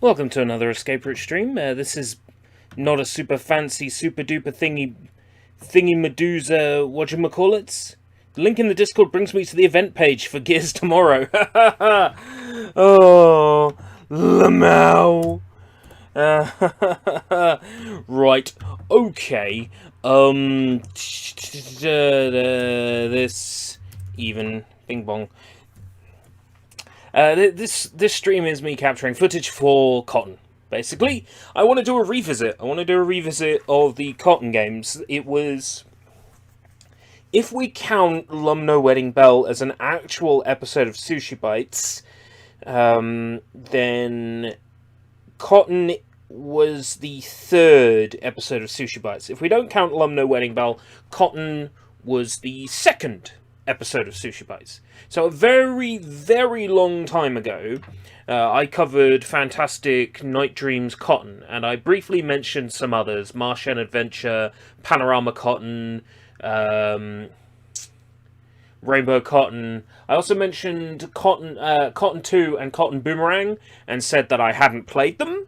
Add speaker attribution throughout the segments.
Speaker 1: Welcome to another Escape Route stream. This is not a super fancy, super duper thingy Medusa, whatchamacallits. The link in the Discord brings me to the event page for Gears tomorrow. Oh, Lamau. Right, okay. This even bing bong. This stream is me capturing footage for Cotton. Basically, I want to do a revisit. I want to do a revisit of the Cotton games. It was, if we count Lumno Wedding Bell as an actual episode of SushiBites, then Cotton was the third episode of SushiBites. If we don't count Lumno Wedding Bell, Cotton was the second episode of SushiBites. So a very, very long time ago, I covered Fantastic Night Dreams Cotton, and I briefly mentioned some others: Martian Adventure, Panorama Cotton, Rainbow Cotton. I also mentioned Cotton 2 and Cotton Boomerang, and said that I hadn't played them,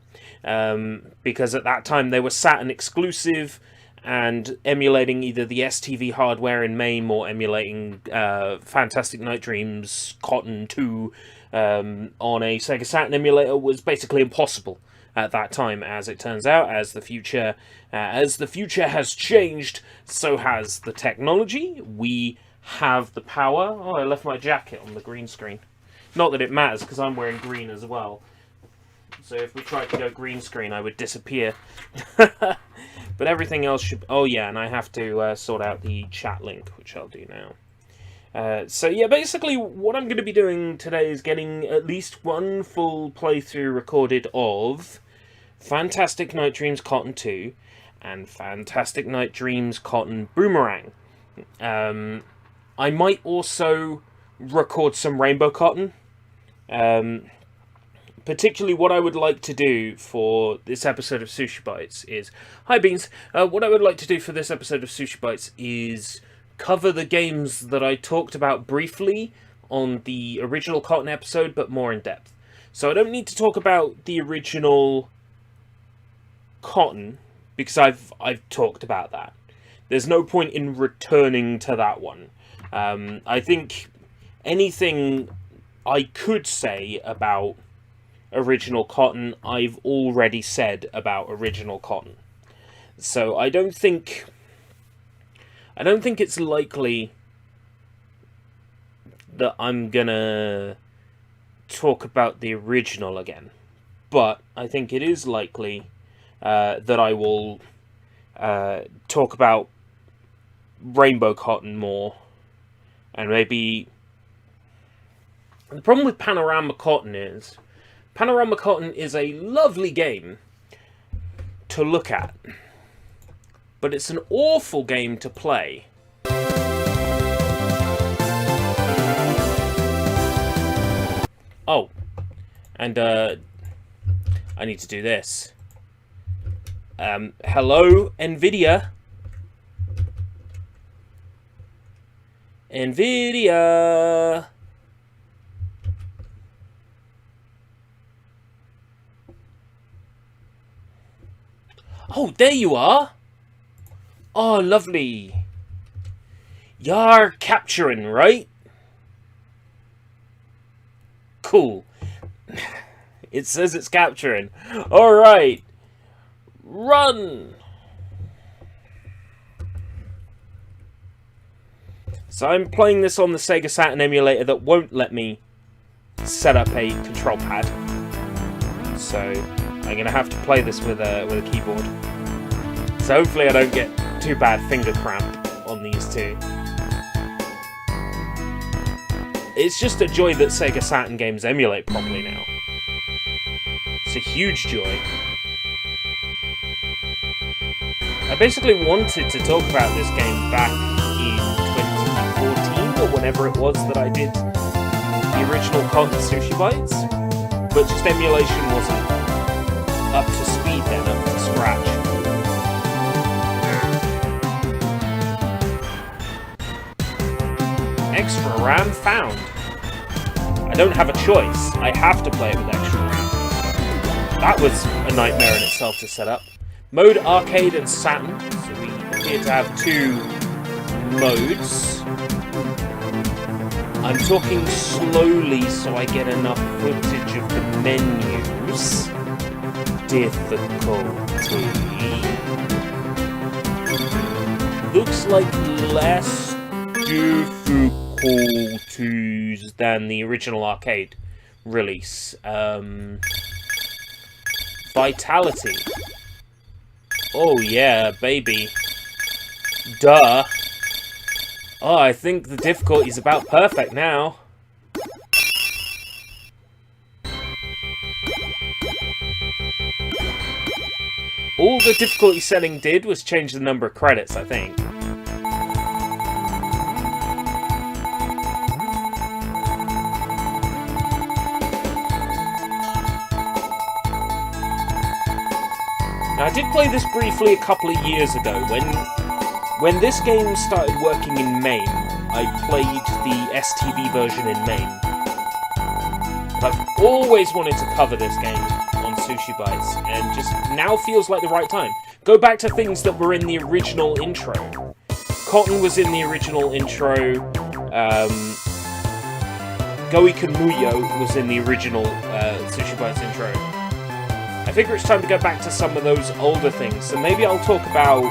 Speaker 1: because at that time they were Saturn exclusive, and emulating either the STV hardware in MAME or emulating Fantastic Night Dreams Cotton 2 on a Sega Saturn emulator was basically impossible at that time. As it turns out, as the future has changed, so has the technology. We have the power. Oh, I left my jacket on the green screen. Not that it matters, because I'm wearing green as well. So if we tried to go green screen, I would disappear. But everything else should... Oh yeah, and I have to sort out the chat link, which I'll do now. So yeah, basically what I'm going to be doing today is getting at least one full playthrough recorded of Fantastic Night Dreams Cotton 2 and Fantastic Night Dreams Cotton Boomerang. I might also record some Rainbow Cotton. Particularly what I would like to do for this episode of SushiBites is... Hi, Beans. What I would like to do for this episode of SushiBites is cover the games that I talked about briefly on the original Cotton episode, but more in depth. So I don't need to talk about the original Cotton, because I've talked about that. There's no point in returning to that one. I think anything I could say about original Cotton, I've already said about original Cotton. So I don't think it's likely that I'm gonna talk about the original again. But I think it is likely that I will talk about Rainbow Cotton more. And maybe... The problem with Panorama Cotton is... Panorama Cotton is a lovely game to look at, but it's an awful game to play. Oh, and I need to do this. Hello, NVIDIA. NVIDIA. Oh, there you are! Oh, lovely. You're capturing, right? Cool. It says it's capturing. Alright. Run! So I'm playing this on the Sega Saturn emulator that won't let me set up a control pad. So I'm going to have to play this with a keyboard. So hopefully I don't get too bad finger cramp on these two. It's just a joy that Sega Saturn games emulate properly now. It's a huge joy. I basically wanted to talk about this game back in 2014, or whenever it was that I did the original Cotton SushiBites, but just emulation wasn't up to speed then, up to scratch. Extra RAM found. I don't have a choice. I have to play it with extra RAM. That was a nightmare in itself to set up. Mode Arcade and Saturn. So we appear to have two modes. I'm talking slowly so I get enough footage of the menus. Difficulty. Looks like less difficulties than the original arcade release. Vitality. Oh yeah, baby. Duh. Oh, I think the difficulty's about perfect now. All the difficulty setting did was change the number of credits, I think. Now, I did play this briefly a couple of years ago. When this game started working in MAME, I played the STV version in MAME. I've always wanted to cover this game on SushiBites, and just now feels like the right time. Go back to things that were in the original intro. Cotton was in the original intro. Goiken Muyo was in the original SushiBites intro. I figure it's time to go back to some of those older things. So maybe I'll talk about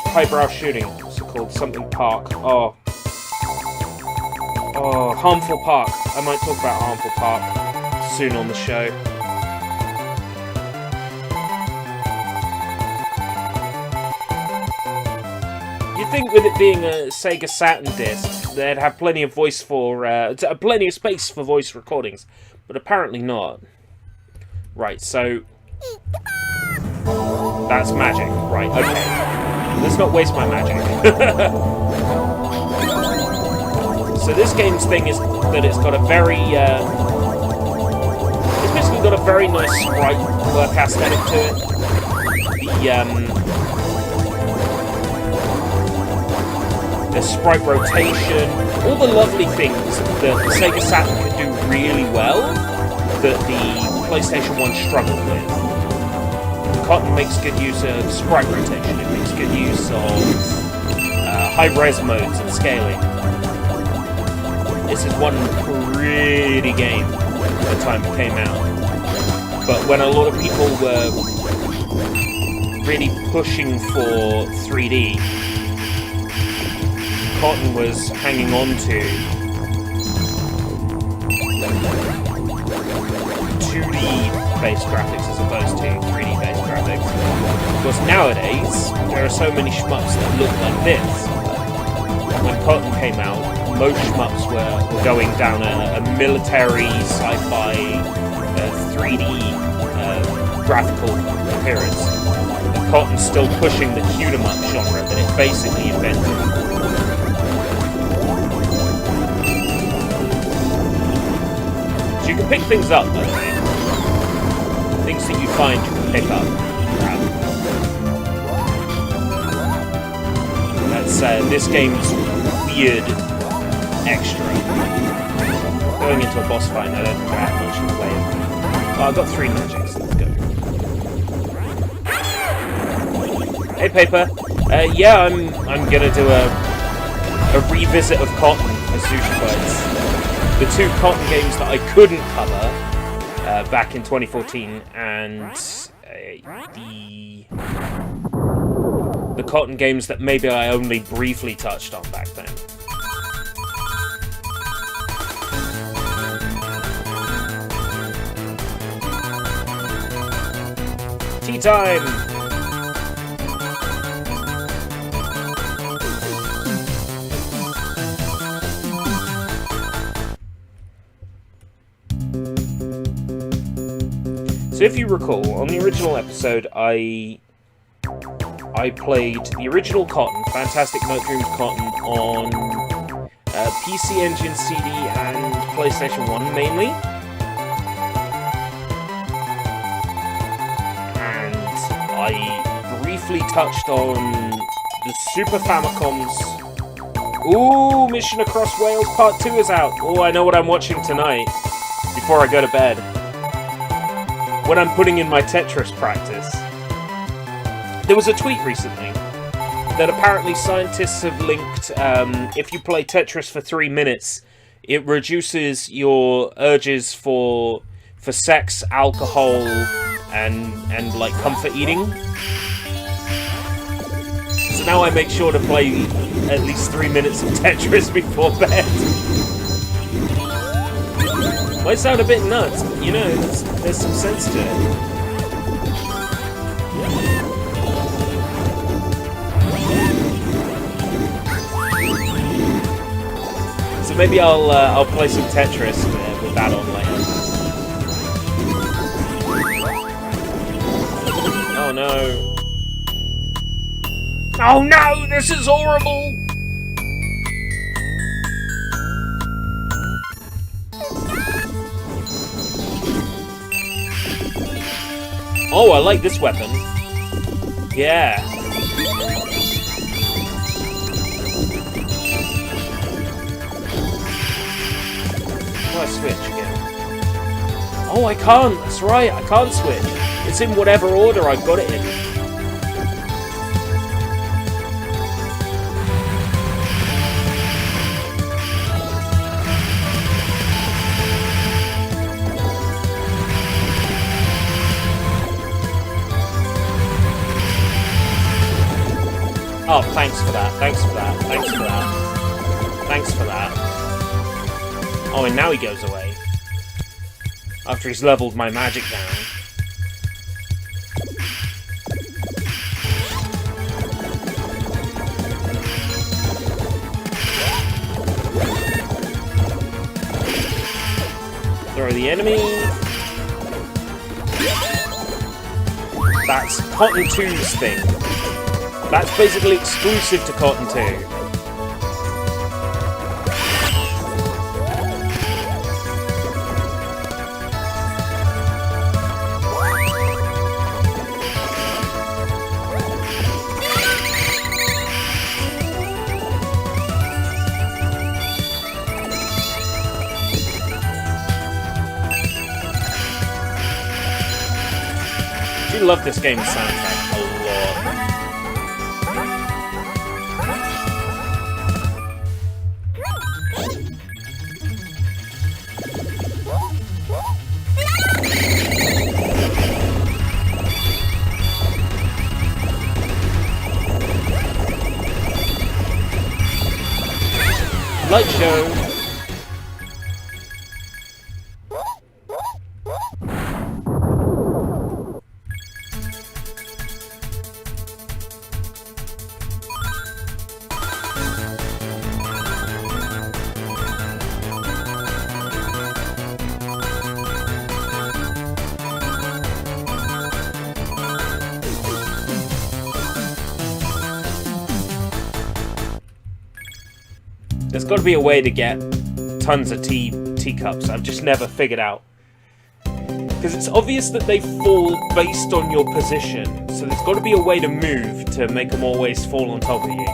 Speaker 1: highbrow shooting. What's it called? Something Park. Oh, Harmful Park. I might talk about Harmful Park soon on the show. You'd think with it being a Sega Saturn disc, they'd have plenty of space for voice recordings, but apparently not. Right, so that's magic. Right, okay. Let's not waste my magic. So this game's thing is that it's got a very it's basically got a very nice sprite work aesthetic to it. The sprite rotation, all the lovely things that the Sega Saturn could do really well that the PlayStation 1 struggled with. Cotton makes good use of sprite rotation, it makes good use of high-res modes and scaling. This is one pretty game at the time it came out. But when a lot of people were really pushing for 3D, Cotton was hanging on to 2D based graphics as opposed to 3D based graphics. Of course, nowadays, there are so many shmups that look like this. When Cotton came out, most shmups were going down a military, sci-fi, 3D graphical appearance. And Cotton's still pushing the shoot-'em-up genre that it basically invented. So you can pick things up, by the way. Things that you find you can pick up. That's this game's weird extra. Going into a boss fight, I don't think I have much in the way of it. Oh, I've got 3 magics, let's go. Hey Paper, yeah, I'm gonna do a revisit of Cotton for SushiBites. The 2 Cotton games that I couldn't cover back in 2014, and the Cotton games that maybe I only briefly touched on back then. Tea time! So if you recall, on the original episode, I played the original Cotton, Fantastic Night Dreams Cotton, on PC Engine CD and PlayStation 1 mainly. And I briefly touched on the Super Famicom's... Ooh, Mission Across Wales Part 2 is out! Oh, I know what I'm watching tonight, before I go to bed. when I'm putting in my Tetris practice. There was a tweet recently that apparently scientists have linked, if you play Tetris for 3 minutes, it reduces your urges for sex, alcohol, and like comfort eating. So now I make sure to play at least 3 minutes of Tetris before bed. Might sound a bit nuts, but you know, there's some sense to it. So maybe I'll play some Tetris with that on later. Oh no! Oh no! This is horrible! Oh, I like this weapon. Yeah. Oh, I switch again. Oh, I can't. That's right. I can't switch. It's in whatever order I've got it in. Oh, thanks for that. Thanks for that. Thanks for that. Thanks for that. Oh, and now he goes away. After he's leveled my magic down. Throw the enemy. That's Cotton 2's thing. That's basically exclusive to Cotton 2. I do love this game's soundtrack a lot. Light show. There's got to be a way to get tons of teacups. I've just never figured out. Because it's obvious that they fall based on your position. So there's got to be a way to move to make them always fall on top of you.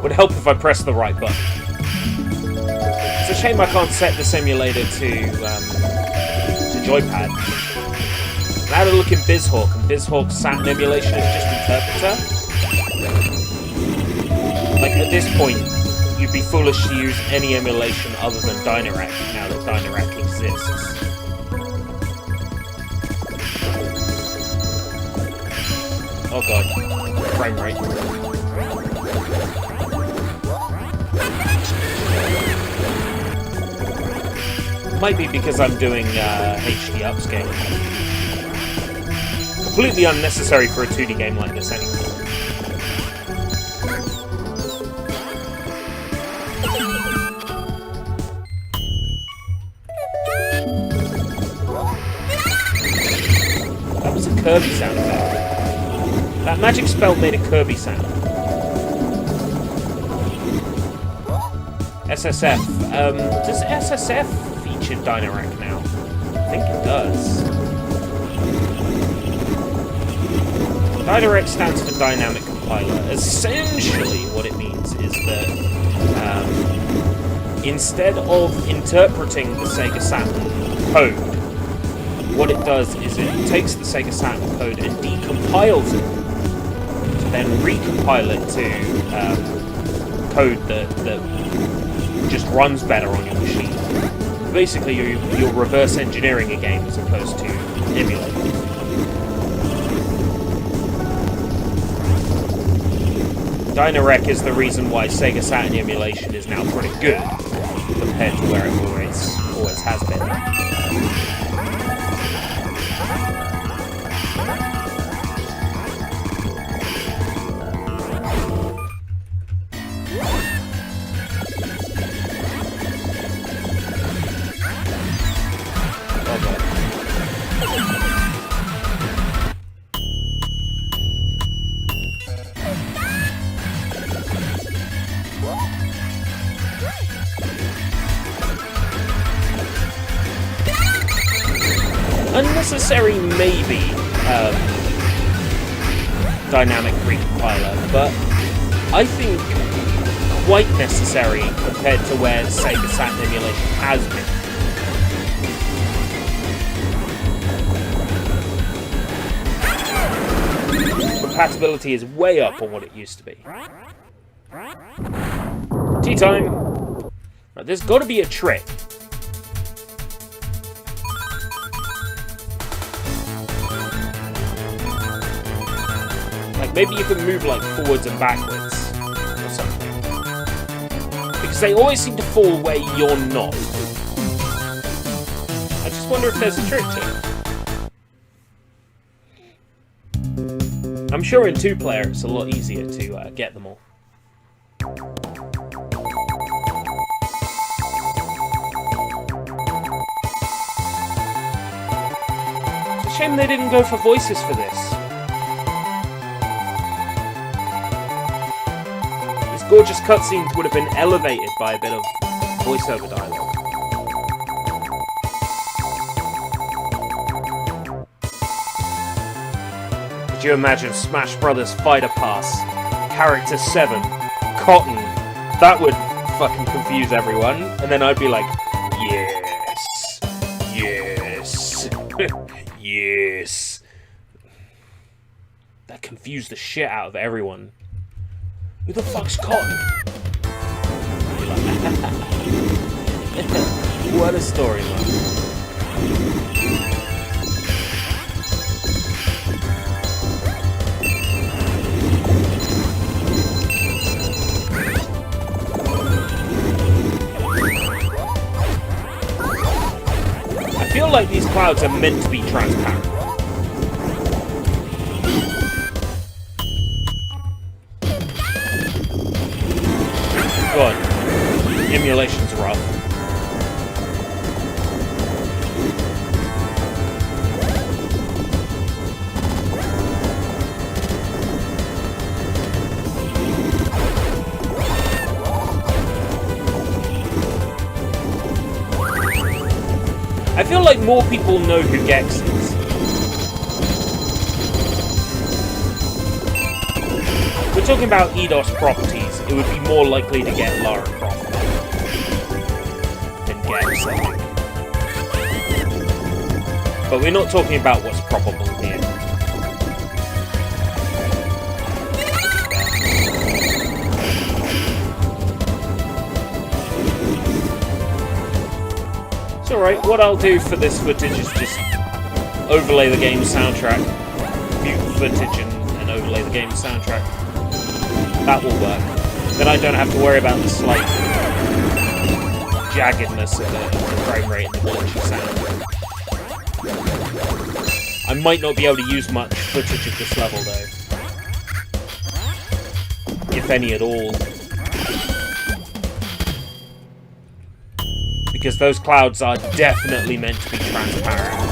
Speaker 1: Would help if I press the right button. It's a shame I can't set this emulator to joypad. I had a look in BizHawk, and BizHawk's Saturn emulation is just interpreter. Like, at this point, you'd be foolish to use any emulation other than Dynarack, now that Dynarack exists. Oh god. Frame rate. Might be because I'm doing HD upscaling. Completely unnecessary for a 2D game like this anyway. That was a Kirby sound effect. That magic spell made a Kirby sound. SSF. Does SSF feature Dynarack now? I think it does. Direct stands for Dynamic Compiler. Essentially, what it means is that instead of interpreting the Sega Saturn code, what it does is it takes the Sega Saturn code and decompiles it, to then recompile it to code that just runs better on your machine. Basically, you're reverse engineering a game as opposed to emulating. Dynarec is the reason why Sega Saturn emulation is now pretty good compared to where it always has been. Unnecessary, maybe, dynamic recompiler, but I think quite necessary compared to where Sega Saturn emulation has been. Compatibility is way up on what it used to be. Tea time! Right, there's got to be a trick. Like, maybe you can move, like, forwards and backwards, or something. Because they always seem to fall where you're not. I just wonder if there's a trick to it. I'm sure in 2-player it's a lot easier to get them all. It's a shame they didn't go for voices for this. Gorgeous cutscenes would have been elevated by a bit of voiceover dialogue. Could you imagine Smash Brothers Fighter Pass, Character 7, Cotton? That would fucking confuse everyone, and then I'd be like, yes, yes, yes. That confused the shit out of everyone. Who the fuck's Cotton? What a storyline. I feel like these clouds are meant to be transparent. God, emulation's rough. I feel like more people know who Gex is. If we're talking about EDOS properties, it would be more likely to get Lara Croft than Gex, I think. But we're not talking about what's probable here. It's alright, what I'll do for this footage is just overlay the game's soundtrack, mute footage and overlay the game's soundtrack. That will work. Then I don't have to worry about the slight jaggedness of the frame rate and the glitchy sound. I might not be able to use much footage of this level though. If any at all. Because those clouds are definitely meant to be transparent.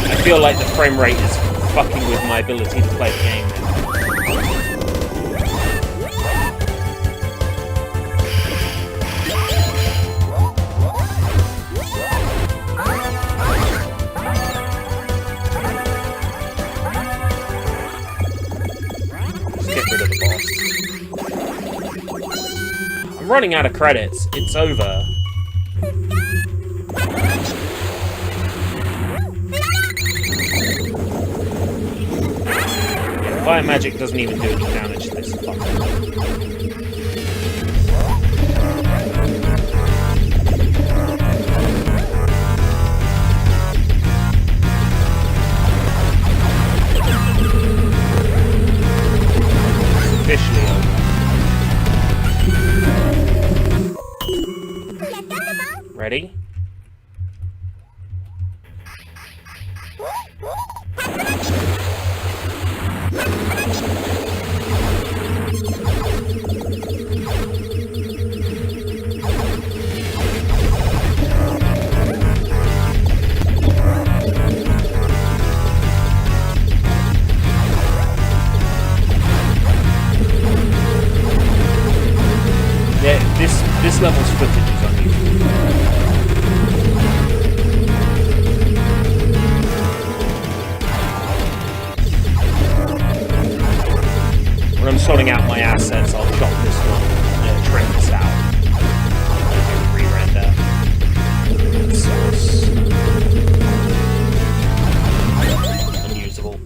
Speaker 1: I feel like the frame rate is fucking with my ability to play the game now. Let's get rid of the boss. I'm running out of credits. It's over. Fire magic doesn't even do any damage to this fucker. Officially over. Ready? This level's footage is unusual. When I'm sorting out my assets, I'll chop this one and trim this out. And re-render. Source. Unusable.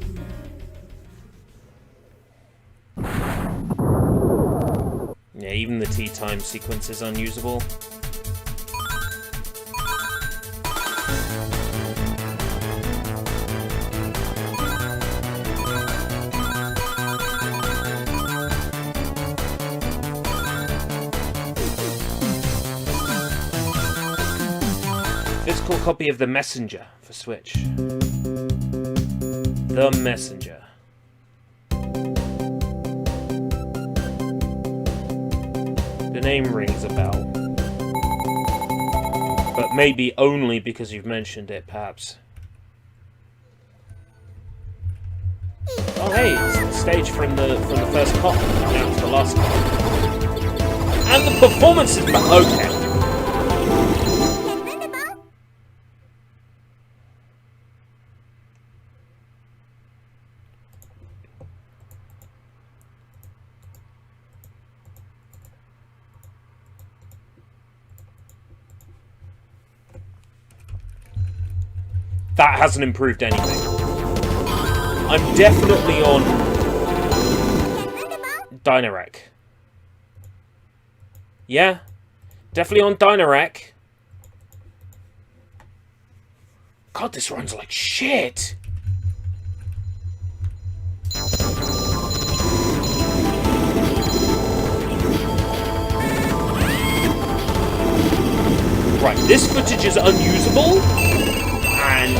Speaker 1: Yeah, even the tea time sequence is unusable. Physical copy of The Messenger for Switch. The Messenger. The name rings a bell. But maybe only because you've mentioned it, perhaps. Oh hey, it's the stage from the first cop. Now it's the last cop. And the performance is okay. That hasn't improved anything. I'm definitely on Dynarec. Yeah, definitely on Dynarec. God, this runs like shit. Right, this footage is unusable. And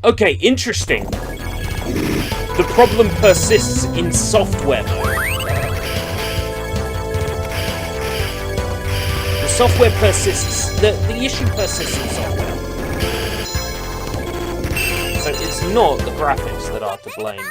Speaker 1: okay, interesting. The problem persists in software mode. The software persists. The issue persists in software. So it's not the graphics that are to blame.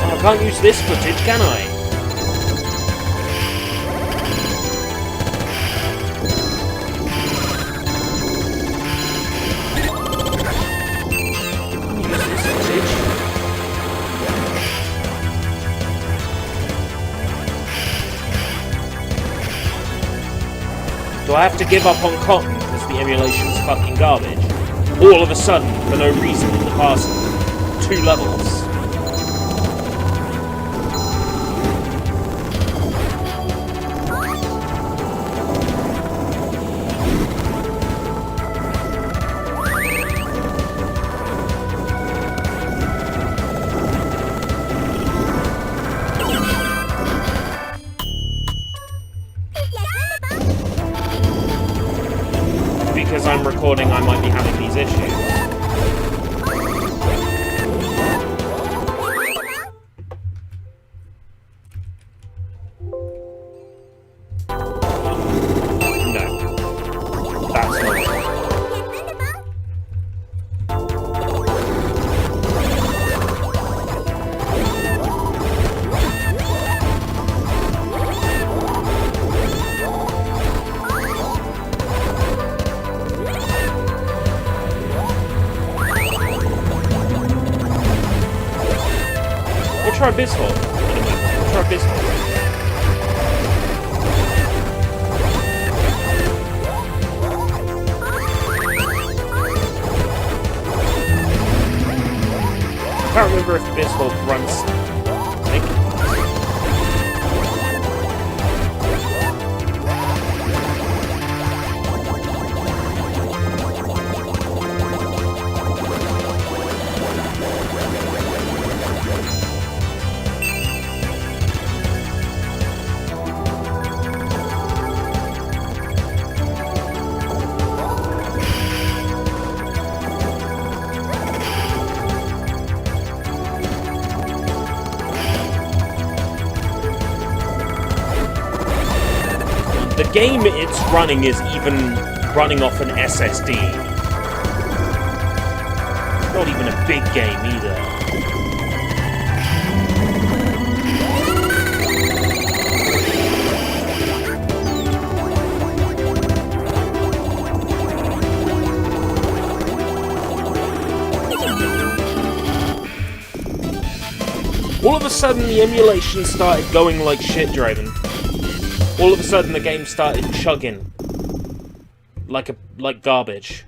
Speaker 1: I can't use this footage, can I? Do I have to give up on Cotton because the emulation's fucking garbage? All of a sudden, for no reason in the past 2 levels. recording, I might be having these issues. No. That's not it. We'll try Bizhawk. We'll try Bizhawk. I can't remember if Bizhawk runs. The game it's running is even running off an SSD. It's not even a big game either. All of a sudden the emulation started going like shit, Draven. All of a sudden, the game started chugging like garbage.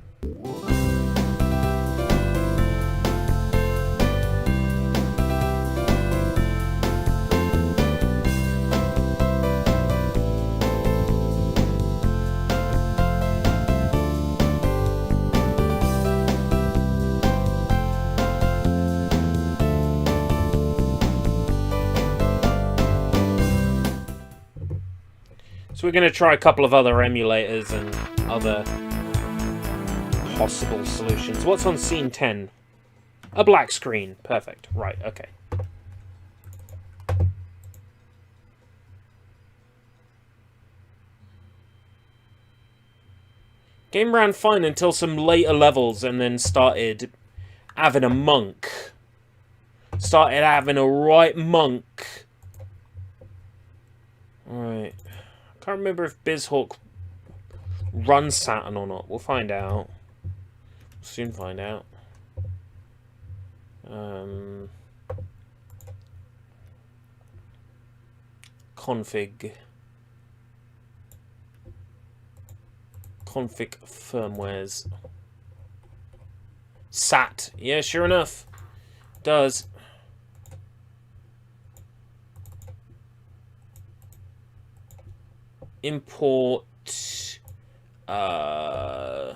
Speaker 1: So we're going to try a couple of other emulators and other possible solutions. What's on scene 10? A black screen. Perfect. Right, okay. Game ran fine until some later levels and then started having a monk. Started having a right monk. Alright. Can't remember if Bizhawk runs Saturn or not. We'll find out. We'll soon find out. Config firmwares. SAT. Yeah, sure enough. Does. Import Yaba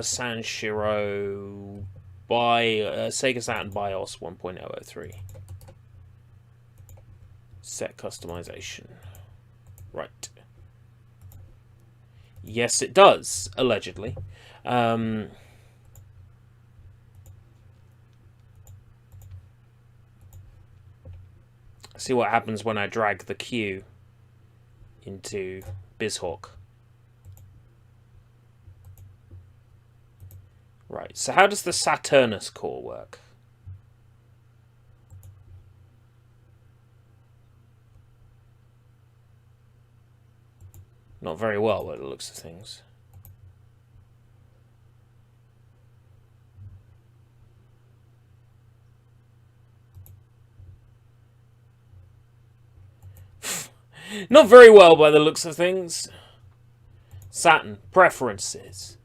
Speaker 1: Sanshiro by Sega Saturn BIOS 1.003. Set customization. Right. Yes, it does, allegedly. See what happens when I drag the queue into Bizhawk. Right, so how does the Saturnus core work? Not very well by the looks of things. Not very well by the looks of things. Saturn preferences.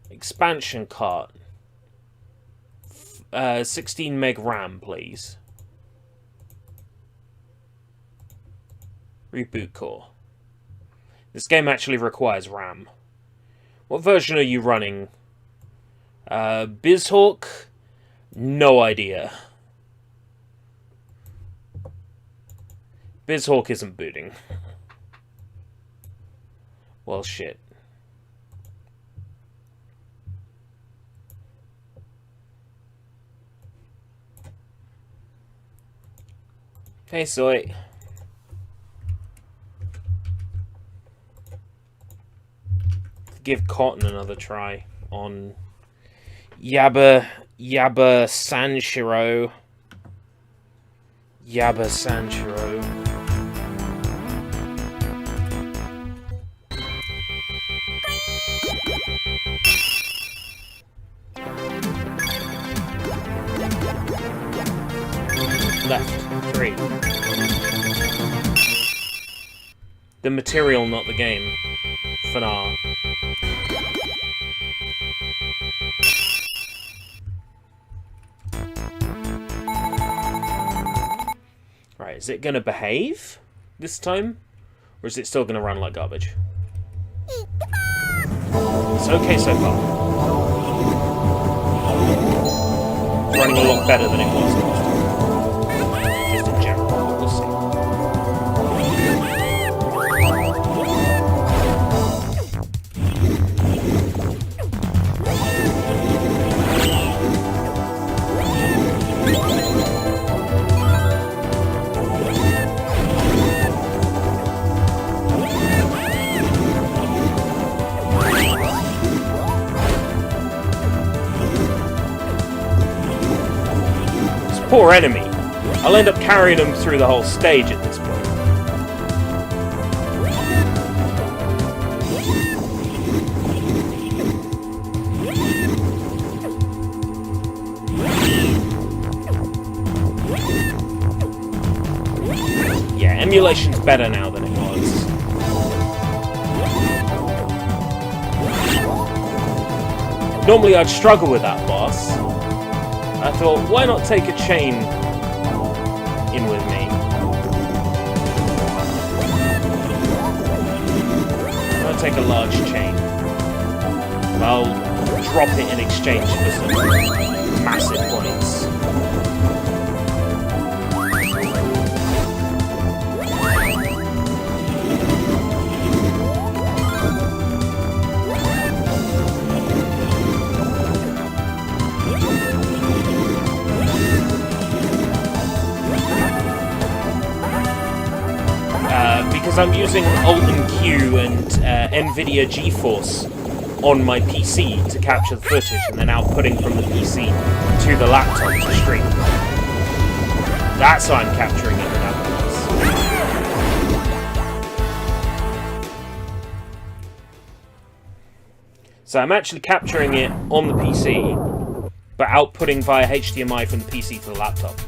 Speaker 1: Expansion card. 16 meg RAM, please. Reboot core. This game actually requires RAM. What version are you running? Bizhawk? No idea. Bizhawk isn't booting. Well, shit. Hey, Soy. Give Cotton another try on Yaba Sanshiro. Yaba Sanshiro. Left. 3. The material, not the game. For now. Right, is it going to behave this time? Or is it still going to run like garbage? It's okay so far. It's running a lot better than it was last time. Just in general, but we'll see. Poor enemy. I'll end up carrying him through the whole stage at this point. Yeah, emulation's better now than it was. Normally I'd struggle with that boss. I thought, why not take a chain in with me? I'll take a large chain. I'll drop it in exchange for some massive points. Because I'm using Alt and Q and NVIDIA GeForce on my PC to capture the footage and then outputting from the PC to the laptop to stream. That's how I'm capturing it without noise. So I'm actually capturing it on the PC, but outputting via HDMI from the PC to the laptop.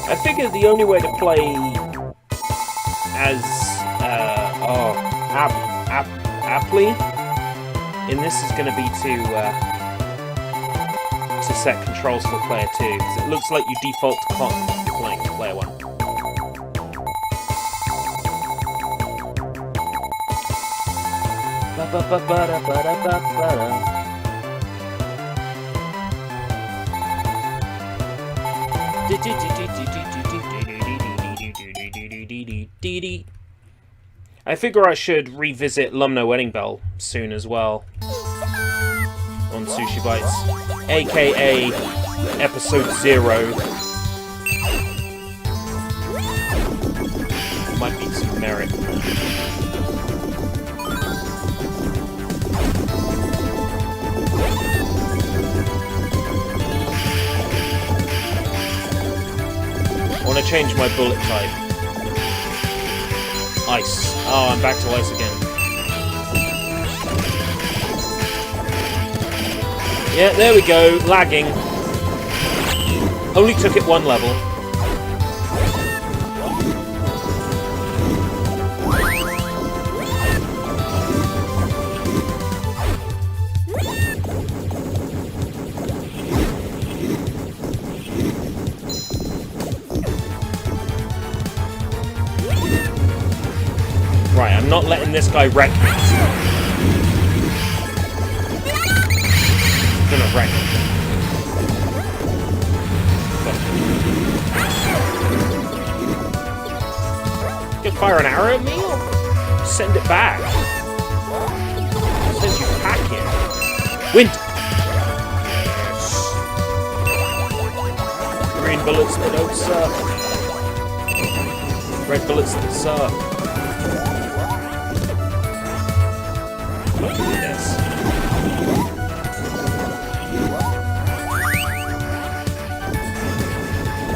Speaker 1: I figured the only way to play as aptly in this is going to be to set controls for player 2, because it looks like you default to Cotton if you're playing player 1. I figure I should revisit Lumno Wedding Bell soon as well on SushiBites, aka episode 0. Might be some merit. I want to change my bullet type. Ice. Oh, I'm back to ice again. Yeah, there we go. Lagging. Only took it 1 level. I'm not letting this guy wreck me. He's gonna wreck me. You can fire an arrow at me or send it back? I'll send you packing. Wind! Yes. Green bullets that don't suck. Red bullets that suck. Look at this.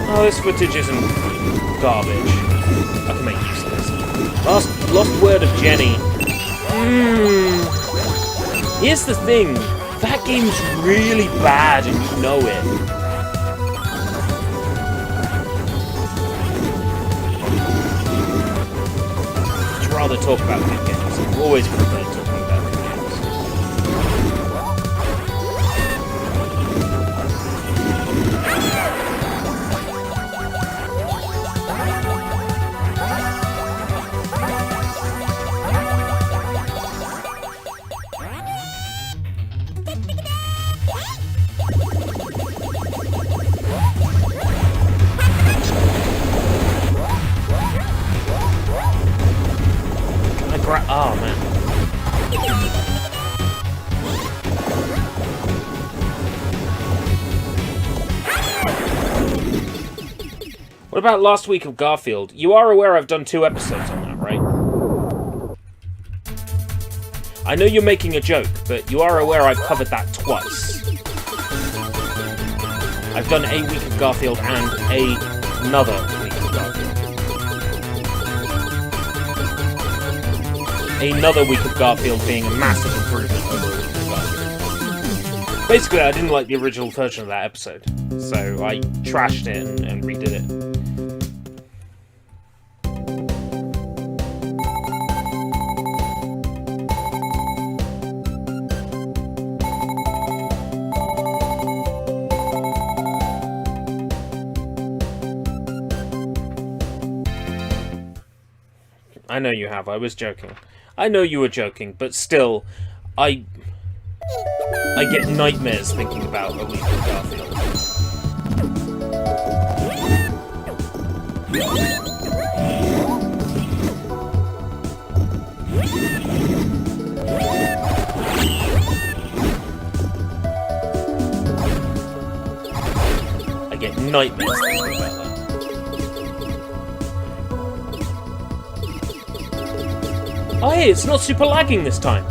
Speaker 1: Oh, this footage isn't garbage. I can make use of this. Lost word of Jenny. Here's the thing. That game's really bad and you know it. I'd rather talk about good games. I've always preferred talking about good games. Oh, man. What about last week of Garfield? You are aware I've done 2 episodes on that, right? I know you're making a joke, but you are aware I've covered that twice. I've done a week of Garfield and another week of Garfield. Another week of Garfield being a massive improvement over a week of Garfield. Basically, I didn't like the original version of that episode, so I trashed it and redid it. I know you have, I was joking. I know you were joking, but still, I get nightmares thinking about a week of Garfield. I get nightmares thinking about that. Oh hey, it's not super lagging this time.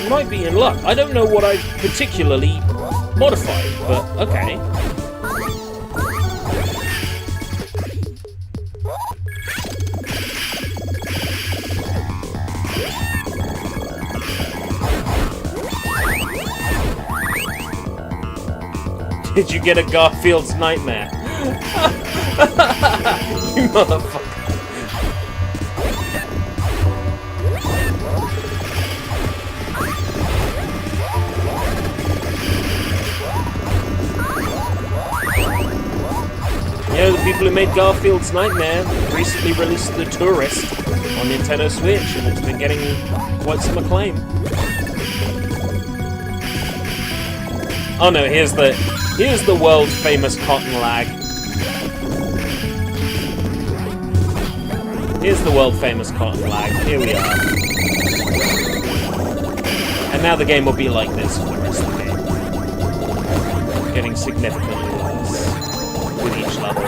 Speaker 1: You might be in luck. I don't know what I've particularly modified, but okay. Did you get a Garfield's nightmare? You motherfucker. You know, the people who made Garfield's Nightmare recently released The Tourist on Nintendo Switch, and it's been getting quite some acclaim. Oh no, here's the world famous cotton lag. Here's the world famous cotton lag. Here we are. And now the game will be like this for the rest of the game. Getting significantly worse with each level.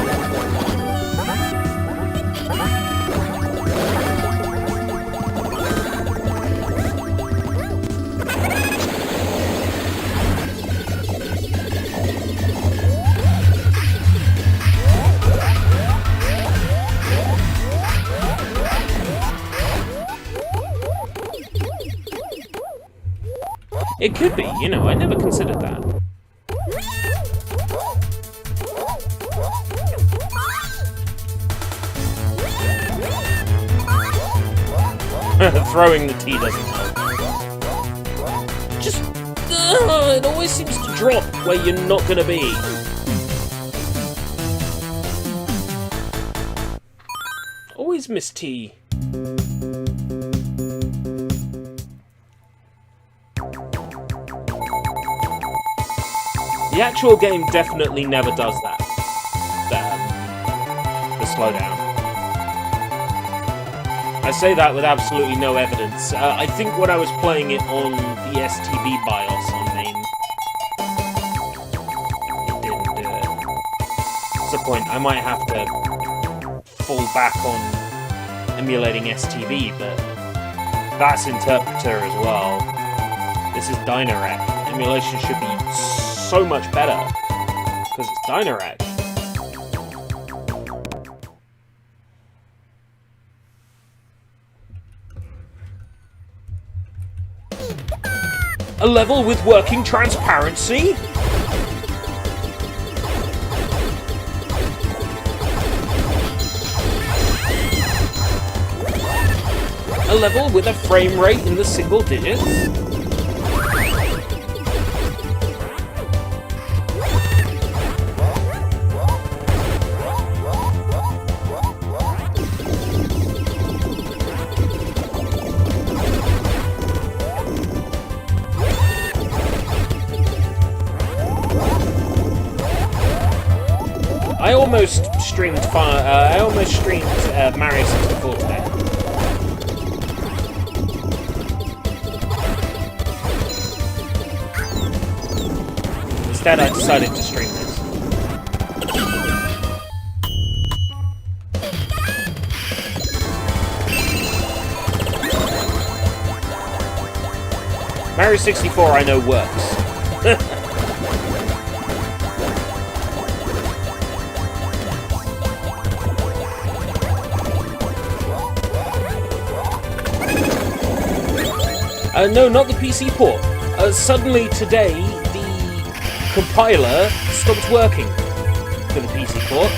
Speaker 1: It could be, you know, I never considered that. Throwing the tea doesn't help. always seems to drop where you're not gonna be. Always miss T. The actual game definitely never does that. The slowdown. I say that with absolutely no evidence. I think when I was playing it on the STB BIOS on MAME, it didn't do it. What's the point? I might have to fall back on emulating STB, but that's Interpreter as well. This is Dynarec. Emulation should be so much better, because it's Dynarec. A level with working transparency? A level with a frame rate in the single digits? I almost streamed Mario 64 today. Instead, I decided to stream this. Mario 64, I know, works. No, not the PC port. Suddenly today, the compiler stopped working for the PC port.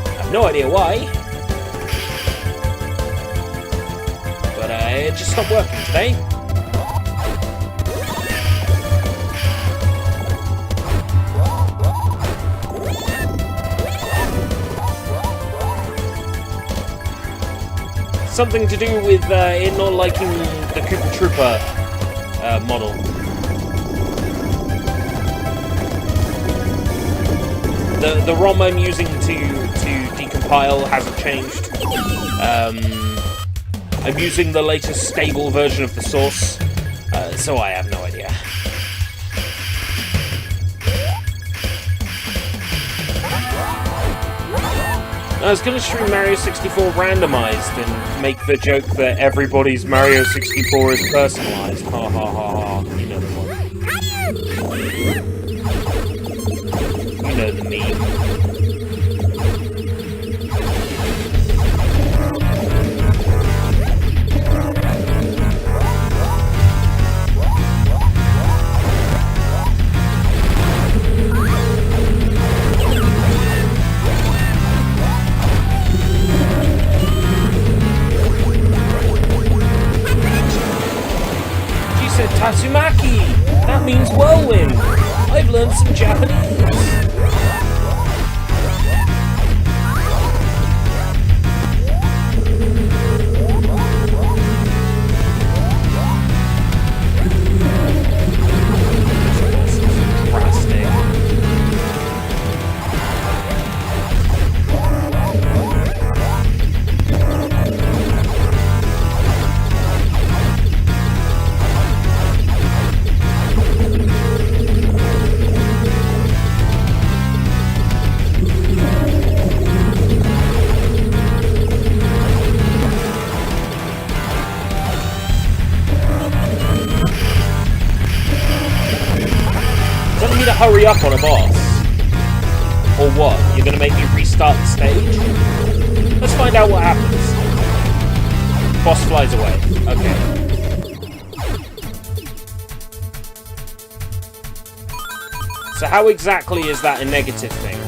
Speaker 1: I have no idea why. But it just stopped working today. Something to do with it not liking the Koopa Troopa model. The ROM I'm using to decompile hasn't changed. I'm using the latest stable version of the source, so I have no idea. I was going to stream Mario 64 randomized and make the joke that everybody's Mario 64 is personalized. Ha ha ha ha. You know the one. You know the meme. Tatsumaki! That means whirlwind! I've learned some Japanese! Hurry up on a boss. Or what? You're gonna make me restart the stage? Let's find out what happens. Boss flies away. Okay. So how exactly is that a negative thing?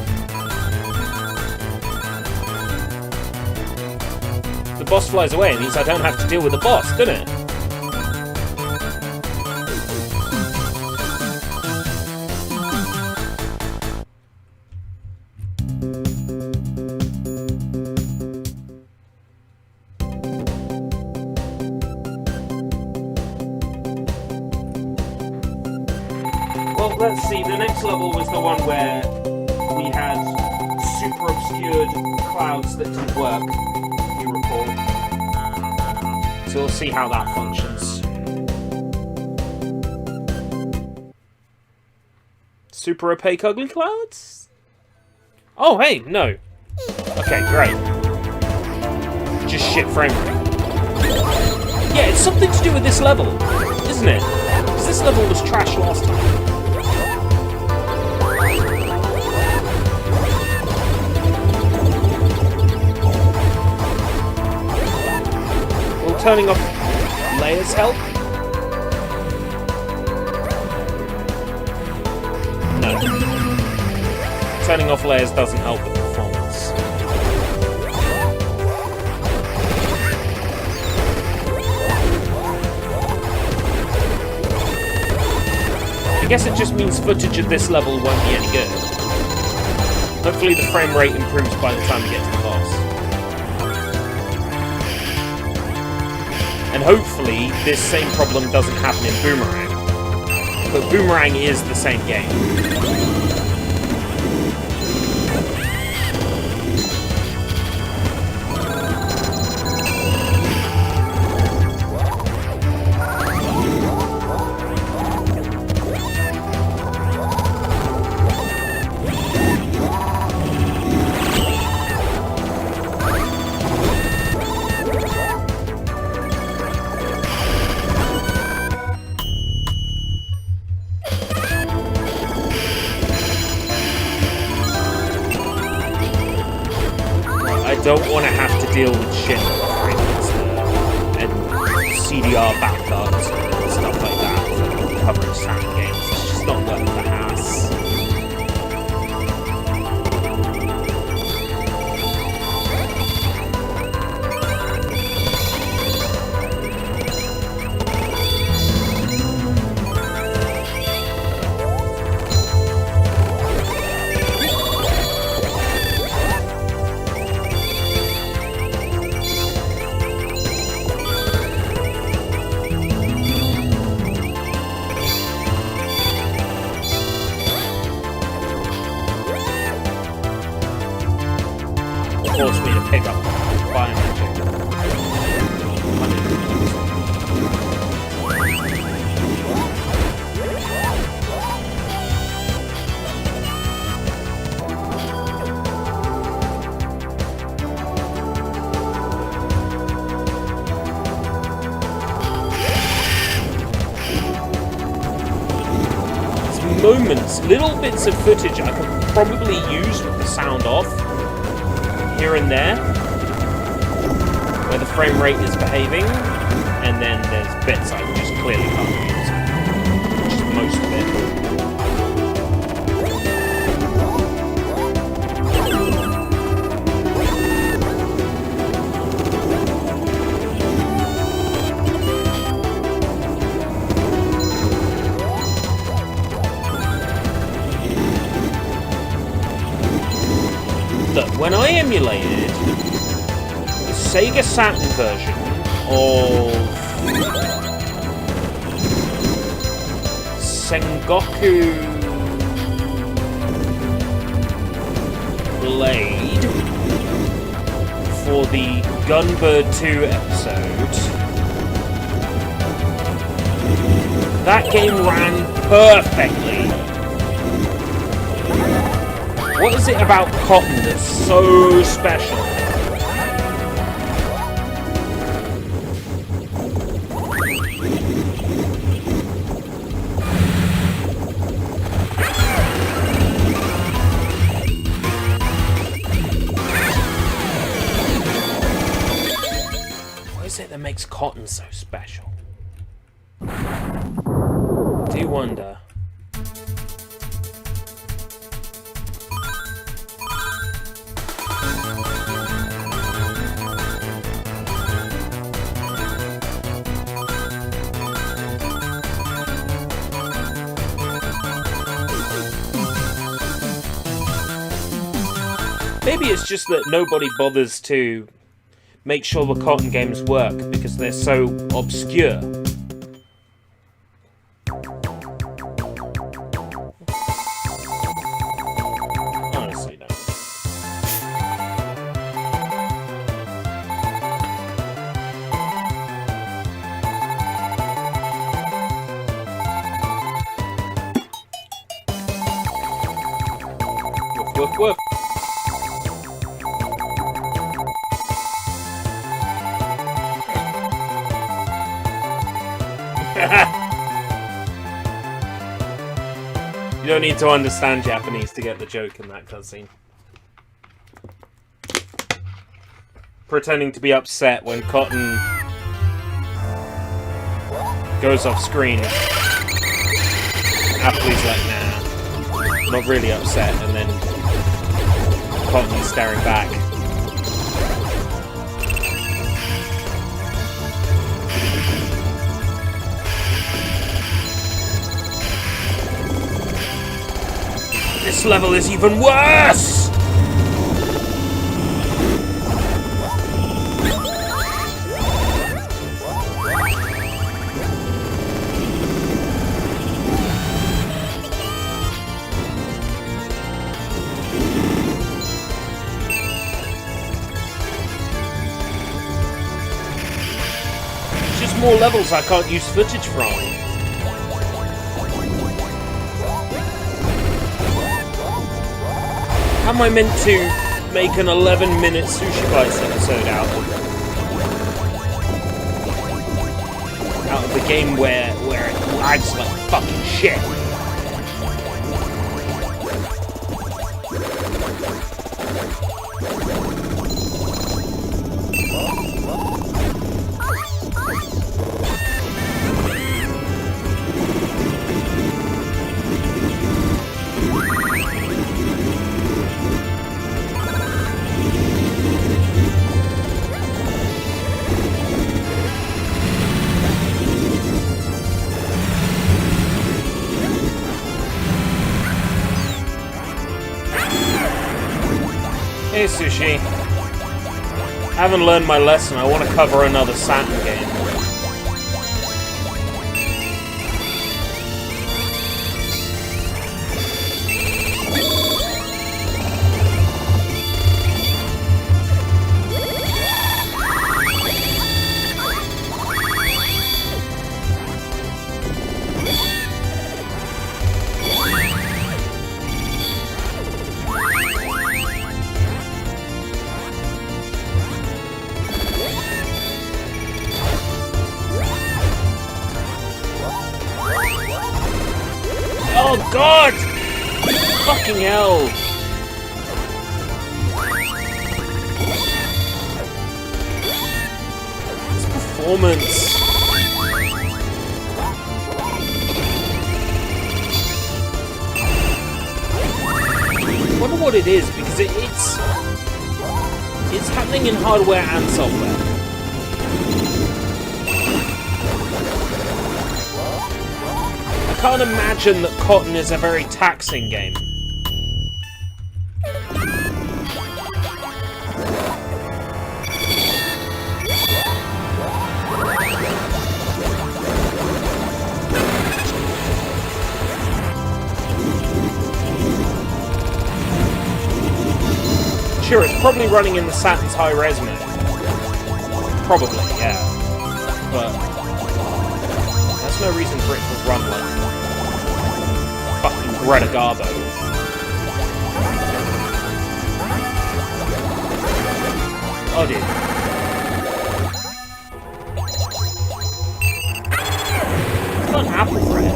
Speaker 1: The boss flies away, it means I don't have to deal with the boss, doesn't it? see, the next level was the one where we had super obscured clouds that didn't work, if you recall. So we'll see how that functions. Super opaque ugly clouds? Oh, hey, no. Okay, great. Just shit frame rate. Yeah, it's something to do with this level, isn't it? Because this level was trash last time. Will turning off layers help? No. Turning off layers doesn't help with performance. I guess it just means footage of this level won't be any good. Hopefully the frame rate improves by the time we get to the boss. And hopefully this same problem doesn't happen in Boomerang. But Boomerang is the same game. I don't want to have to deal with shit and CDR backups and stuff like that for covering Saturn games. It's just not worth the hassle. Force me to pick up biomagic. There's moments, little bits of footage I could probably use with the sound off. Here and there, where the frame rate is behaving, and then there's bits I just clearly can't use, which is most of it. Look, when I emulated the Sega Saturn version of Sengoku Blade for the Gunbird 2 episode, that game ran perfectly. What is it about Cotton that's so special? What is it that makes Cotton so special? I do wonder. Maybe it's just that nobody bothers to make sure the Cotton games work because they're so obscure. Woof woof. You don't need to understand Japanese to get the joke in that cutscene. Pretending to be upset when Cotton goes off screen. Appleby's like, nah, not really upset, and then Cotton's staring back. This level is even worse! It's just more levels I can't use footage from. How am I meant to make an 11-minute SushiBites episode out of the game where it lags like fucking shit? Hey Sushi, I haven't learned my lesson. I want to cover another Saturn game. Oh god! Fucking hell! This performance. I wonder what it is, because it's happening in hardware and software. I can't imagine that Cotton is a very taxing game. Sure, it's probably running in the Saturn's high-res mode. Probably, yeah. But there's no reason for it to run like fucking Greta Garbo. Oh dear. It's got an apple thread.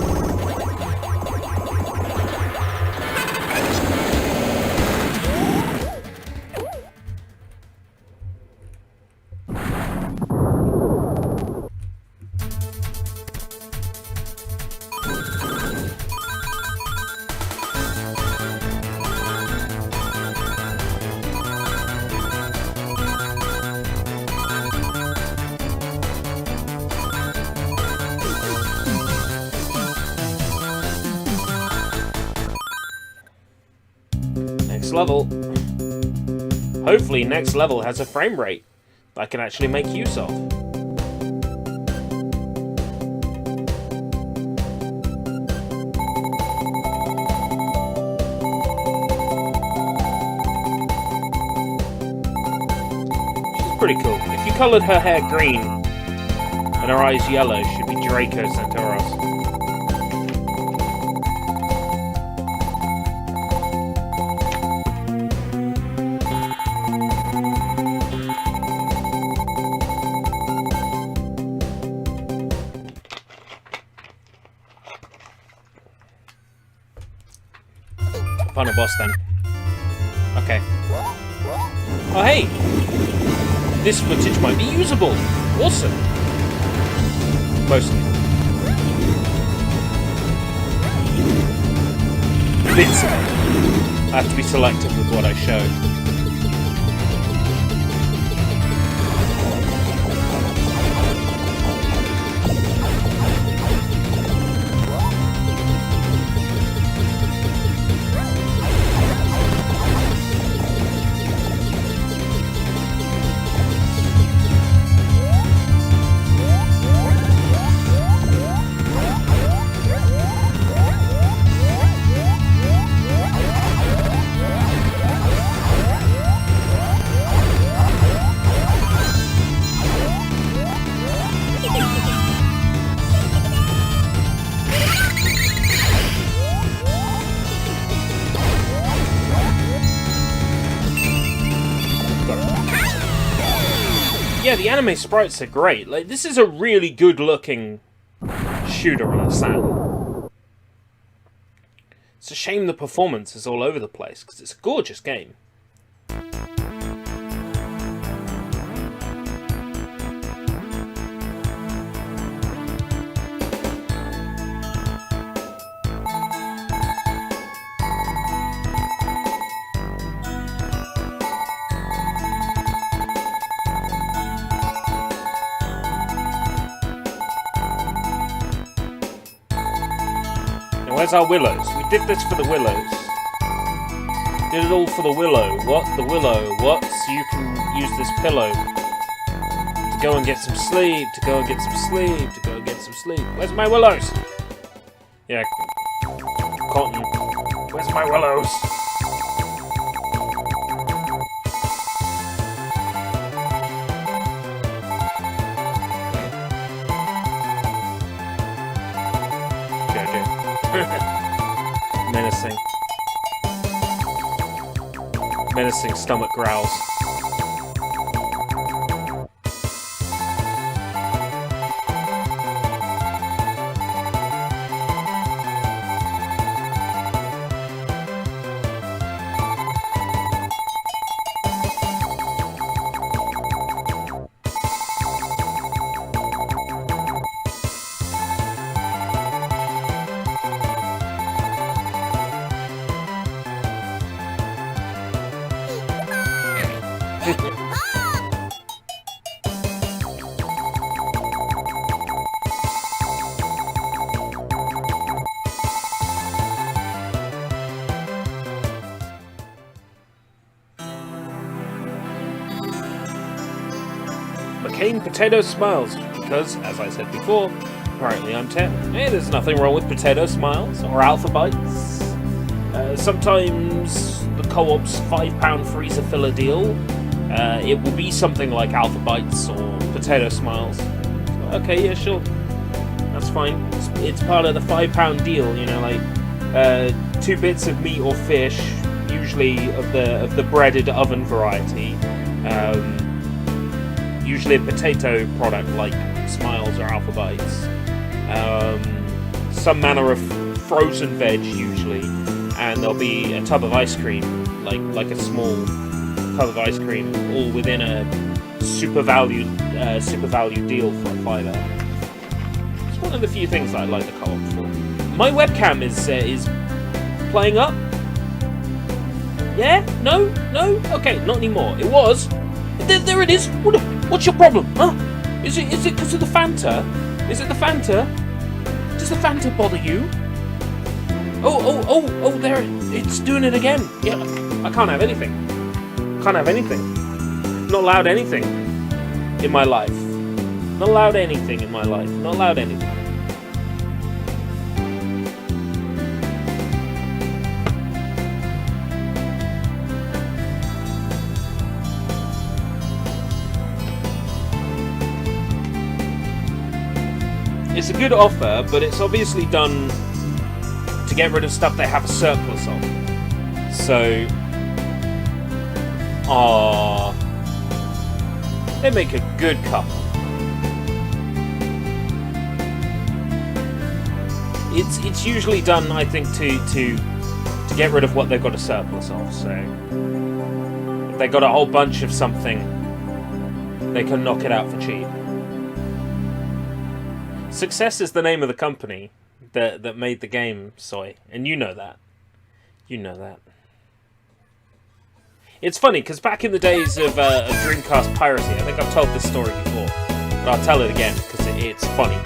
Speaker 1: Next level. Hopefully next level has a frame rate I can actually make use of. She's pretty cool. If you coloured her hair green and her eyes yellow, she'd be Draco Centauros. Final boss then. Okay. Oh hey! This footage might be usable! Awesome! Mostly. Bits of it. I have to be selective with what I show. Yeah, the anime sprites are great. Like, this is a really good-looking shooter on the Saturn. It's a shame the performance is all over the place, because it's a gorgeous game. Where's our willows? We did this for the willows. Did it all for the willow. What? The willow. What? So you can use this pillow to go and get some sleep, to go and get some sleep, to go and get some sleep. Where's my willows? Yeah. Cotton. Where's my willows? Menacing. Menacing stomach growls. McCain Potato Smiles, because, as I said before, apparently I'm 10. Hey, there's nothing wrong with Potato Smiles or SushiBites. Sometimes the co-op's £5 freezer filler deal, it will be something like SushiBites or Potato Smiles. Okay, yeah, sure. That's fine. It's part of the £5 deal, you know, like 2 bits of meat or fish, usually of the breaded oven variety. Usually a potato product like Smiles or SushiBites. Some manner of frozen veg usually, and there'll be a tub of ice cream, like a small tub of ice cream, all within a super valued deal for a £5. It's one of the few things that I like the co-op for. My webcam is playing up. Yeah? No? Okay, not anymore. It was. There it is. What's your problem, huh? Is it because of the Fanta? Is it the Fanta? Does the Fanta bother you? Oh, there, it's doing it again. Yeah, I can't have anything. Can't have anything. Not allowed anything in my life. Not allowed anything in my life. Not allowed anything. It's a good offer, but it's obviously done to get rid of stuff they have a surplus of. So, they make a good couple. It's usually done, I think, to to get rid of what they've got a surplus of. So if they got a whole bunch of something, they can knock it out for cheap. Success is the name of the company that made the game, Soy, and you know that. You know that. It's funny, because back in the days of Dreamcast piracy, I think I've told this story before, but I'll tell it again, because it's funny.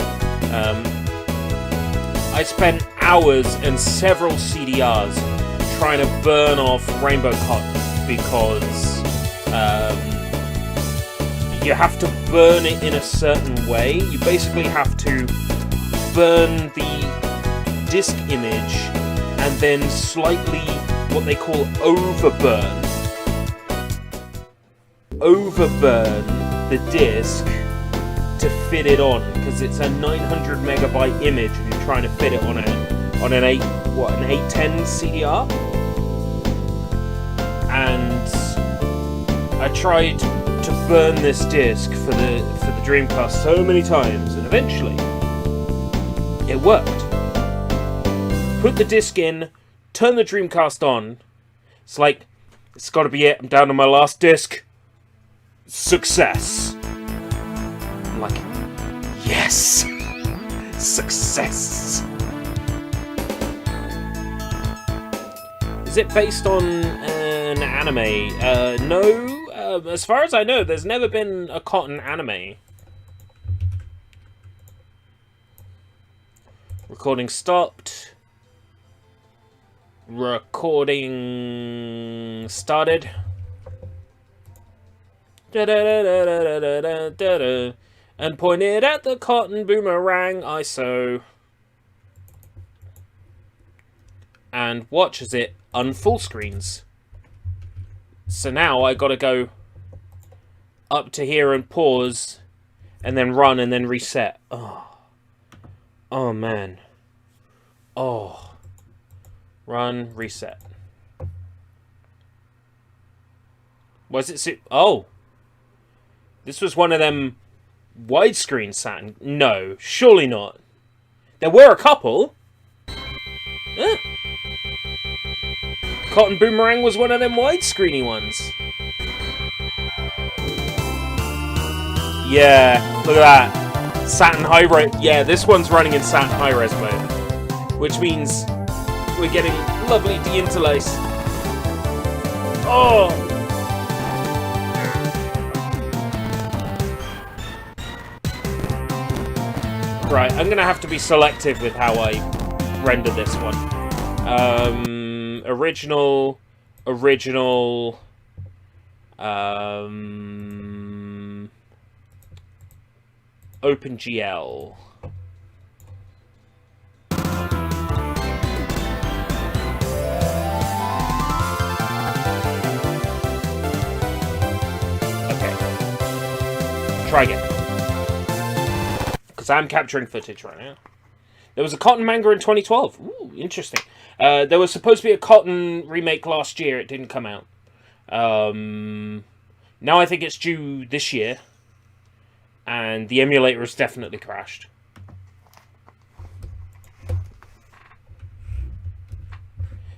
Speaker 1: I spent hours and several CDRs trying to burn off Rainbow Cotton, because you have to burn it in a certain way. You basically have to burn the disk image and then slightly, what they call overburn the disk to fit it on, because it's a 900 megabyte image and you're trying to fit it on an 810 CDR. And I tried to burn this disc for the Dreamcast so many times, and eventually it worked. Put the disc in, turn the Dreamcast on. It's like, it's got to be it. I'm down to my last disc. Success. I'm like, yes, success. Is it based on an anime? No. As far as I know, there's never been a Cotton anime. Recording stopped. Recording started. And pointed at the Cotton Boomerang ISO. And watch as it unfull screens. So now I gotta go up to here and pause, and then run and then reset. Oh man. Oh. Run, reset. Was it? Oh. This was one of them widescreen Saturn. No, surely not. There were a couple. Cotton Boomerang was one of them widescreeny ones. Yeah, look at that. Saturn High-Res. Yeah, this one's running in Saturn High-Res mode. Which means we're getting lovely deinterlace. Oh! Right, I'm going to have to be selective with how I render this one. Original, OpenGL. Okay. Try again. Because I'm capturing footage right now. There was a Cotton manga in 2012. Ooh, interesting. There was supposed to be a Cotton remake last year. It didn't come out. Now I think it's due this year. And the emulator has definitely crashed.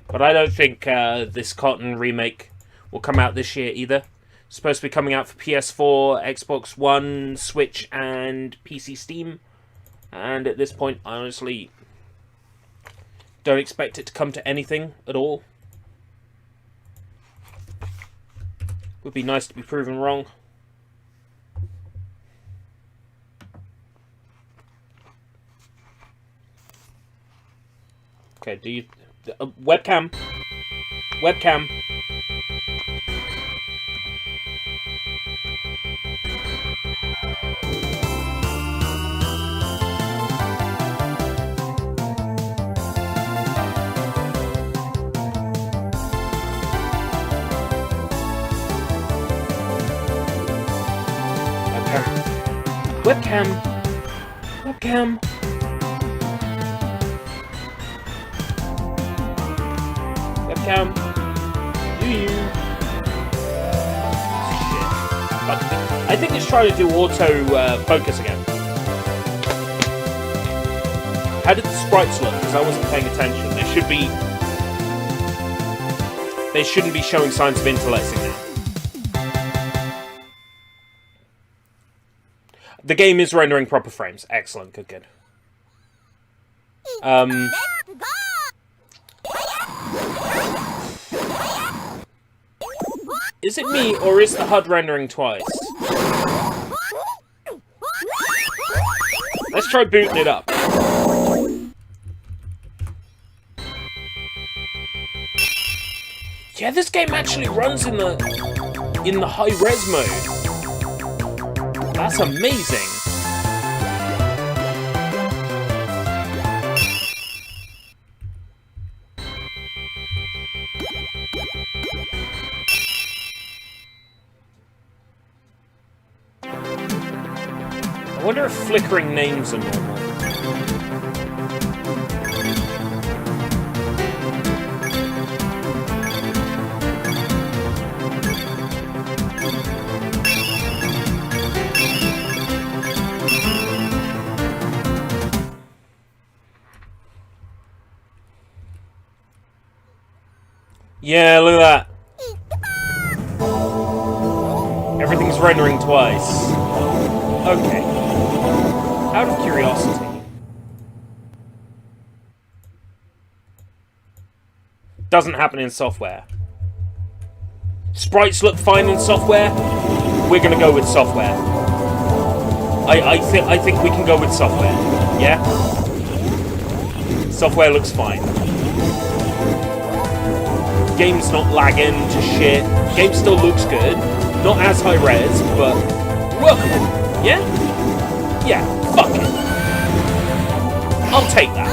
Speaker 1: But I don't think this Cotton remake will come out this year either. It's supposed to be coming out for PS4, Xbox One, Switch, and PC Steam. And at this point, I honestly don't expect it to come to anything at all. Would be nice to be proven wrong. Okay, do you... webcam. Webcam. Webcam. Webcam. Webcam. Do you? Shit. I think it's trying to do auto focus again. How did the sprites look? Because I wasn't paying attention. There should be they shouldn't be showing signs of interlacing now. The game is rendering proper frames. Excellent, good, good. Is it me, or is the HUD rendering twice? Let's try booting it up. Yeah, this game actually runs in the high-res mode. That's amazing. I wonder if flickering names are normal. Yeah, look at that. Everything's rendering twice. Okay. Out of curiosity. Doesn't happen in software. Sprites look fine in software. We're gonna go with software. I think we can go with software. Yeah? Software looks fine. Game's not lagging to shit. Game still looks good. Not as high res, but workable. Yeah? Yeah, fuck it. I'll take that.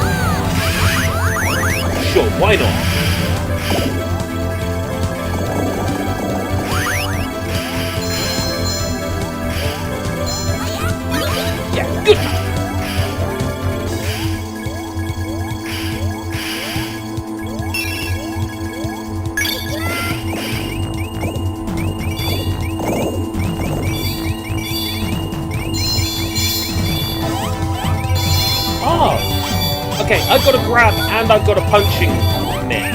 Speaker 1: Sure, why not? Yeah, good. Okay, I've got a grab and I've got a punching thing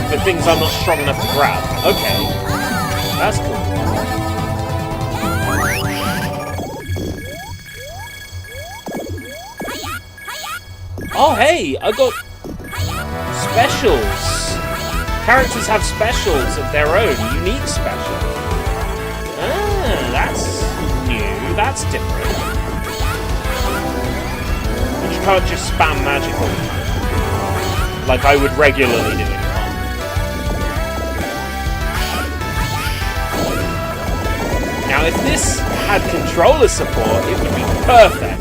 Speaker 1: for things I'm not strong enough to grab. Okay, that's cool. Oh hey, I got specials. Characters have specials of their own, unique specials. Ah, that's new, that's different. You can't just spam magic all the time, like I would regularly do in COD. Now, if this had controller support, it would be perfect.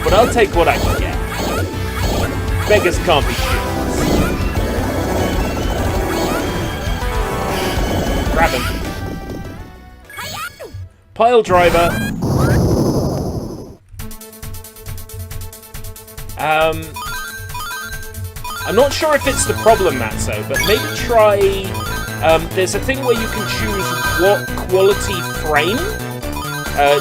Speaker 1: But I'll take what I can get. Beggars can't be choosers. Grab him. Pile driver. I'm not sure if it's the problem, Matzo, but maybe try... there's a thing where you can choose what quality frame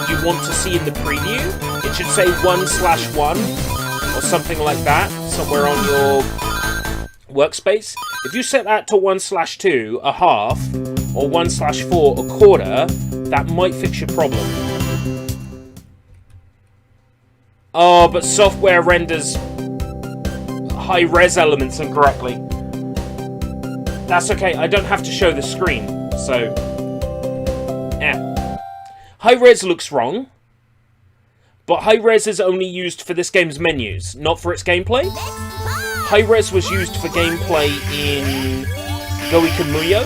Speaker 1: you want to see in the preview. It should say 1/1 or something like that, somewhere on your workspace. If you set that to 1/2, a half, or 1/4, a quarter, that might fix your problem. Oh, but software renders high-res elements incorrectly. That's okay, I don't have to show the screen, so... High-res looks wrong, but high-res is only used for this game's menus, not for its gameplay. High-res was used for gameplay in Goiken Muyo,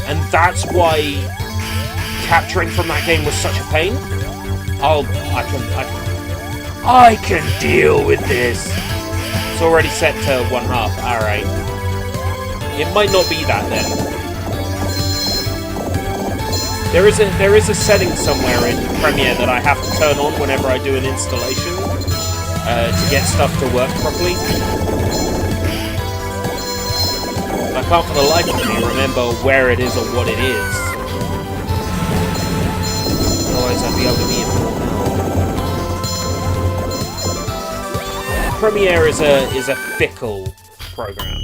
Speaker 1: and that's why capturing from that game was such a pain. I can deal with this. It's already set to 1/2. Alright. It might not be that then. There is a setting somewhere in Premiere that I have to turn on whenever I do an installation to get stuff to work properly. I can't for the life of me remember where it is or what it is. Otherwise I'd be able to be informed. Premiere is a fickle program.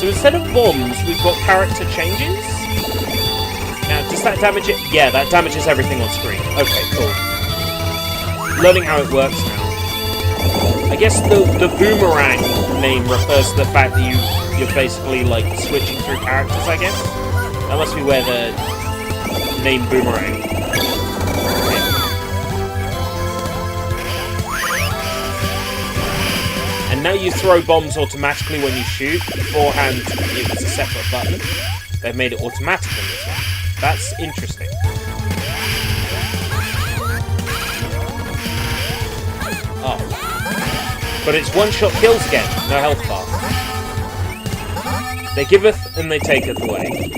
Speaker 1: So instead of bombs, we've got character changes. Now, does that damage it? Yeah, that damages everything on screen. Okay, cool. Learning how it works now. I guess the boomerang name refers to the fact that you're basically like switching through characters, I guess. That must be where the name boomerang. Okay. And now you throw bombs automatically when you shoot. Beforehand, it was a separate button. They've made it automatic in this one. That's interesting. Oh. But it's one-shot kills again, no health bar. They giveth and they taketh away.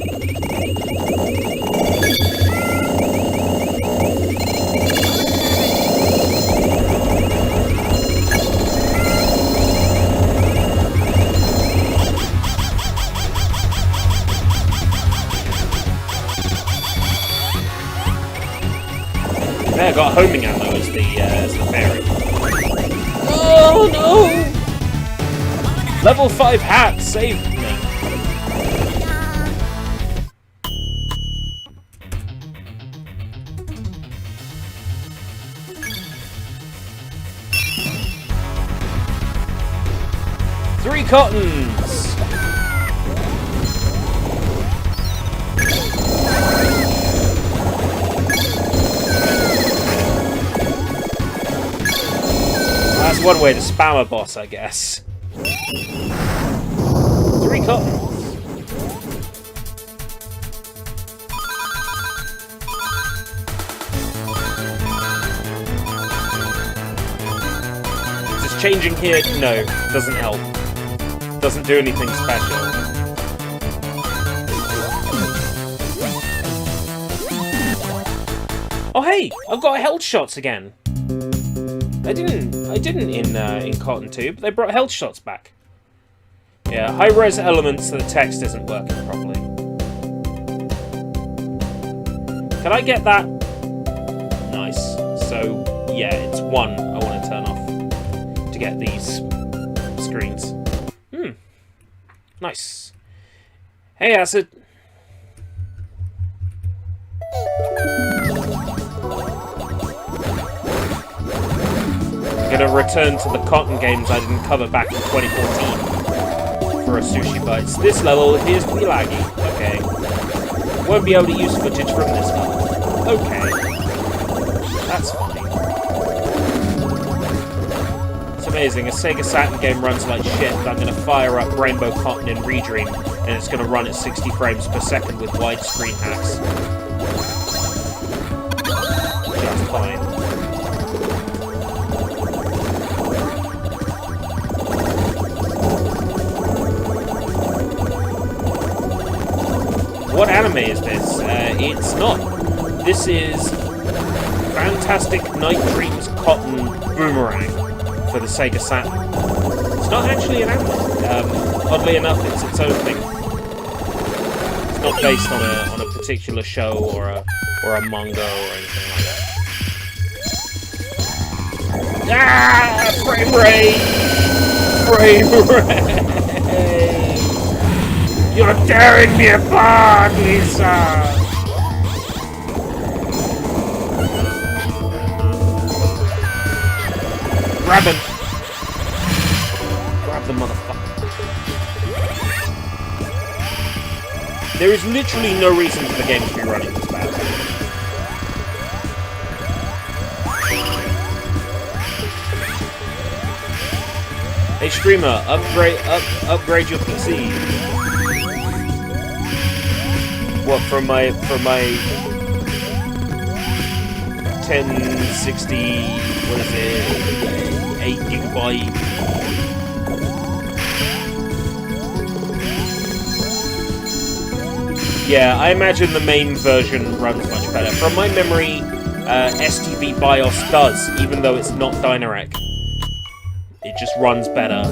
Speaker 1: Yeah, I got homing ammo as the fairy. Oh no! Level 5 hat saved me. Three cottons! That's one way to spam a boss, I guess. Three cottons. Just changing here, no, doesn't help. Doesn't do anything special. Oh hey, I've got health shots again. I didn't in Cotton 2, but they brought health shots back. Yeah, high-res elements so the text isn't working properly. Can I get that? Nice. So, yeah, it's 1 I want to turn off to get these screens. Nice. Hey, Acid. I'm gonna return to the Cotton games I didn't cover back in 2014 for a SushiBites. This level appears to be laggy. Okay. Won't be able to use footage from this level. Okay. That's fine. It's amazing. A Sega Saturn game runs like shit, but I'm gonna fire up Rainbow Cotton in Redream, and it's gonna run at 60 frames per second with widescreen hacks. Just fine. What anime is this? It's not. This is Fantastic Night Dreams Cotton Boomerang for the Sega Saturn. It's not actually an anime. Oddly enough, it's its own thing. It's not based on a particular show or a manga or anything like that. Ah! Frame rate! Frame rate! You're tearing me apart, Lisa! Grab him! Grab the motherfucker. There is literally no reason for the game to be running this bad. Hey streamer, upgrade your PC. What, from my 1060, what is it, 8 gigabyte? Yeah, I imagine the main version runs much better. From my memory, STV BIOS does, even though it's not Dynarec. It just runs better.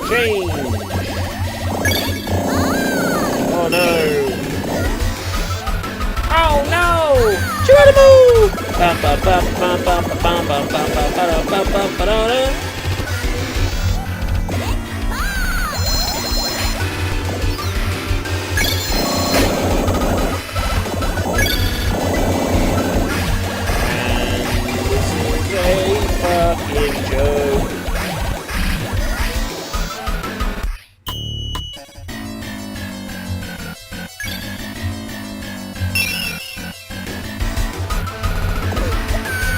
Speaker 1: Change! fucking joke.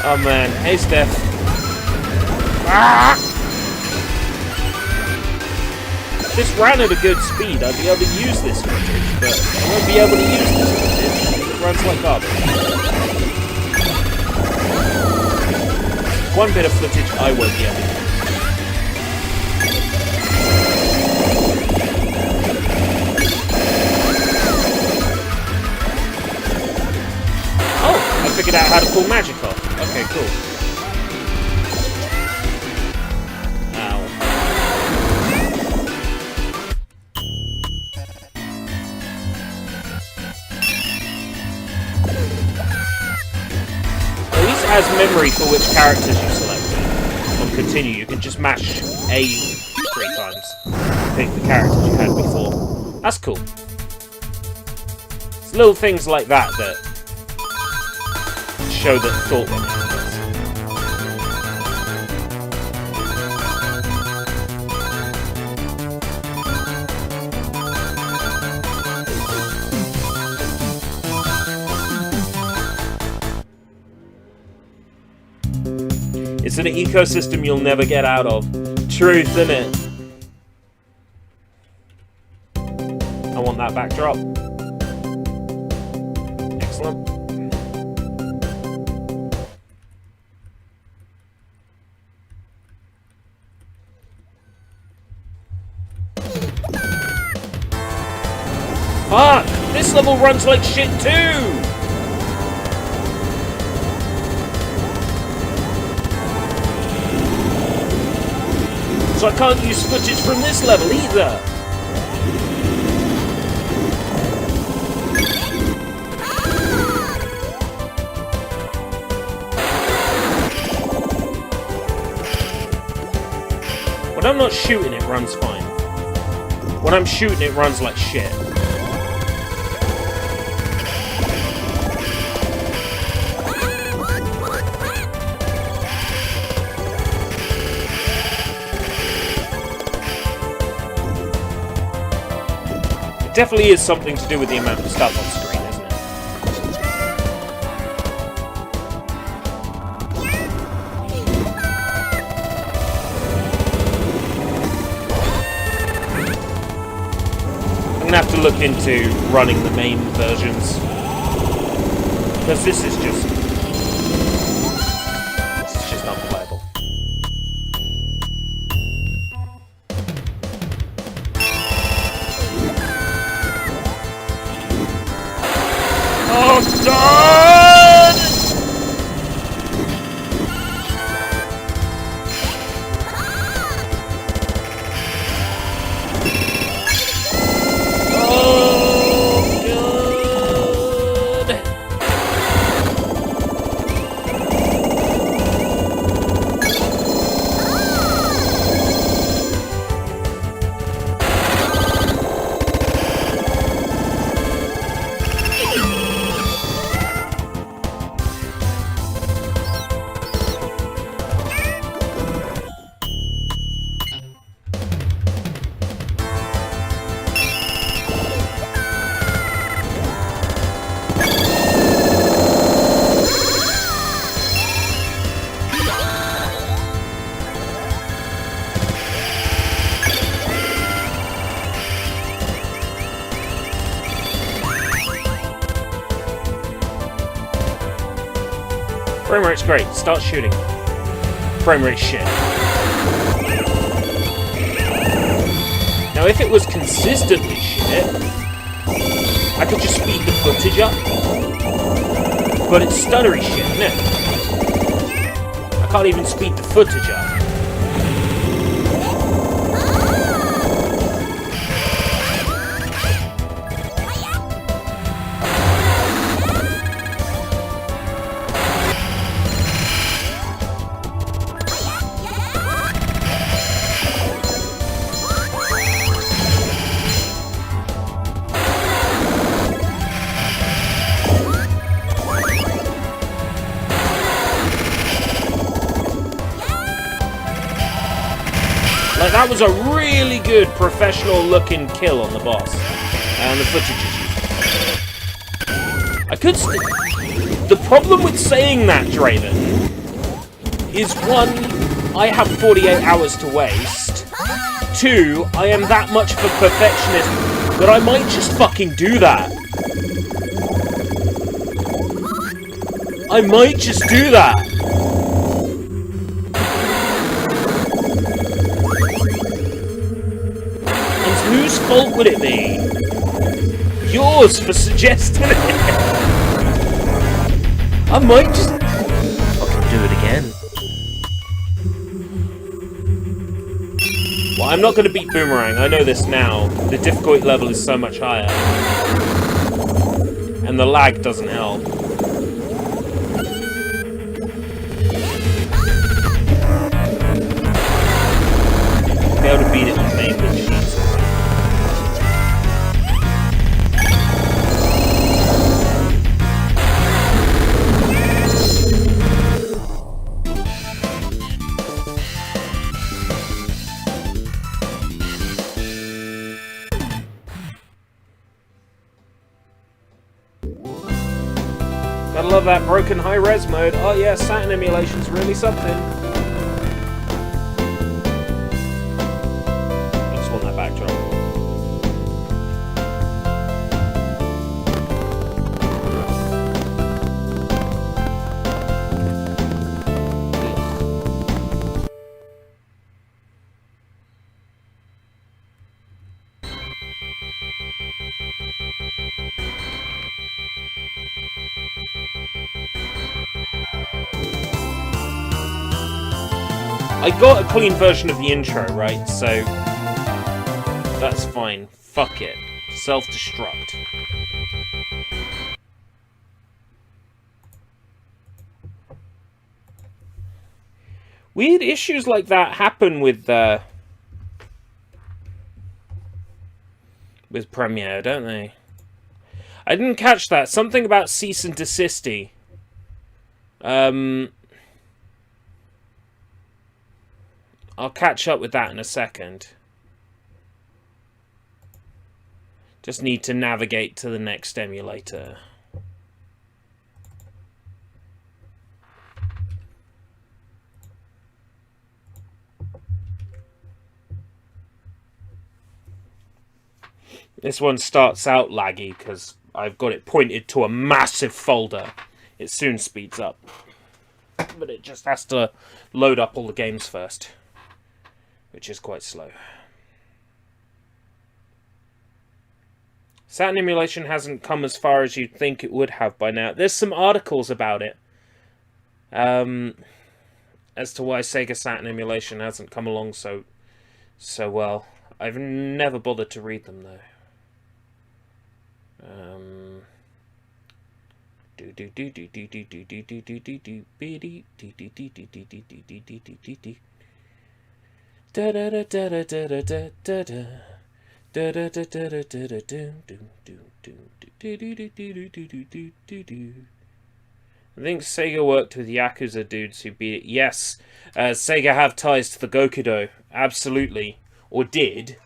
Speaker 1: Oh man, hey Steph. Ah! If this ran at a good speed, I'd be able to use this footage, but I won't be able to use this footage. It runs like garbage. One bit of footage I won't be able to use. Oh, I figured out how to pull magic off. Okay, cool. Ow. At least it has memory for which characters you selected. On continue, you can just mash A 3 times. Pick the characters you had before. That's cool. It's little things like that that show that thought went into this. It's an ecosystem you'll never get out of. Truth, innit? I want that backdrop. Excellent. Fuck! This level runs like shit too! So I can't use footage from this level either! When I'm not shooting, it runs fine. When I'm shooting, it runs like shit. Definitely is something to do with the amount of stuff on screen, isn't it? I'm gonna have to look into running the main versions, because this is just not playable. Oh God! Oh God! Frame rate's great. Start shooting. Frame rate shit. Now, if it was consistently shit, I could just speed the footage up. But it's stuttery shit, isn't it? I can't even speed the footage up. Like, that was a really good professional-looking kill on the boss. And the footage is useful. I could... The problem with saying that, Draven, is one, I have 48 hours to waste. Two, I am that much of a perfectionist that I might just fucking do that. I might just do that. And whose fault would it be? Yours for suggesting it. I might just fucking do it again. Well, I'm not going to beat Boomerang. I know this now. The difficulty level is so much higher. And the lag doesn't help. Be able to beat it on main with cheats. Gotta love that broken high-res mode. Oh yeah, Saturn emulation's really something. I just want that backdrop. I got a clean version of the intro, right? So that's fine. Fuck it. Self-destruct. Weird issues like that happen with Premiere, don't they? I didn't catch that. Something about cease and desisty. I'll catch up with that in a second. Just need to navigate to the next emulator. This one starts out laggy because I've got it pointed to a massive folder. It soon speeds up. But it just has to load up all the games first, which is quite slow. Saturn emulation hasn't come as far as you'd think it would have by now. There's some articles about it. As to why Sega Saturn emulation hasn't come along so well. I've never bothered to read them though. I think Sega worked with Yakuza dudes who beat it. Yes, Sega have ties to the Gokudo, absolutely, or did.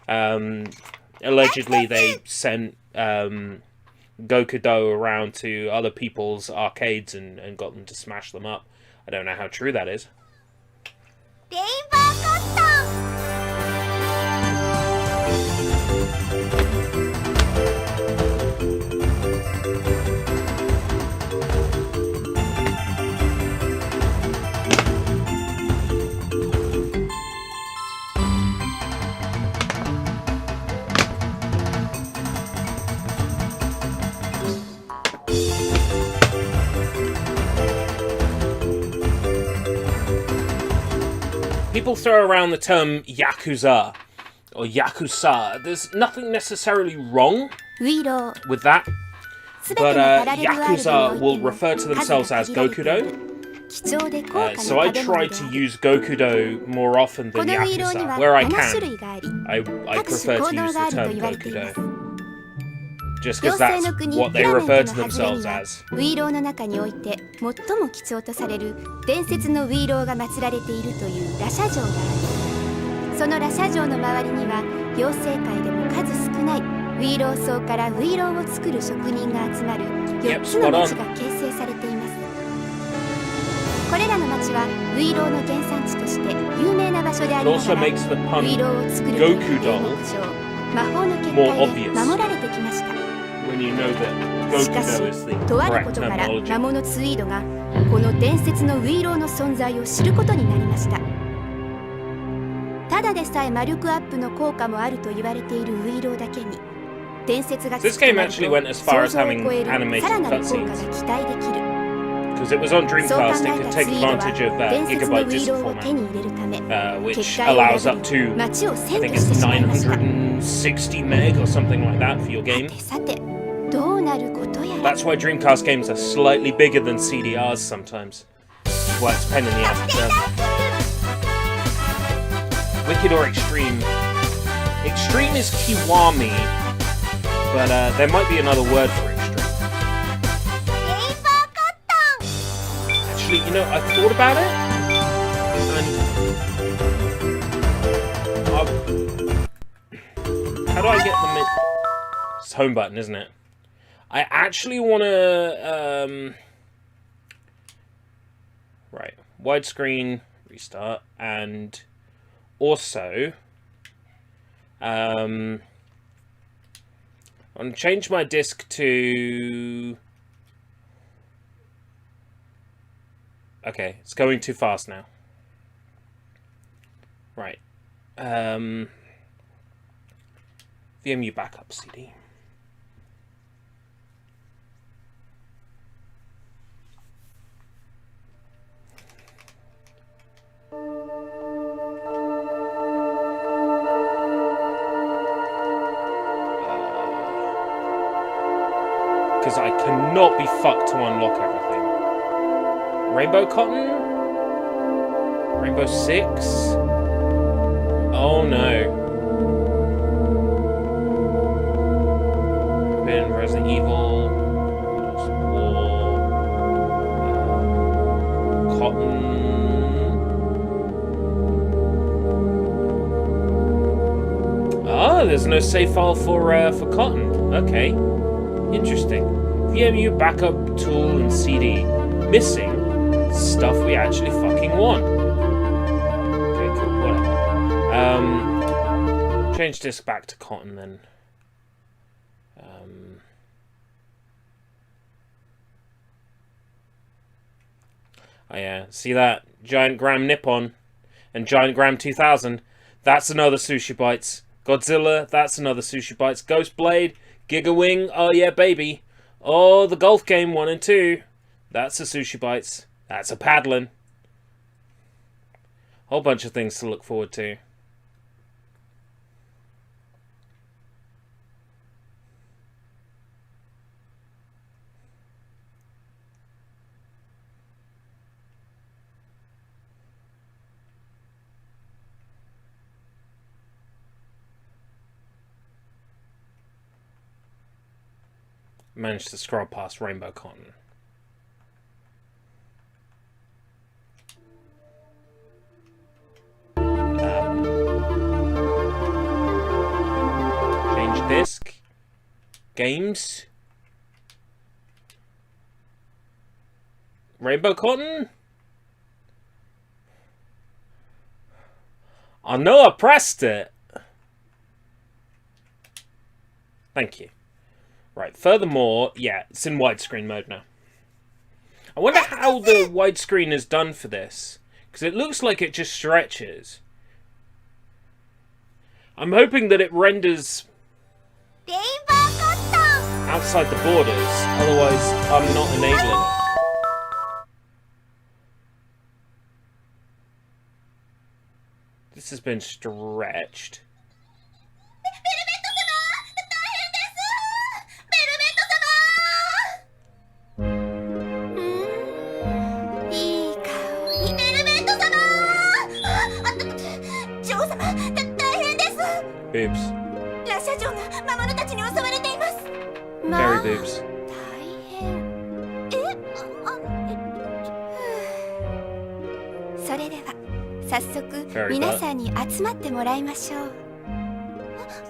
Speaker 1: Allegedly, they sent Gokudo around to other people's arcades and got them to smash them up. I don't know how true that is. People throw around the term Yakuza or Yakuza. There's nothing necessarily wrong with that, but Yakuza will refer to themselves as Gokudo. So I try to use Gokudo more often than Yakuza. Where I can, I prefer to use the term Gokudo. Just because that's what they refer to themselves as.
Speaker 2: その羅車城の周りには妖精界でも数少ないウィーロー層からウィーローを作る職人が集まる4つの町が形成されています。これらの町はウィーローの原産地として有名な場所でありながら、ウィーローを作るという名目上魔法の結界で守られてきました。しかし、とあることから魔物ツイードがこの伝説のウィーローの存在を知ることになりました。ただでさえ魔力アップの効果もあると言われているウィーローだけに、伝説がつくとなると想像を超えるさらなる効果が期待できる。
Speaker 1: Because it was on
Speaker 2: そう考
Speaker 1: Dreamcast,
Speaker 2: え
Speaker 1: it
Speaker 2: た
Speaker 1: could
Speaker 2: ツ
Speaker 1: take
Speaker 2: イードは
Speaker 1: advantage of
Speaker 2: 伝説のウ
Speaker 1: Gigabyte
Speaker 2: ィー
Speaker 1: Digital
Speaker 2: ローを手に
Speaker 1: format,
Speaker 2: 入れるため
Speaker 1: which
Speaker 2: 結界を
Speaker 1: allows
Speaker 2: 破
Speaker 1: up
Speaker 2: り
Speaker 1: to,
Speaker 2: 町を
Speaker 1: I
Speaker 2: 占
Speaker 1: think
Speaker 2: 拠して
Speaker 1: it's
Speaker 2: しまいました。
Speaker 1: 960 meg or something like that for your game.
Speaker 2: さてどうなることやら。
Speaker 1: That's why Dreamcast games are slightly bigger than CDRs sometimes. Well, it's depending on the app. Wicked or Extreme? Extreme is Kiwami, but there might be another word for extreme. Actually, you know, I thought about it, and how do I get them in? It's home button, isn't it? I actually want to, right, widescreen, restart, and also, I'm going to change my disc to, okay, it's going too fast now. Right, VMU backup CD. Because I cannot be fucked to unlock everything. Rainbow Cotton? Rainbow Six? Oh no. Been Resident Evil. War. Cotton. Ah, there's no save file for Cotton. Okay. Interesting. VMU backup tool and CD. Missing stuff we actually fucking want. Okay, cool, whatever. Change this back to Cotton then. Oh yeah, see that? Giant Gram Nippon and Giant Gram 2000. That's another SushiBites. Godzilla, that's another SushiBites. Ghostblade, Giga Wing, oh yeah, baby. Oh, the golf game 1 and 2. That's a SushiBites. That's a paddling. Whole bunch of things to look forward to. Managed to scroll past Rainbow Cotton. Change disc. Games. Rainbow Cotton? I know I pressed it. Thank you. Right, furthermore, yeah, it's in widescreen mode now. I wonder how the widescreen is done for this, because it looks like it just stretches. I'm hoping that it renders outside the borders, otherwise I'm not enabling it. This has been stretched. Boobs. Very boobs.
Speaker 2: 早速皆さんに集まってもらいましょう。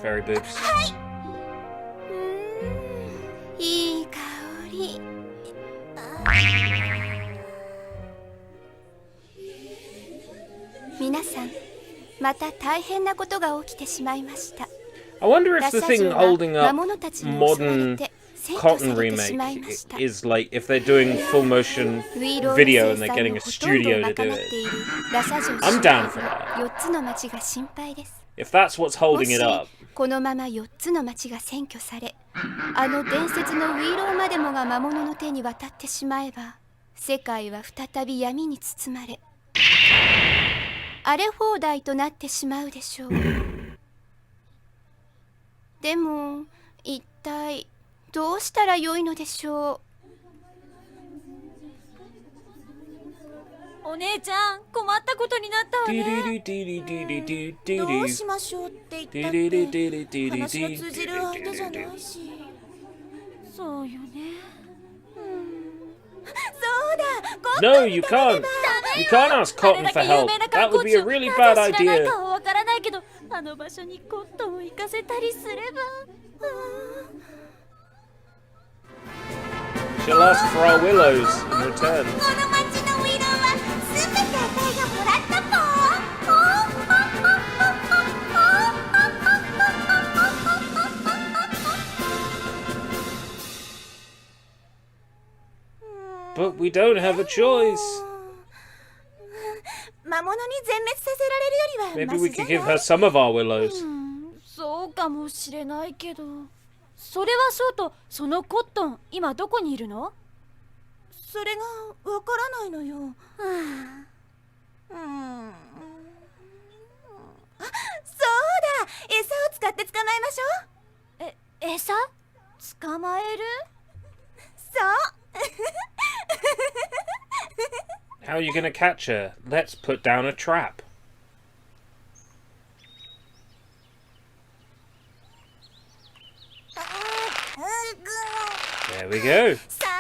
Speaker 1: Fairy boobs.
Speaker 2: いい香り。皆さん、また大変なことが起きてしまいました。
Speaker 1: I wonder if the thing holding up modern Cotton remake is like if they're doing full motion video and they're getting a studio to do it. I'm down for that.
Speaker 2: 4つの町が心配です。
Speaker 1: If that's what's holding it up.
Speaker 2: このまま4つの町が占拠され、あの伝説のウイローまでもが魔物の手に渡ってしまえば、世界は再び闇に包まれ、荒れ放題となってしまうでしょう。でも一体どうしたらよいのでしょう。
Speaker 3: お姉ちゃん、困ったことになったわね。どうしましょうって言ったって話の通じる相手じゃないし。そうよね。そうだ、
Speaker 1: No, you can't. You can't ask Cotton for help. That would be a really bad idea.
Speaker 3: わからないけど、あの場所にコットンを行かせたりすれば。
Speaker 1: She'll ask for our willows in return.
Speaker 3: この町のウィローは全てあたいがもらったぽー。
Speaker 1: But we don't have a choice.
Speaker 3: 魔物に全滅させられるよりは
Speaker 1: Maybe we could give her some of our willows.
Speaker 3: そうかもしれないけど。それはそうと、そのコットン、今どこにいるの？それがわからないのよ。そうだ、餌を使って捕まえましょう。餌？捕まえる？そう。
Speaker 1: How are you gonna catch her? Let's put down a trap. There we go.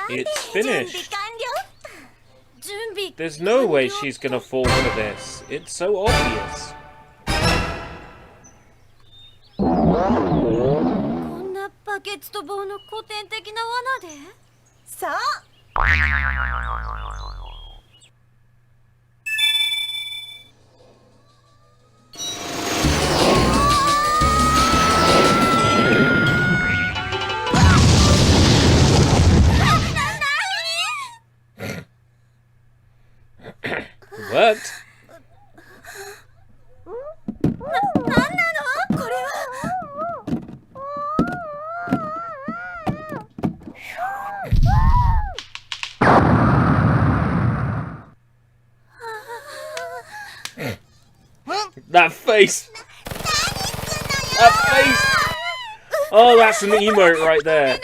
Speaker 1: It's finished. There's no way she's gonna fall for this. It's so obvious.
Speaker 3: こんなバケツと棒の古典的な罠で？そう。
Speaker 1: Worked.
Speaker 3: なんなの？これは。
Speaker 1: That face. That face. Oh, that's an emote right there.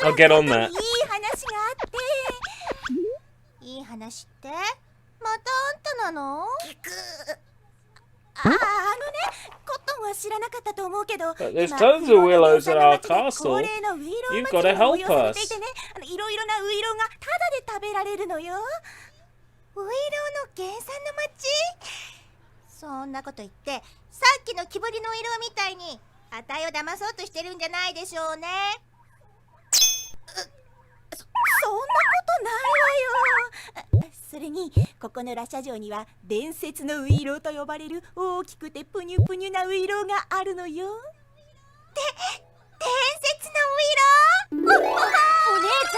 Speaker 1: I'll get on that.
Speaker 3: いい話って？またあんたなの？あのね、コットンは知らなかったと思うけど、
Speaker 1: There's tons of willows at our castle. You've got to help us.
Speaker 3: いろいろなウイローがタダで食べられるのよ。ウイローの原産の町？そんなこと言って、さっきの木彫りのウイローみたいにあたいを騙そうとしてるんじゃないでしょうね。そんなことないわよ。それにここのラシャ城には伝説のウイローと呼ばれる大きくてプニュプニュなウイローがあるのよ。伝説のウイロー？お姉ち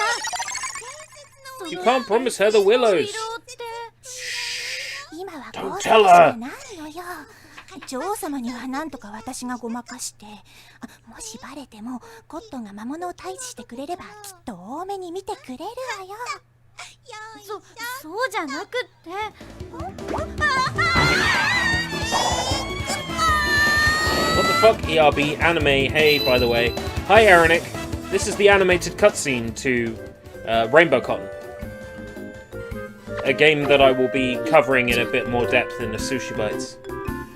Speaker 3: ゃん。
Speaker 1: You can't promise her the willows.
Speaker 3: 今は
Speaker 1: Don't tell her.
Speaker 3: ないのよ。女王様にはなんとか私がごまかして、もしバレてもコットンが魔物を退治してくれればきっと多めに見てくれるわよ。そうじゃなくって。
Speaker 1: What the fuck, ERB anime? Hey, by the way. Hi, Aronik. This is the animated cutscene to Rainbow Cotton. A game that I will be covering in a bit more depth in the SushiBites.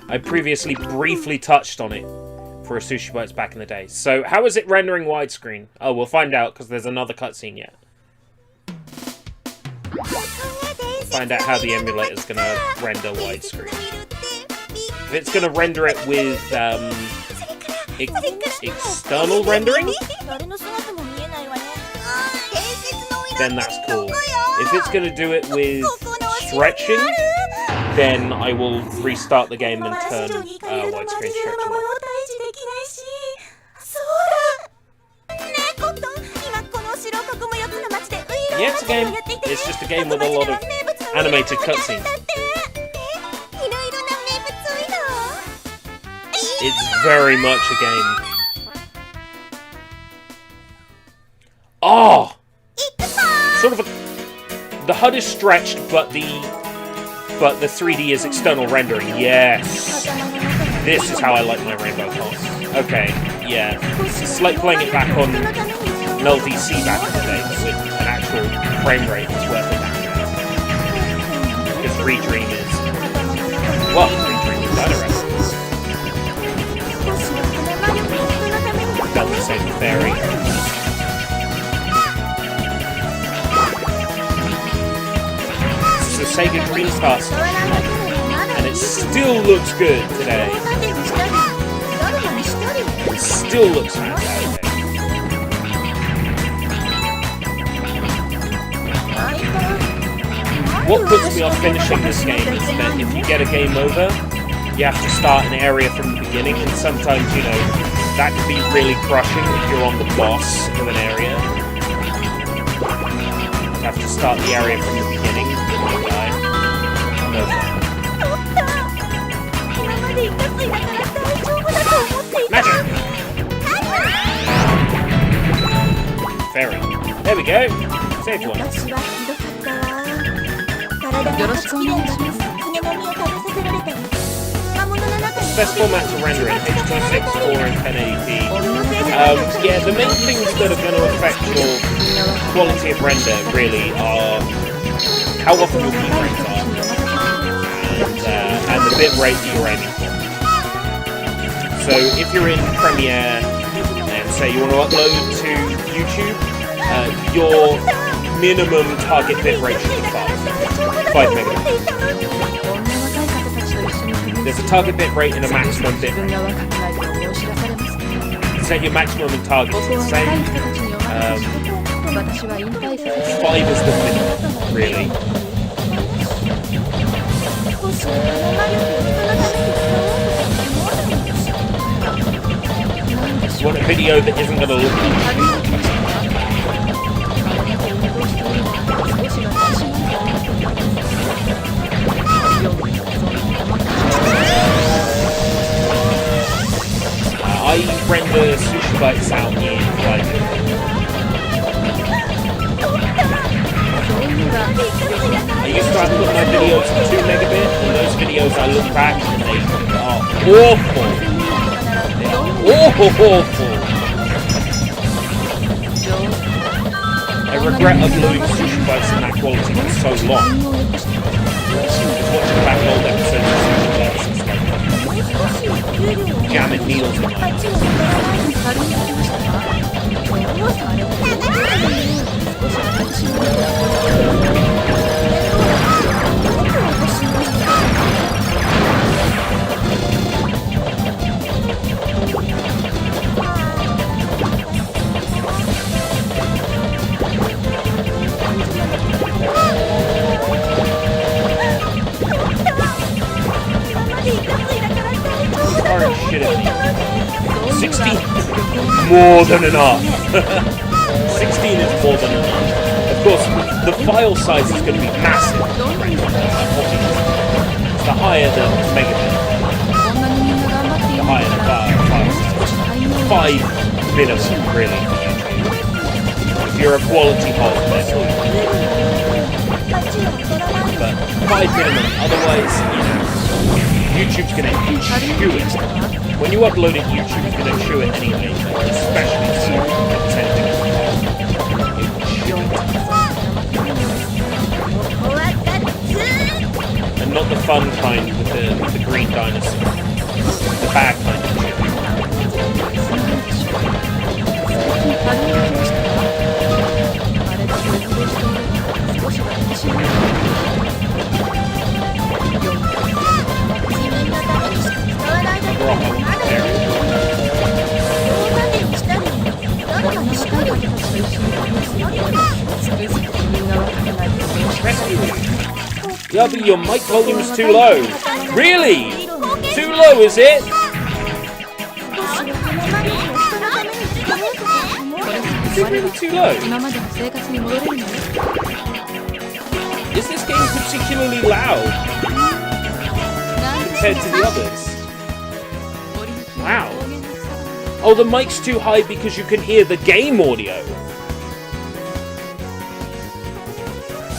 Speaker 1: I previously briefly touched on it for a SushiBites back in the day. So, how is it rendering widescreen? Oh, we'll find out because there's another cutscene yet.
Speaker 3: いかがです
Speaker 1: find out how the emulator's going to render widescreen. If it's going to render it with external rendering, then that's cool. If it's going to do it with stretching, then I will restart the game and turn widescreen stretching off. Yeah, it's a game. It's just a game with a lot of animated cutscenes. It's very much a game. Oh! Sort of a... The HUD is stretched, but the 3D is external rendering. Yes! This is how I like my Rainbow Cross. Okay, yeah. It's like playing it back on an LDC back in the day, so an actual frame rate is worth it now. Because Redream is... Well, Redream is better. Done the same fairy. This is a Sega Dreamcast, and it still looks good today. It still looks fantastic. What puts me off finishing this game is that if you get a game over, you have to start an area from the beginning, and sometimes, you know, that can be really crushing if you're on the boss of an area. You have to start the area from the beginning and you die. No fun. Magic! Fairy. There we go. Saved one. Best format to render in H.264 and 1080p. Yeah, the main things that are going to affect your quality of render really are how often your keyframes are and the bit rate that you're aiming for. So if you're in Premiere and say you want to upload to YouTube, your minimum target bit rate should be 5 megabytes. There's a target bit rate and a maximum bit rate. Set your maximum and target to the same. 5 is the minimum, really. You want a video that isn't going to look like I render SushiBites out in Lightroom. I used to have put my videos to 2 megabit, and those videos I look back and they are awful. They are awful. I regret uploading SushiBites in that quality for so long. Just watching back old episodes of SushiBites, it's like jamming needles in my eyes. Shit at me. 16 more than enough. 16 is more than enough. Of course, the file size is going to be massive. The higher the megabit, the higher the file size. 5 minimum, really. If you're a quality hold, but 5 minimum. Otherwise, you know, YouTube's going to chew it. When you upload it, YouTube's going to chew it anyway, especially so at 10 minutes. And not the fun kind with the green dinosaur. The bad kind of shit. Stubby, your mic volume is too low. Really? Too low, is it? Is it really too low? Is this game particularly loud compared to the others? Wow. Oh, the mic's too high because you can hear the game audio.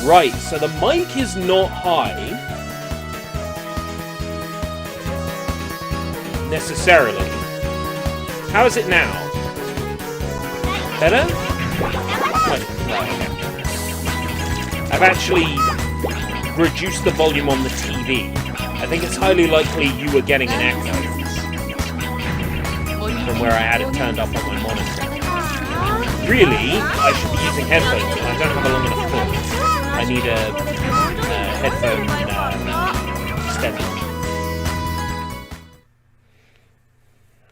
Speaker 1: Right, so the mic is not high necessarily. How is it now? Better? Right. I've actually reduced the volume on the TV. I think it's highly likely you were getting an echo from where I had it turned up on my monitor. Really, I should be using headphones, but I don't have a long enough cord. I need a headphone extender.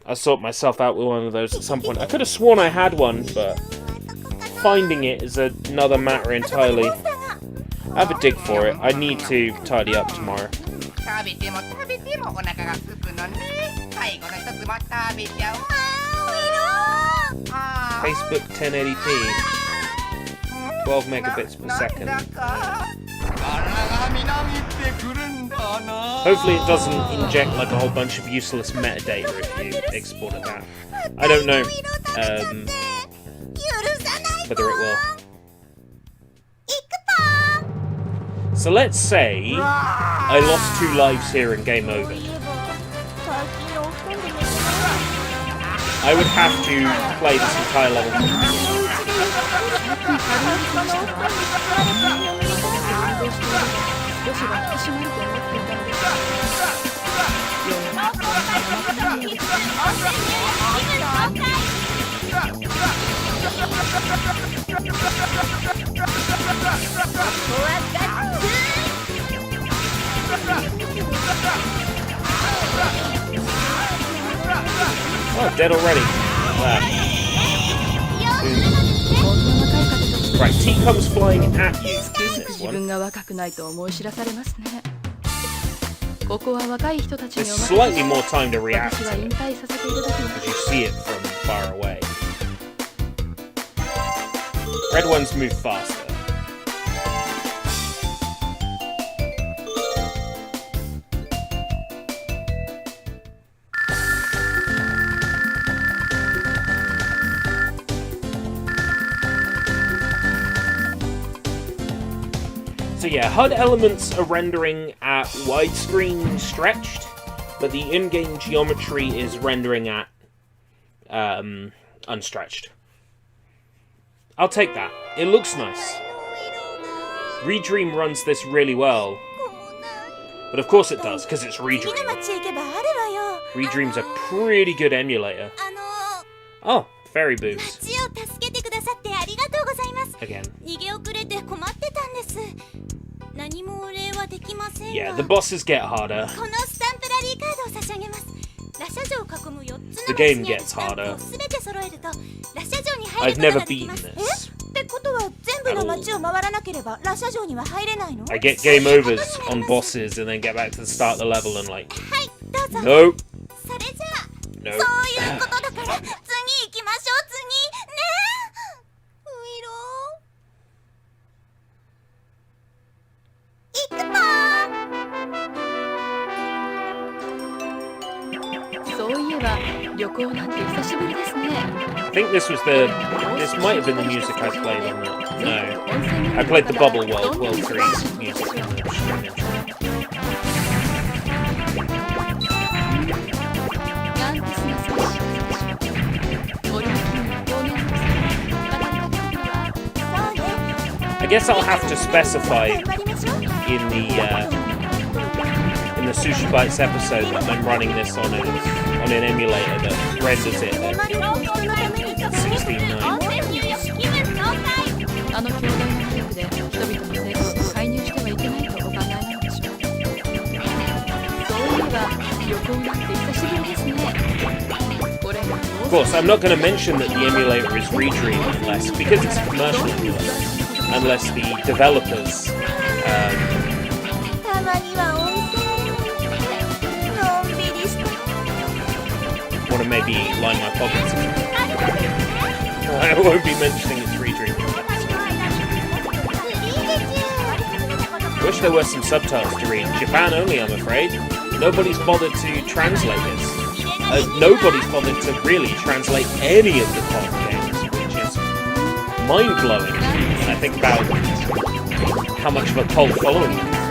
Speaker 1: I'll sort myself out with one of those at some point. I could have sworn I had one, but finding it is another matter entirely. I have a dig for it. I need to tidy up tomorrow. Facebook 1080p. 12 megabits per second. Hopefully it doesn't inject like a whole bunch of useless metadata if you export it that. I don't know whether it will. So let's say I lost 2 lives here and game over. I would have to play this entire level. Oh, dead already. Right, T comes flying at you. This one. There's slightly more time to react to it, because you see it from far away. Red ones move faster. So yeah, HUD elements are rendering at widescreen stretched, but the in-game geometry is rendering at unstretched. I'll take that. It looks nice. Redream runs this really well. But of course it does, because it's Redream. Redream's a pretty good emulator. Oh, fairy boobs. Again. Yeah, the bosses get harder. The game gets harder. I've never beaten this. I get game overs on bosses and then get back to the start of the level and like, nope. Nope. I think this might have been the music I played on that. No. I played the Bubble World Series music on the stream intro. I guess I'll have to specify in the SushiBites episode that I'm running this on an emulator that renders it at 16:9. Of course, I'm not going to mention that the emulator is Redream because it's a commercial emulator, unless the developers maybe line my pockets. I won't be mentioning its re-dream. Wish there were some subtitles to read. Japan only, I'm afraid. Nobody's bothered to translate this. Nobody's bothered to really translate any of the Cotton games, which is mind-blowing when I think about how much of a cult following it has.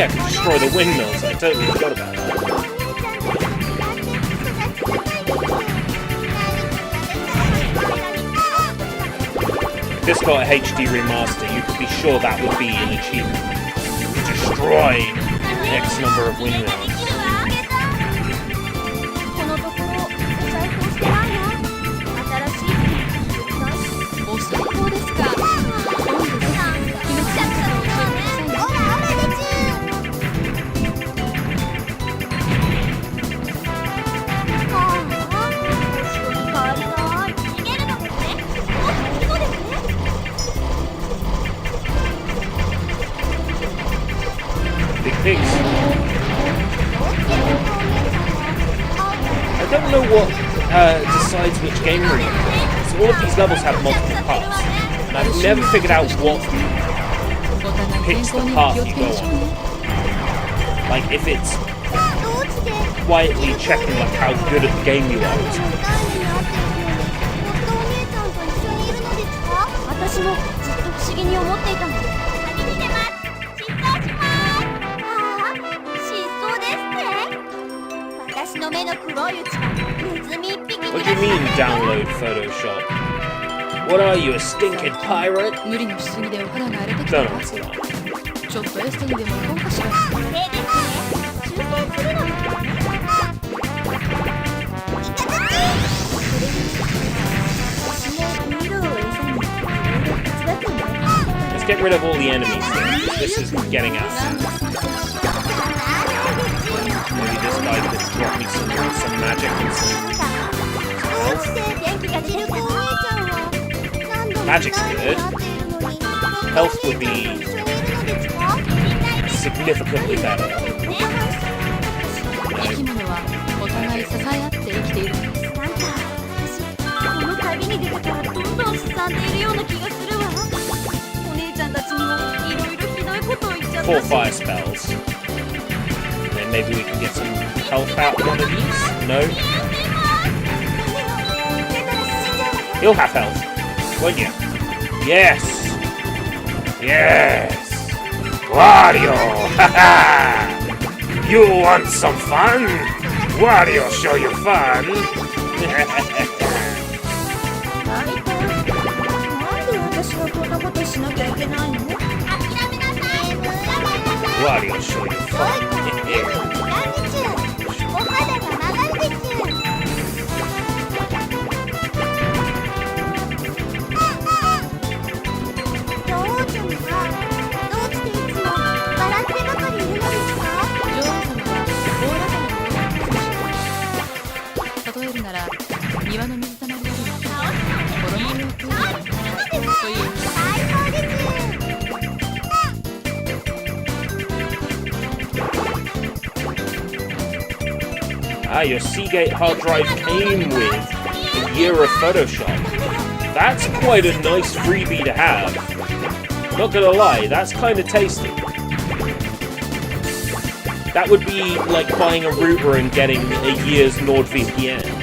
Speaker 1: 'cause destroy the windmills. I totally forgot about that. If this got a HD remaster, you could be sure that would be an achievement. Destroy X number of windmills. 'Big pigs. I don't know what decides which game we're in. So all of these levels have multiple paths, and I've never figured out what picks the path you go on. Like if it's quietly checking like how good at the game you are. What do you mean, download Photoshop? What are you, a stinking pirate? Don't answer that. Let's get rid of all the enemies here. This is getting us. Maybe this guy could drop me some magic and some health. Magic's good. Health would be significantly better. Four fire spells. And maybe we can get some health out of one of these? No? You'll have health, won't you? Yes! Yes! Wario! Haha! You want some fun? Wario show you fun! Wario show you fun! Your Seagate hard drive came with a year of Photoshop. That's quite a nice freebie to have. Not gonna lie, that's kind of tasty. That would be like buying a router and getting a year's NordVPN.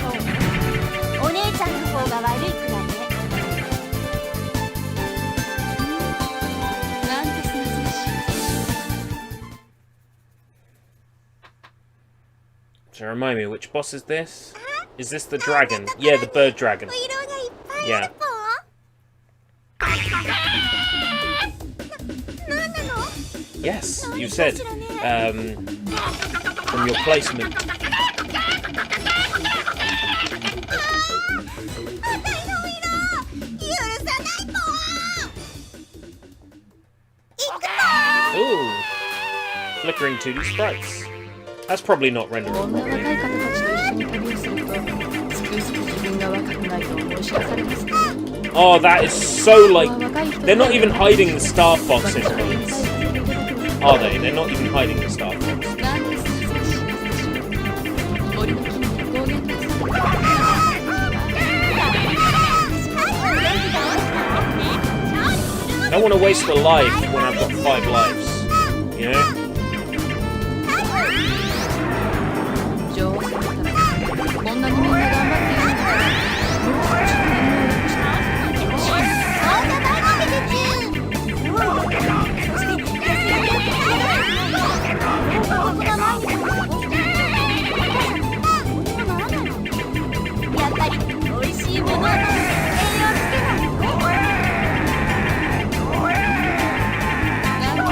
Speaker 1: So remind me, which boss is this? Is this the dragon? Yeah, the bird dragon.
Speaker 3: ウイローがいっぱいあ
Speaker 1: Yeah.
Speaker 3: るぽなんなの
Speaker 1: Yes, you said. From your placement.
Speaker 3: あたいのウイロー許さないぽいくぽ
Speaker 1: Ooh. Flickering 2D sprites. That's probably not
Speaker 4: こ
Speaker 1: rendered
Speaker 4: んな若
Speaker 1: properly.
Speaker 4: い方たちと一緒に旅をするとつくづく自分が若くないと思い知らされますね。
Speaker 1: Oh, that is so like... They're not even hiding the Star Fox influence. Are they? They're not even hiding the Star Fox.
Speaker 4: なんです少し森の木に光源とされた
Speaker 1: I don't want to waste a life when I've got 5 lives. You know?
Speaker 4: 女王様からこんなにみんな頑張っているんだからもう少しでもよろしく
Speaker 3: やっぱり美味しいものを食べて栄養つけないと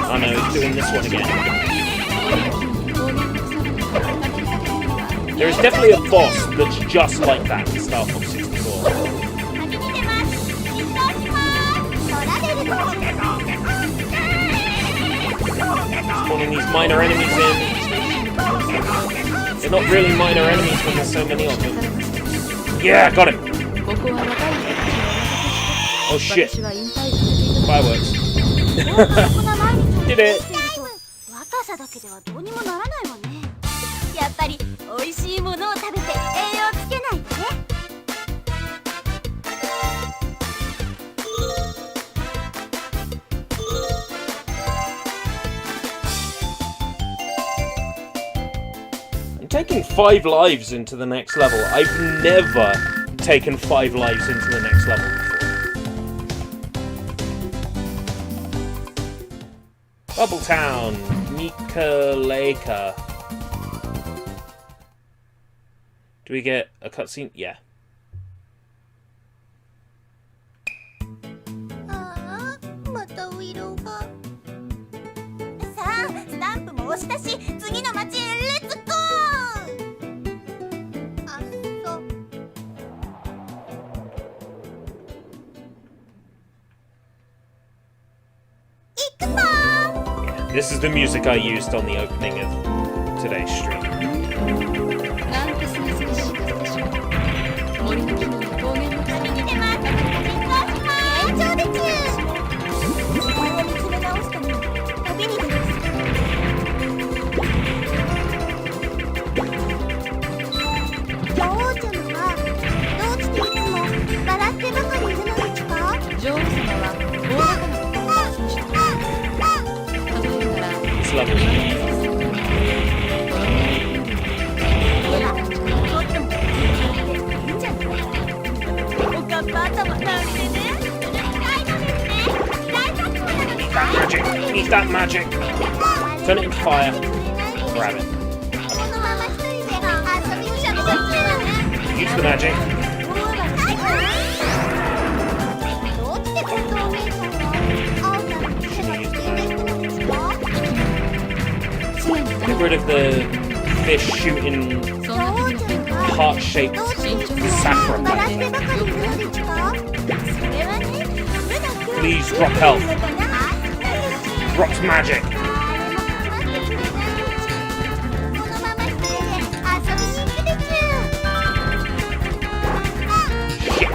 Speaker 1: I know, it's doing this one again. There is definitely a boss that's just like that in Star Fox 64.
Speaker 3: 先に出ます引っ張しますトラベルと
Speaker 1: Spawning these minor enemies in. They're not really minor enemies when there's so many of them. Yeah, got him!
Speaker 4: ここは若い人たちに
Speaker 1: Oh
Speaker 4: お任せ
Speaker 1: shit.
Speaker 4: 私は引退させていただき
Speaker 1: Fireworks.
Speaker 3: こんな毎日を
Speaker 1: Did
Speaker 3: 過ご
Speaker 1: it.
Speaker 3: していると若さだけではどうにもならないわねやっぱり美味しいものを食べて栄養つけないとね
Speaker 1: I'm taking 5 lives into the next level. I've never taken 5 lives into the next level before. Bubble Town, Nikolaka. Do we get a cutscene? Yeah.
Speaker 3: ああまたウイローがさあスタンプも押したし次の街へレッツゴーあそう
Speaker 1: This is the music I used on the opening of today's stream.
Speaker 4: なんてすがすがしい風でしょう森の木に光源とされて
Speaker 3: 出ます。延長でちゅ時間を見つめ直すために旅に出ます。女王様はどうしていつも笑ってばかりいるのですか？
Speaker 4: 女王様は大らかな心を通しています例えるなら
Speaker 1: This level is
Speaker 3: では、とってもいいんじゃない？おかっぱ頭なんでね。大丈夫ですね。大丈夫なのですか？
Speaker 1: that magic. Need that magic. Turn it into fire. Grab it.
Speaker 3: このまま一人で遊びにしゃべってるわね。
Speaker 1: Use the magic.
Speaker 3: どうしてこんなお姉さんはあんなに手が危険な人なんですか？
Speaker 1: Get rid of the fish shooting
Speaker 4: そんな風に変化
Speaker 1: heart-shaped
Speaker 3: どうしていつも
Speaker 1: saffron
Speaker 3: 笑っ
Speaker 1: magic.
Speaker 3: てばかりいるのですか？それはね、普段
Speaker 1: Please drop health. Drops magic.
Speaker 3: このまま一人で遊びに行くでちゅ。
Speaker 1: Shit.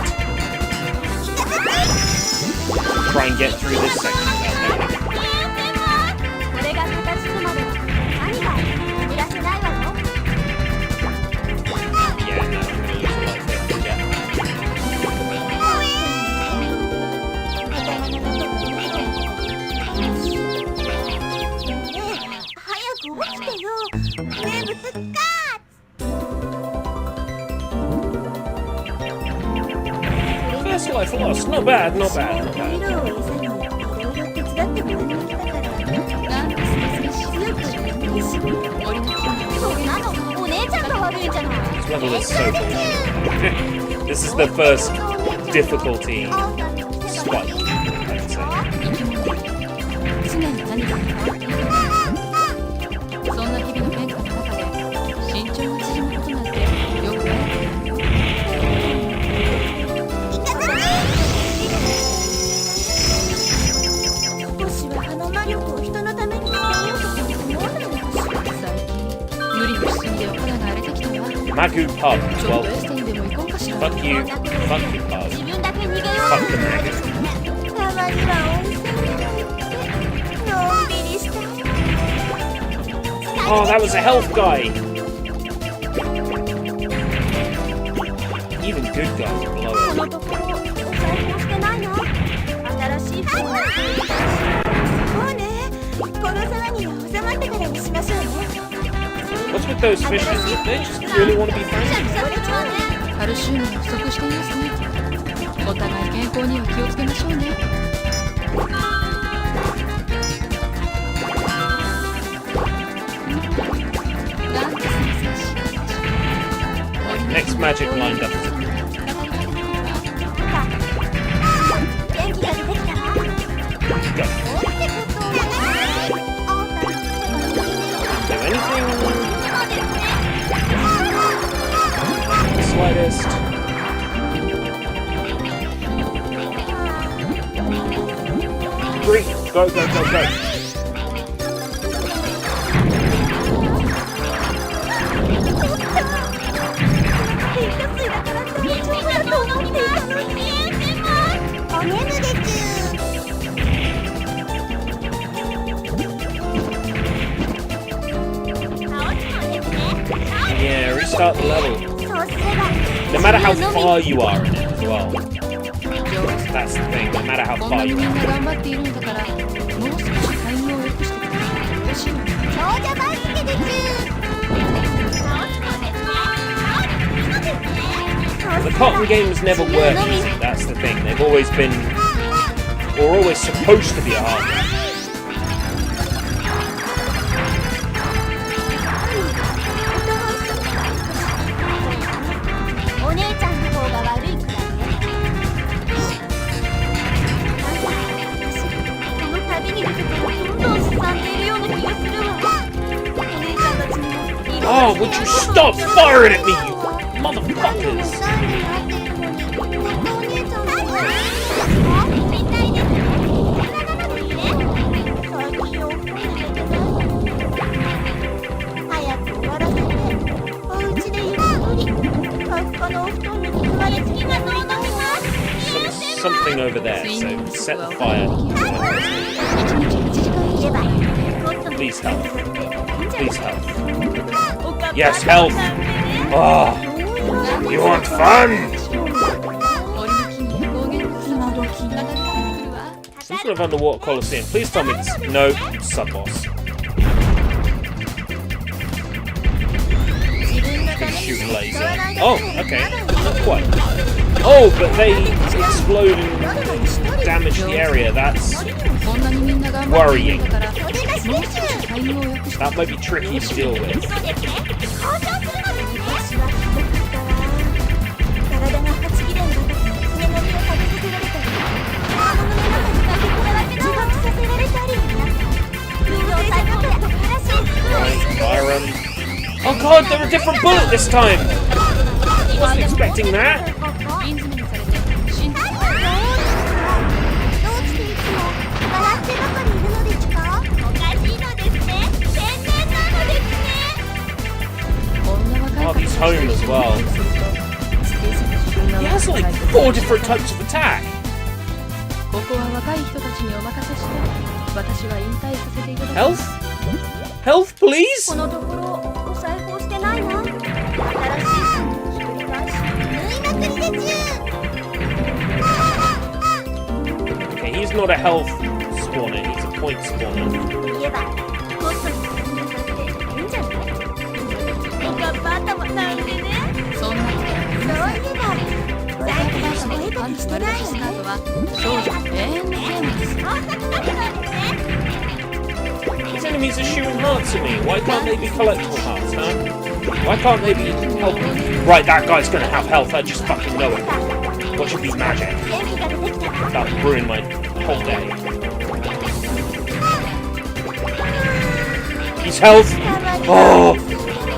Speaker 1: Try and get through this section.
Speaker 3: これが形とまでは何が眠らせないわよ。
Speaker 1: Yeah, no, I'm gonna lose a life there. Yeah.
Speaker 3: 早く起きてよ。名物カ
Speaker 1: First life lost. Not bad, not bad, not
Speaker 3: ー
Speaker 1: bad.
Speaker 3: ツ。色を餌にいろいろ手伝ってもらいに来たから。
Speaker 4: なんてすがすがしい
Speaker 3: 強く言っていいし。
Speaker 4: 森の木に
Speaker 3: そんなのお姉ちゃんが悪いんじゃない？It's
Speaker 1: level is so bullshit. This is the first difficulty spike, I'd say.
Speaker 4: 常に何かが変わっている。そんな日々の変化の中で身長が縮むことなんてよくない。
Speaker 3: 少しはあの魔力を人のために使おうとか思わないのかしら。
Speaker 4: 最近無理のしすぎでお肌が荒れてきたわ。
Speaker 1: Magu Pub.
Speaker 4: ちょっと
Speaker 1: Well,
Speaker 4: エステにでも行こうかしら。
Speaker 1: fuck you. Fuck you, Pub.
Speaker 3: 自分だけ逃げよ
Speaker 1: Fuck the Magu.
Speaker 3: う。たまには温泉にも行ってのんびりしたい。
Speaker 1: Oh, that was a health guy. Even good guys are
Speaker 3: こ
Speaker 1: below
Speaker 3: の
Speaker 1: it.
Speaker 3: ところお裁縫してないの？新しい服をそうね。この騒ぎが収まってからにしましょうね。
Speaker 1: What's with those fishes? They just really want to be friends.
Speaker 4: カルシウムが不足していますね。お互い健康には気をつけましょうね。
Speaker 1: Next magic lined up.
Speaker 3: 元気が出てきたわ。
Speaker 1: Go.
Speaker 3: ってことは
Speaker 1: Do anything? Slightest. Green. Go, go, go, go.
Speaker 3: おねむでちゅ
Speaker 1: Yeah, restart the level.
Speaker 3: そうすれば
Speaker 1: No matter how far you are in it as well. That's the thing. No matter how
Speaker 4: こんな
Speaker 1: far
Speaker 4: に
Speaker 1: you
Speaker 4: みん
Speaker 1: are.
Speaker 4: な頑張っているんだから、もう少しタイムを良くしてくれたら嬉しいのに。
Speaker 3: 長者番付でちゅ
Speaker 1: The cotton games never were easy. That's the thing. They've always been, or always supposed to be a hard game.
Speaker 3: お姉ちゃんの方が悪いくらいね。この旅に出てどんどん進んでいるような気がするわ。お姉ちゃんたちもいろいろ
Speaker 1: Oh, would you stop firing at me, you motherfuckers!
Speaker 3: 早く終わらせて、お家でゆっくり、ふかふかのお布団に包まれて気がどうなります。
Speaker 1: Something over there, so set the fire.
Speaker 4: 1日8時間以上ないので、
Speaker 1: Please help. Please help. Yes, health! Oh, you want fun?
Speaker 4: 森の木に高原の今時流れてくるわ。
Speaker 1: Some sort of underwater coliseum. Please tell me it's no sub-boss. Can shoot laser. Oh, okay. Not quite. Oh, but they explode and damage the area. That's
Speaker 4: こんなにみんな頑張っているんだから、もう少しタイムを良くして
Speaker 1: that might be tricky to deal with.
Speaker 3: そうですね。交渉するのですね。私は僕から体がはち切れんだと爪の実を食べさせられたり、魔物の中にかけ込まれて自爆させられたり、人形体のから嵐を吹く
Speaker 1: Right, fire 'em. Oh god, they're a different bullet this time! Wasn't expecting that.
Speaker 4: 瓶詰めにされて死んで
Speaker 3: どうしていつも笑ってばかりいるのですか？おかしいのですね。天然なのですね。
Speaker 4: こんな若い
Speaker 1: Oh, he's home as well. He has like 4 different types of attack.
Speaker 4: ここは若い人たちにお任せして私は引退させていただきます
Speaker 1: Health? Health, please?
Speaker 3: このところお裁縫してないな。新しい産地をひっくり返し縫いまくりでちゅ。
Speaker 1: Okay, he's not a health spawner, he's a point spawner.
Speaker 3: 言えばコストに説明させていいんじゃない？おかっぱ頭なんでね。
Speaker 4: そんなこと
Speaker 3: そういえば最近
Speaker 4: のパンチ丸出しスカートは少女永遠のテーマです
Speaker 1: These enemies are shooting hearts at me. Why can't they be collectible hearts, huh? Why can't they be helping? Right, that guy's gonna have health. I just fucking know it. What should be magic? That would ruin my whole day. He's health. Oh,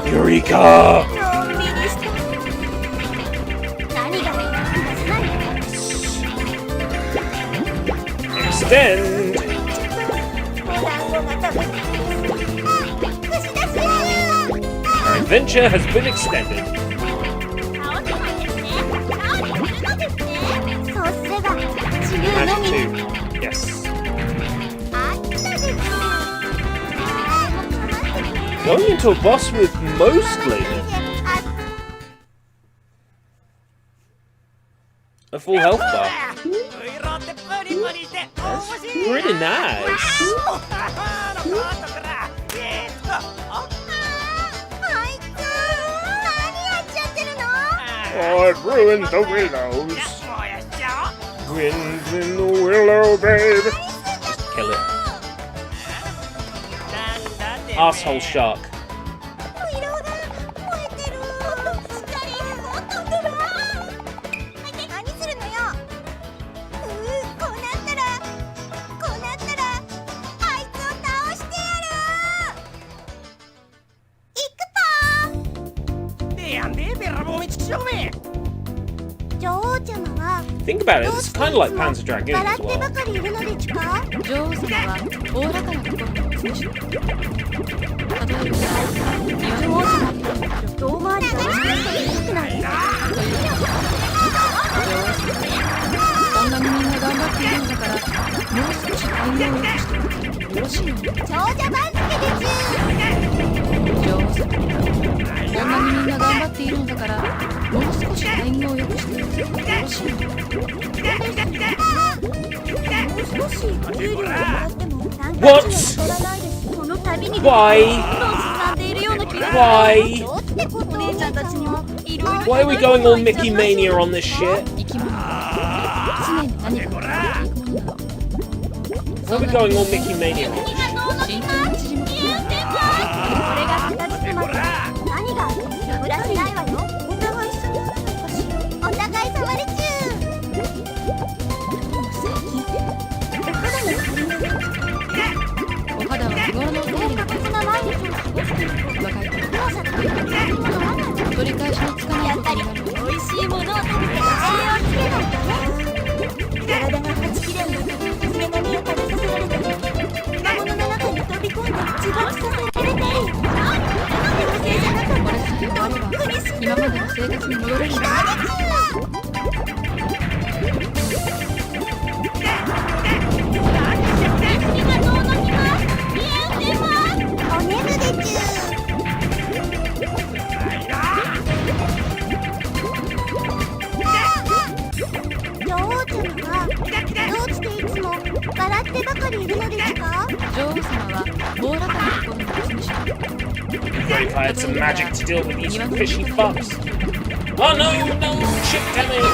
Speaker 1: Eureka!
Speaker 3: のんびりして何が出せない
Speaker 1: Extend.
Speaker 3: お団子が食べたいです。あ、串出し
Speaker 1: Our adventure has been extended.
Speaker 3: そうすれば自由の
Speaker 1: Magic
Speaker 3: み
Speaker 1: 2. Yes.
Speaker 3: あったです。
Speaker 1: Going into a boss with mostly a full health bar. That's pretty nice.
Speaker 3: あいつ何やっちゃってるの
Speaker 1: Oh, it ruined the willows. Winds in the willow, babe. Just kill it. Asshole shark.
Speaker 3: 色が燃えてる。しっかりもっと飛べろ。何するのよ。こうなったらあいつを倒してやる。行くと。女王様は
Speaker 1: Think about it, it's kind of like Panzer Dragoon
Speaker 3: 笑
Speaker 1: as
Speaker 3: ってば
Speaker 1: well.
Speaker 3: かりいるのでちか。
Speaker 4: 女王様はおおらかな心の持ち主。例えば、女王様に遠回りが近くないですか。こんなにみんな頑張っているんだから、もう少しタイミングを良くしてよろしいの。
Speaker 3: 長者番付で
Speaker 4: 女王様、こんなにみんな頑張っているんだから、もう少しタイミングを良くしてよろしいの。
Speaker 3: 少し給料をもらっても何か
Speaker 1: What?
Speaker 3: には当たらないです。この度に
Speaker 1: Why?
Speaker 3: どん進んでいるような気が
Speaker 1: Why?
Speaker 3: どうってことお姉ちゃんたちにもいろいろ
Speaker 1: Why are we going all Mickey Mania on this shit?
Speaker 4: 生き物は常に何かを変えていくものなの。
Speaker 1: Why are we going all Mickey Mania on this shit?
Speaker 4: 慎重に縮むこと
Speaker 3: これが形つまり何が無駄しないわよ。お互い様お互い様でちゅ
Speaker 4: お肌は日頃のお手入れが大切な毎日を過ごしている若い頃取り返しのつかないことになる。
Speaker 3: 美味しいものを食べて栄養つけないとね。体がはち切れんのに爪が身を食べさせられてね。魔物の中に飛び込んで自爆させられてね。陽性じゃなかったら
Speaker 4: これさえ終われば今までの生活に戻れるんだ。
Speaker 3: おねむでちゅ女王様はどうしていつも笑ってばかりいるのですか。
Speaker 4: 女王様はおおらかな心の持ち主。
Speaker 1: Great, if I had some magic to deal with these fishy fucks. Oh no, no, shit damage!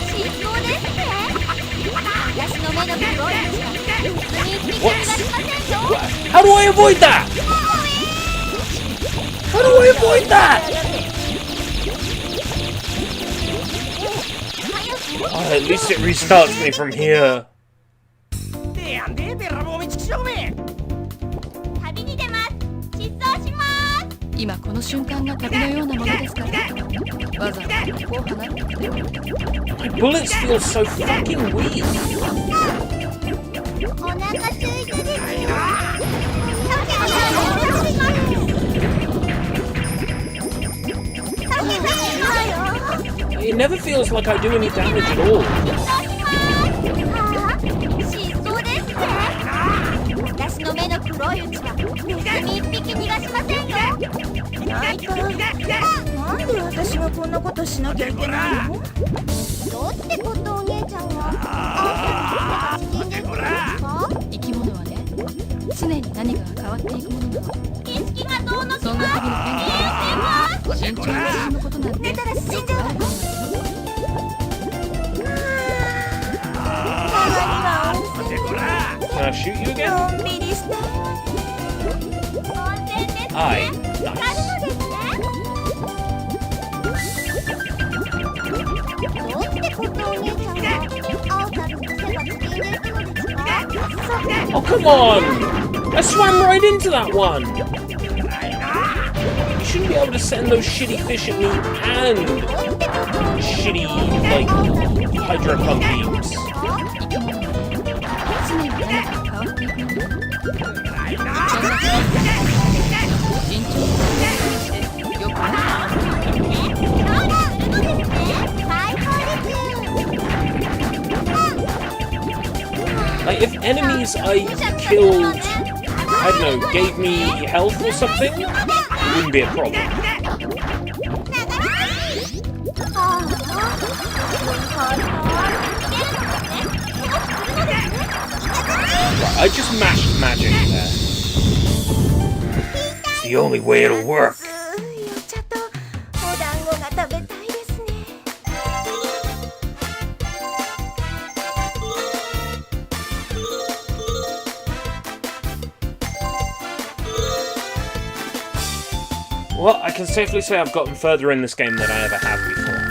Speaker 3: 失踪ですって。私の目の黒い血が水に一匹がしませんよ。
Speaker 1: How do I avoid that? How do I avoid that? Oh, at least it restarts me from here.
Speaker 3: 旅に出ます。失踪します。
Speaker 4: 今この瞬間が旅のようなものですからわざわざこう離れてくれ。
Speaker 1: Bullets feel so fucking weak.
Speaker 3: お腹空いてですよ。
Speaker 1: It never feels like I do any damage at all.
Speaker 3: 失踪ですって。私の目の黒い血がネズミ一匹逃がしませんよ。ないか。なんで私がこんなことしなきゃいけないの？どうってことお姉ちゃんはあんたの死んでるんですか？
Speaker 4: 生き物はね、常に何かが変わっていくものなの。
Speaker 3: 景色がどうの
Speaker 4: そんな日々の変化が慎重に進むことなんて
Speaker 3: 出たら死んじゃうの？たまには温泉
Speaker 1: Can I shoot you again?
Speaker 3: のんびりしたいわね。温泉です
Speaker 1: Aye.
Speaker 3: なる
Speaker 1: Nice.
Speaker 3: のですね。どうしてコットンお姉ちゃんが青さんの癖がつきんでいくのですか？
Speaker 1: Oh, come on! I swam right into that one! You shouldn't be able to send those shitty fish at me and shitty, like, hydropump beams.
Speaker 4: 常に何か変わっていくの。そんな日々慎重にしてよくない。
Speaker 1: Like, if enemies I killed, I don't know, gave me health or something, it wouldn't be a problem. Right, I just mashed magic there. It's the only way it'll work.
Speaker 3: よ茶とお団子が食べたいですね。
Speaker 1: Well, I can safely say I've gotten further in this game than I ever have before.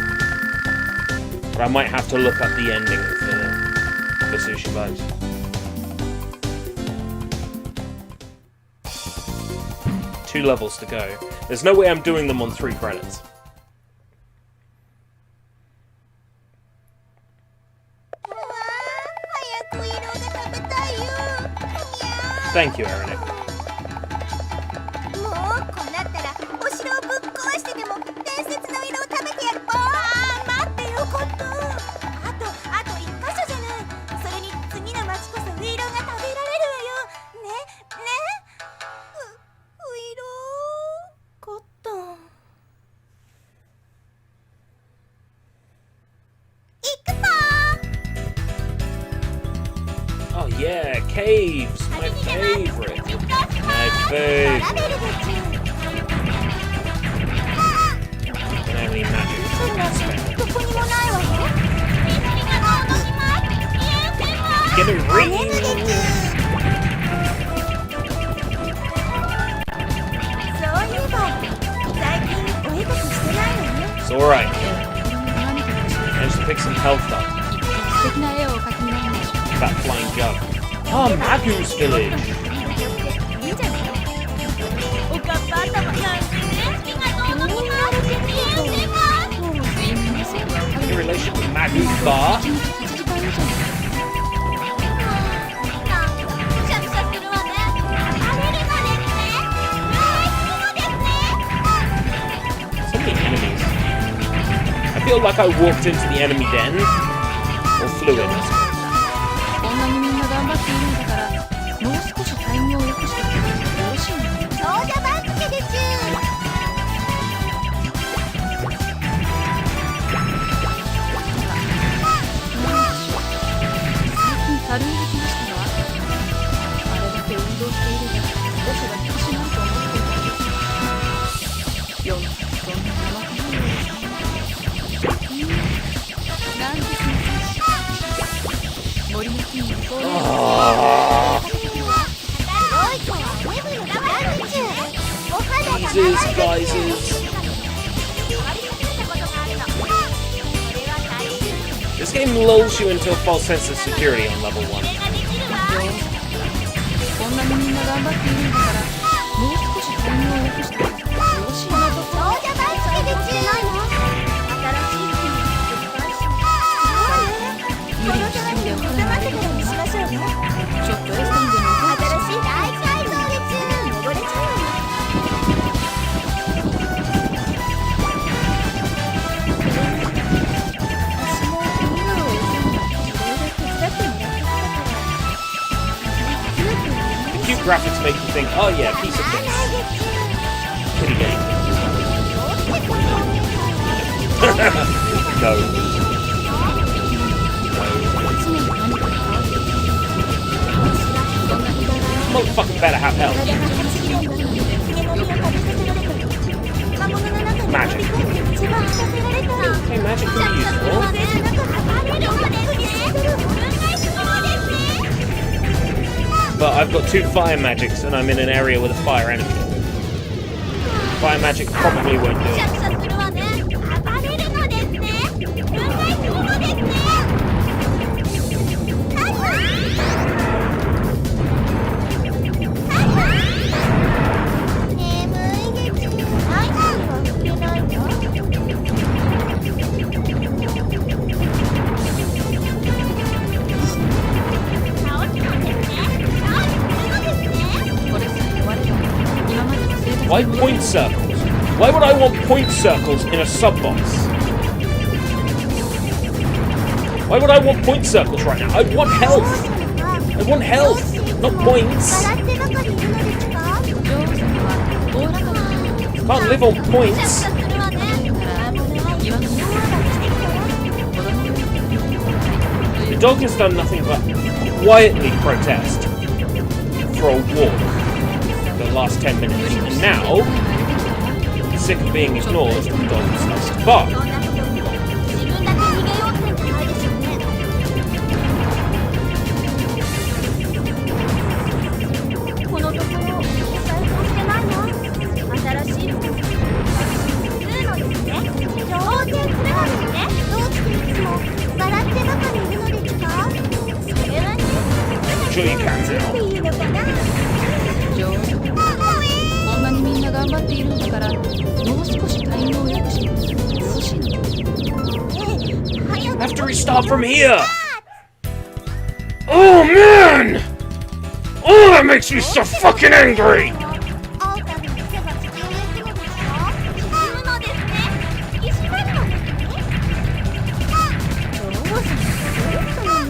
Speaker 1: But I might have to look up the ending for SushiBites. Two levels to go. There's no way I'm doing them on 3 credits.
Speaker 3: うわー、早く色が食べたいよ。
Speaker 1: Thank you, Eric.
Speaker 3: もうこうなったらお城をぶっ壊してでも伝説の色を食べてやる。あー、待ってよコットン。あと1箇所じゃない。それに次の町こそウイロが食べられるわよ。ねウイロコットン。行くぞ
Speaker 1: Oh yeah, caves! My favorite! My favorite!
Speaker 3: トラベルでちゅ。
Speaker 1: Don't have any magic.
Speaker 3: どこにもないわよ。
Speaker 1: Get a ring!
Speaker 3: そういえば最近お絵描きしてないのね。
Speaker 1: It's alright.
Speaker 4: 何か欲しい。
Speaker 1: Managed to pick some health up.
Speaker 4: 素敵な絵を描きになるんでしょう。
Speaker 1: That flying jug. Ah, Magu's village!
Speaker 3: いいじゃない。おかっぱ頭なんてね。気がどうのこまれて見えてます。
Speaker 4: 睡眠不足は
Speaker 1: In relation to Magu's bar?
Speaker 4: 1日8時間以上。
Speaker 3: なんかくしゃくしゃするわね。食べるのですね。
Speaker 1: So many enemies. I feel like I walked into the enemy den. Or flew in.
Speaker 4: こんなにみんな頑張っているんだからもう少しタイムを良くしてくれるとよろしいのに。
Speaker 3: そうじゃ番付でちゅ。
Speaker 4: 最近たるんできましたが、あれだけ運動していれば少しは引き締まると思っていたんです。世のそんな甘くないようですね。なんですね。森の木にこういう
Speaker 1: Jesus, guises. This game lulls you into a false sense of security on level 1.
Speaker 4: こんなにみんな頑張っているんだからもう少しタイムを良くしてくれるとよろしいのに。無理に進んでおかないでください。ちょっとエステにでも行こうかしら。
Speaker 1: The cute graphics make you think, oh yeah, piece of things. Kitty game. No. Motherfucker better have health. Magic. Hey, magic can be useful. But I've got 2 fire magics and I'm in an area with a fire enemy. Fire magic probably won't do
Speaker 3: シャ
Speaker 1: it.
Speaker 3: クシャクするわね。暴れるのですね。分解するのですね。
Speaker 1: Why point circles? Why would I want point circles in a sub-boss? Why would I want point circles right now? I want health! I want health, not points! Can't live on points! The dog has done nothing but quietly protest for a walk the last 10 minutes, and now, sick of being ignored, the dog starts to bark. Sure you can, Zero.
Speaker 4: こんなにみんな頑張っているんだからもう少しタイムを良くします。寿司の
Speaker 1: I have to restart from here! Oh man! Oh, that makes me so fucking angry!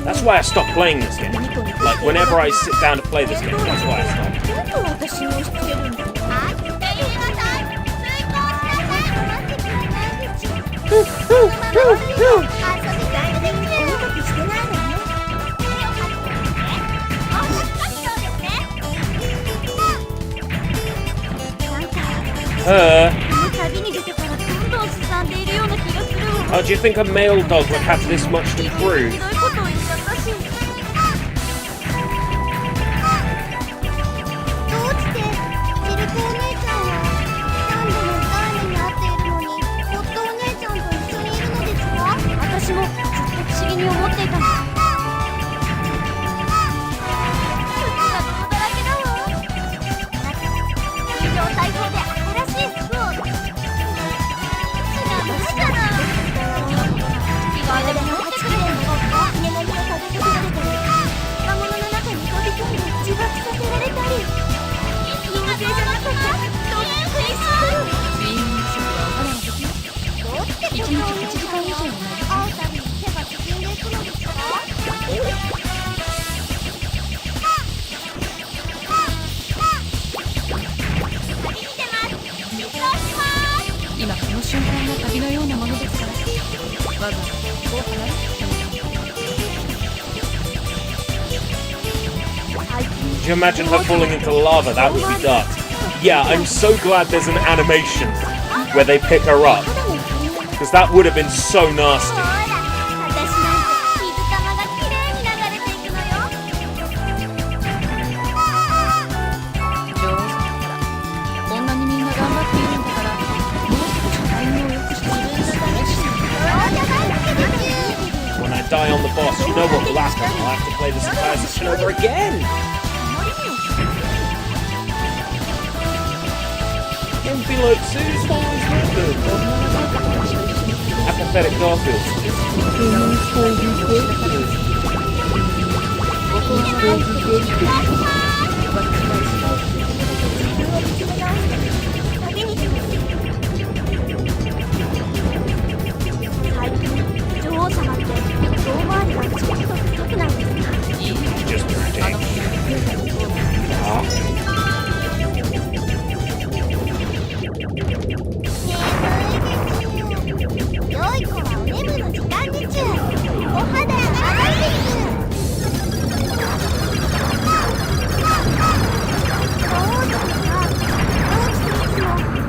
Speaker 1: That's why I stopped playing this game. Like, whenever I sit down to play this game, that's why I stopped.
Speaker 3: 旅に出てからどんどんすさんでいるような気がするわ。
Speaker 1: Oh, do you think a male dog would have this much to
Speaker 3: ひ
Speaker 1: prove?
Speaker 3: どいことを言っちゃったし。どうしてシルクお姉ちゃんは何度も痛い目に遭っているのにホットお姉ちゃんと一緒にいるのですか？私もずっと不思議に思っていたの。服が泥だらけだわ。通常対抗で新しい服を。違うじゃない。意外でも持ってくれるのか？稲の実を食べさせられたり、魔物の中に飛び込んで自爆させられたり。妖精じゃなくてドッグにする。
Speaker 4: 睡眠不足はお肌の時
Speaker 3: どうして
Speaker 4: 1日8時間以上も
Speaker 3: 会うたびに手が縮んでいくのですか？
Speaker 4: 今この瞬間が旅のようなものですからわざわざこう離れて
Speaker 1: Could you imagine her falling into lava? That would be dark. Yeah, I'm so glad there's an animation where they pick her up, because that would have been so nasty.
Speaker 3: 私なんて水玉がきれいに流れていくのよ。
Speaker 4: 上手だからこんなにみんな頑張っているんだからもう少しタイムを良くして自分が楽しい
Speaker 1: When I die on the boss, you know what will happen. I'll have to play this entire session over again. It'll be like Sue's mom's method. Apathetic Garfield.
Speaker 3: 最近女王様って胴回りがちょっと太くないですか？
Speaker 1: Just irritating. Ah.
Speaker 3: 良い子はお眠の時間に中。お肌が上がっていく。女王様はどうしていつも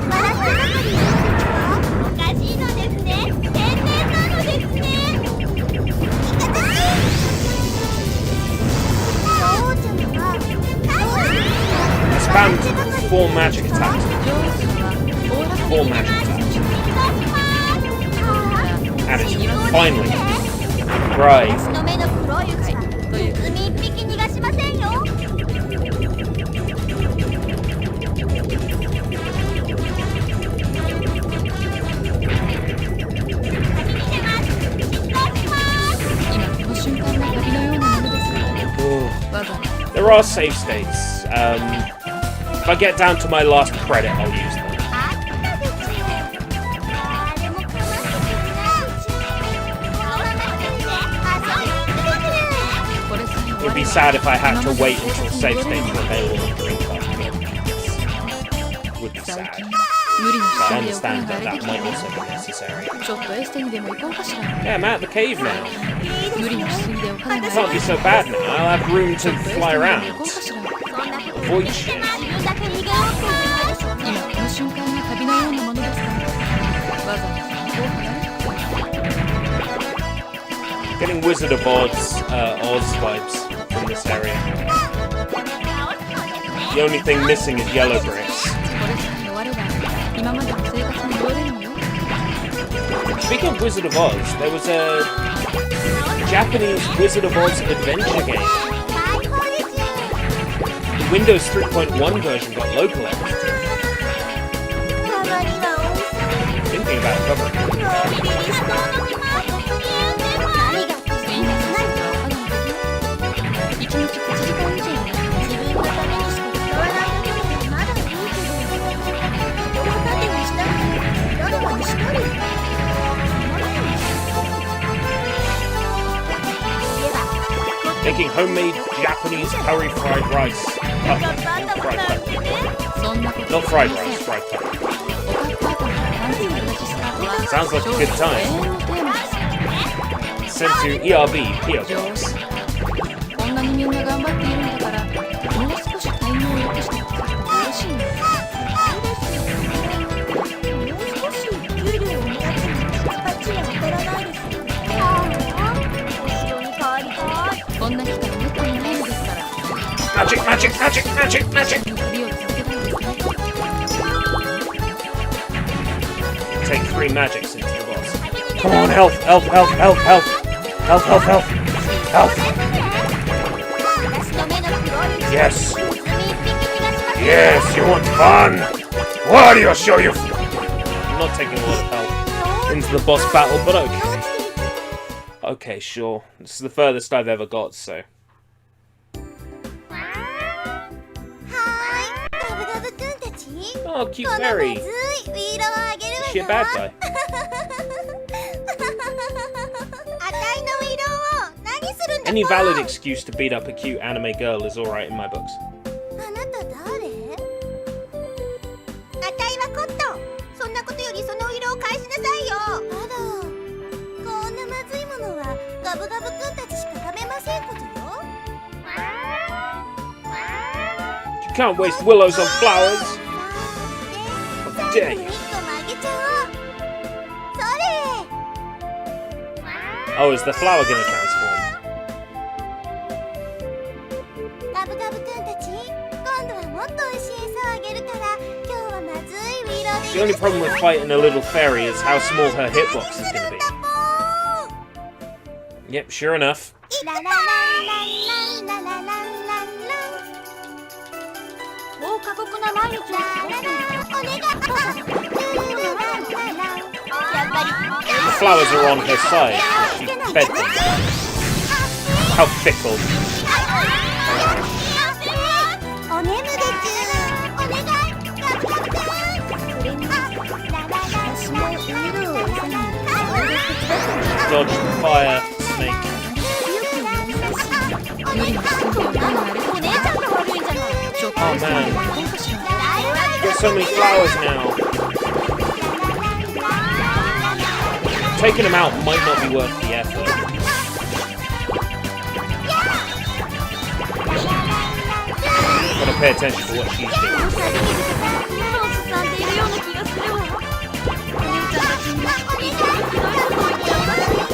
Speaker 3: 笑ってばかりいるのですか？おかしいのですね。天然なのですね。女王様はどうしていつも
Speaker 1: I spammed 4 magic attacks.
Speaker 4: 上手は
Speaker 1: 4 magic attacks. And it's finally right.
Speaker 3: 私の目の黒いうちはネズミ一匹逃がしませんよ。
Speaker 1: There are save states. If I get down to my last credit, I'll use them.
Speaker 3: あったでちゅ。誰もかまってくれないうち。このまま一人で遊びに行ってくる。
Speaker 1: It would be sad if I had to wait until save states were available on green card. It would be sad. But I understand that that might also be necessary.
Speaker 4: ちょっとエステにでも行こうかしら。
Speaker 1: Yeah, I'm at the cave now.
Speaker 4: 無理のしすぎでお金
Speaker 1: It
Speaker 4: ない。
Speaker 1: can't be so bad now. I'll have room
Speaker 4: ちょ
Speaker 1: to
Speaker 4: っとエステに
Speaker 1: fly
Speaker 4: でも
Speaker 1: around.
Speaker 4: 行こうかしら。
Speaker 3: そんなこと
Speaker 1: Avoid shit.
Speaker 3: 自分だけ逃げようって言ってないでしょうね。
Speaker 4: 今この瞬間が旅のようなものですから。わざわざ行こうかな。
Speaker 1: Getting Wizard of Oz vibes from this area. The only thing missing is yellow bricks.
Speaker 4: これさえ我ら今までの生活に戻れるのよ。
Speaker 1: Speaking of Wizard of Oz, there was a Japanese Wizard of Oz adventure game.
Speaker 3: 最高でちゅ。
Speaker 1: The Windows 3.1 version got localized.
Speaker 3: たまにはおいしい。
Speaker 1: Thinking about covering it.
Speaker 3: のんびりしそうな気持ち。何が
Speaker 4: みんなさすがお肌の時1日8時間以上ね。
Speaker 3: 自分のためにしか使わないだけならまだいいけど、人の盾にしたりドラマにしたり。
Speaker 1: Making homemade Japanese curry fried rice. Oh, fried curry.
Speaker 4: そんなこと
Speaker 1: Not fried rice, fried curry.
Speaker 4: おかっこいいからなんて形スタートは
Speaker 1: Sounds like a good
Speaker 4: 永
Speaker 1: time.
Speaker 4: 遠のテーマです。
Speaker 1: Sent to ERB PO
Speaker 4: 上
Speaker 1: Box.
Speaker 4: 手。こんなにみんな頑張っているんだからもう少しタイムを良くしてくれると嬉しいの。
Speaker 3: もう少し給料をもらってもパチは当たらないです。ああ、後ろに帰りたい。
Speaker 4: こんな機会めったにないのですから
Speaker 1: Magic, magic, magic, magic, magic.
Speaker 4: 旅を続けたいですね。
Speaker 1: Take 3 magics into the boss. Come on, health, health, health, health, health. Health, health, health. Health.
Speaker 3: 私の目の黒いうち
Speaker 1: Yes.
Speaker 3: ネズミ一匹逃がしませんよ。
Speaker 1: Yes, you want fun? Wario show you. I'm not taking a lot of health into the boss battle, but okay. Okay, sure. This is the furthest I've ever got, so.
Speaker 3: はーい、ダブダブくんたち。
Speaker 1: Oh, cute
Speaker 3: このまず
Speaker 1: fairy.
Speaker 3: いウィーロをあげるわ
Speaker 1: Is she a
Speaker 3: よ。
Speaker 1: bad guy?
Speaker 3: あたいのウィーロを何するんだ
Speaker 1: Any
Speaker 3: ぽ
Speaker 1: valid excuse to beat up a cute anime girl is alright in my books.
Speaker 3: あなた誰？あたいはコットン。そんなことよりそのウィーロを返しなさいよ。あら、こんなまずいものはガブガブくんたちしか食べませんことよ。
Speaker 1: You can't waste willows on flowers. How dare you?
Speaker 3: 一個もあげちゃおう。それ。
Speaker 1: Oh, is the flower gonna transform?
Speaker 3: ガブガブくんたち、今度はもっと美味しい餌をあげるから今日はまずいウィーローで
Speaker 1: The only problem with fighting a little fairy is how small her hitbox is gonna be. Yep, sure enough.
Speaker 3: ララララララララララもう過酷な毎日を過ごしている。お願い。やっぱり
Speaker 1: The flowers are on her side. She fed them. How fickle.
Speaker 3: おねむでちゅ。お願い。ガブガブくん。それにラララ私もウィーローを餌に
Speaker 1: Dodge the fire snake.
Speaker 4: 無理なしすぎでお金があれ
Speaker 3: お姉ちゃんが悪いんじゃない。
Speaker 4: ちょっとエステにでも行こうかしら。
Speaker 1: Got so many flowers now. Taking them out might not be worth the effort. Gotta pay attention to what she's doing.
Speaker 3: すさんでいるような気がするわ。お姉ちゃんたちにもいいひどいこと言ってます。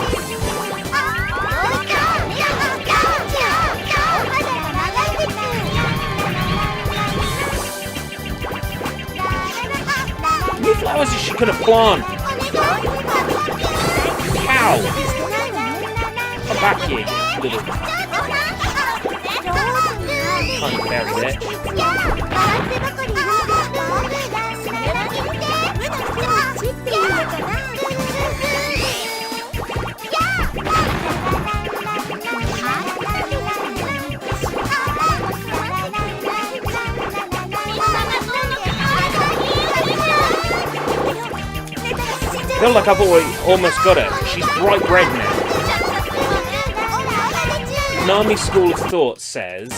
Speaker 1: New flowers is she gonna plant? Cow! Come back here, you little tiny berry there. I feel like I've almost got her. She's bright red now. Nami School of Thought says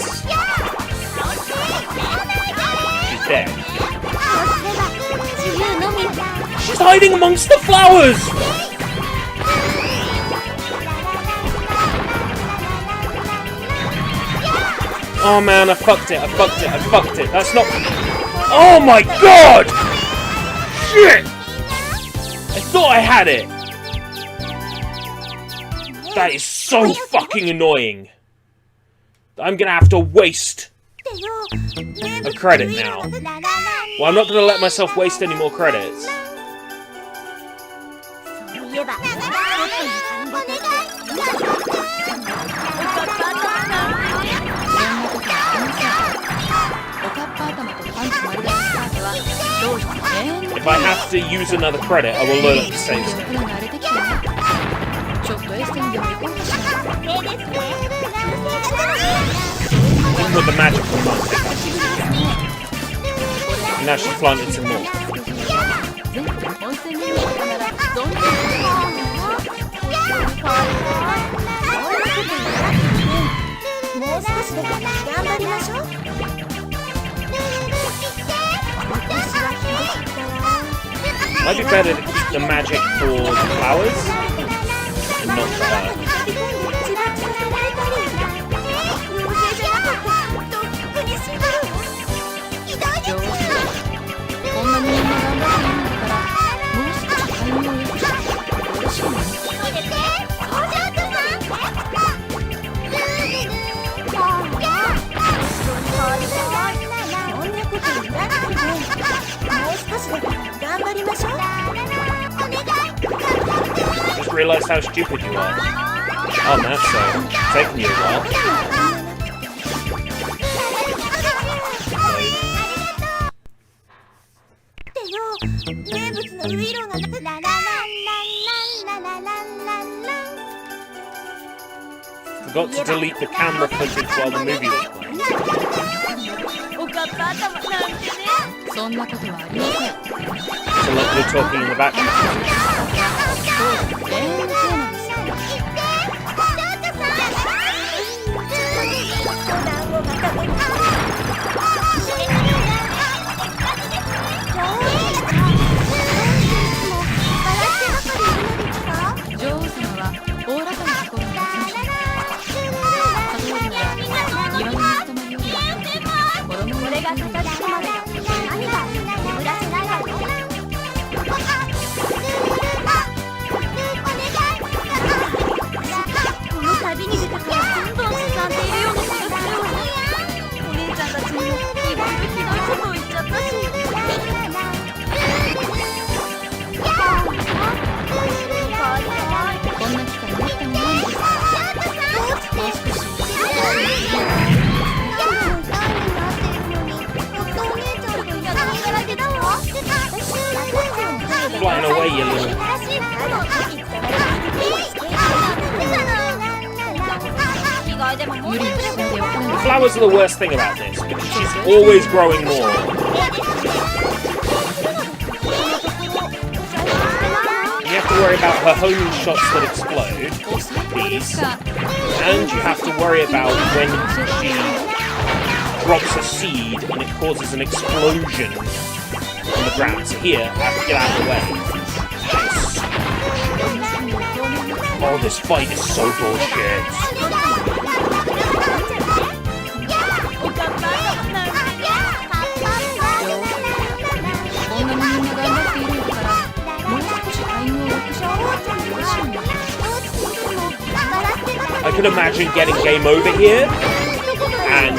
Speaker 1: she's dead. She's hiding amongst the flowers! Oh man, I fucked it. That's not... Oh my god! Shit! I thought I had it! That is so fucking annoying. I'm gonna have to waste a credit now. Well, I'm not gonna let myself waste any more credits. If I have to use another credit, I will load up the save state. Even with the magic from that. Now she's planted some more. Might be better to keep the magic for the flowers and not for her. Just realised how stupid you are. Oh man, that's taking you a while. Forgot to delete the camera footage while the movie was playing. So like you're talking in the background. Flying away, you little... The flowers are the worst thing about this, because she's always growing more. You have to worry about her homing shots that explode, these, and you have to worry about when she drops a seed and it causes an explosion on the ground. So here, I have to get out of the way. Oh, this fight is so bullshit. I could imagine getting game over here and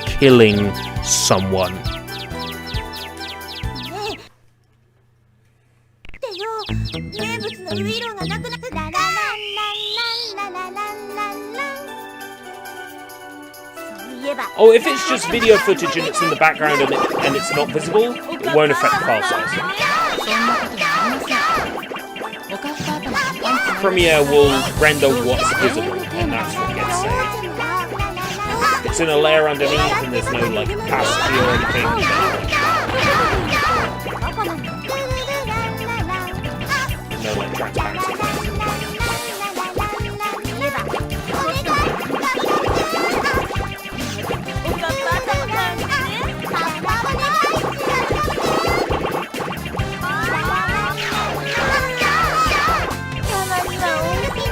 Speaker 1: killing someone. Oh, if it's just video footage and it's in the background and it's not visible, it won't affect the file size.
Speaker 4: そんなことじゃありません。おかっぱ頭にパンツの
Speaker 1: Premiere will render what's visible, and that's what gets saved. If it's in a layer underneath and there's no like opacity or anything, no like transparency.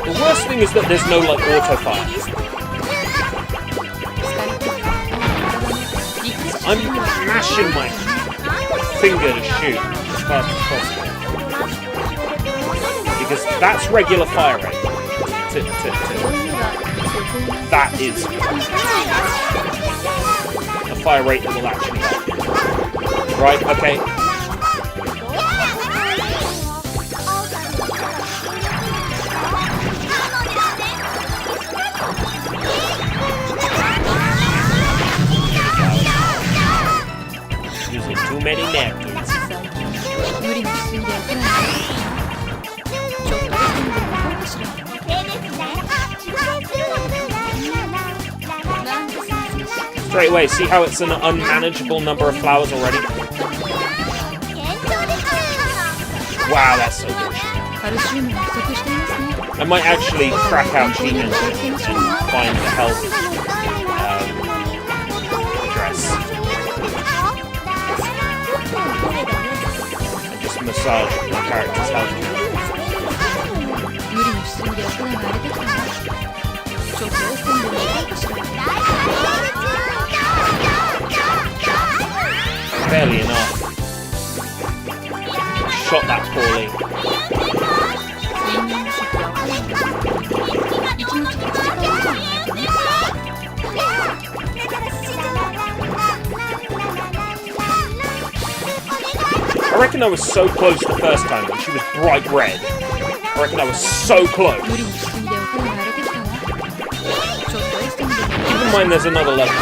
Speaker 1: The worst thing is that there's no like autofire. I'm mashing my finger to shoot as fast as possible. Because that's regular fire rate. That is a fire rate that will actually help. Right, okay. Using too many napkins.
Speaker 4: 無理のしすぎで怒らない。ちょっと休んでもらおうかしら。なんで先生
Speaker 1: Straight away, see how it's an unmanageable number of flowers already? Wow, that's so good.
Speaker 4: カルシウムが不足していますね。
Speaker 1: I might actually crack out Cheat Engine and find the health address and just massage my character's health.
Speaker 4: 無理のしすぎで怒らが荒れてきたな。ちょっと休んでもらおうかしら。
Speaker 1: Barely enough. Shot that poorly.
Speaker 4: 睡眠不足は早いんだ。1日8時間以上もないとね。
Speaker 1: I reckon I was so close the first time when she was bright red. I reckon I was so close.
Speaker 4: 無理のしすぎで怒らが荒れてきたわ。ちょっと休んでもらおう
Speaker 1: Keep in mind there's another level.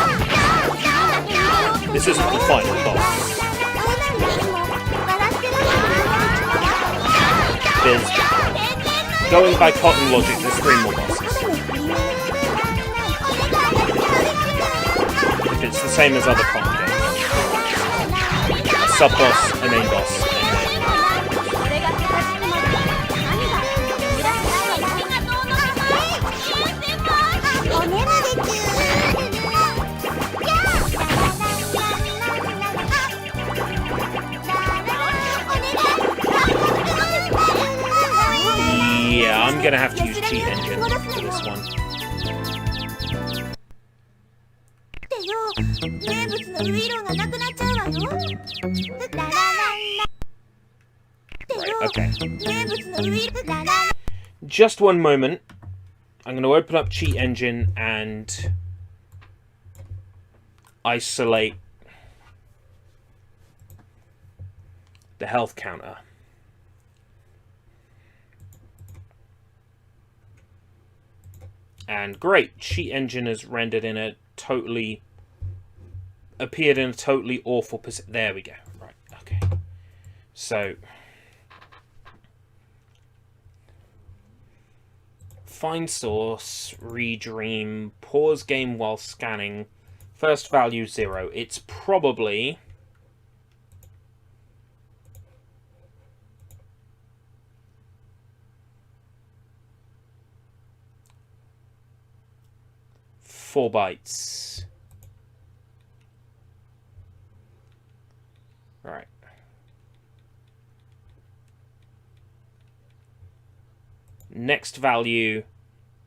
Speaker 1: This isn't the final boss. Going by Cotton logic, there's 3 more bosses. If it's the same as other Cotton games. A sub-boss, a main boss, and yeah, I'm gonna have to use Cheat Engine for this one.
Speaker 3: ってよ、名物のウイローがなくなっちゃうわよ。ララララ。ってよ、
Speaker 1: Okay.
Speaker 3: 名物のウイローラララ。
Speaker 1: Just one moment. I'm going to open up Cheat Engine and isolate the health counter. And great, Cheat Engine has rendered in a totally... appeared in a totally awful position. There we go. Right, okay. So... find source, redream, pause game while scanning, first value 0. It's probably... $4. Right. Next value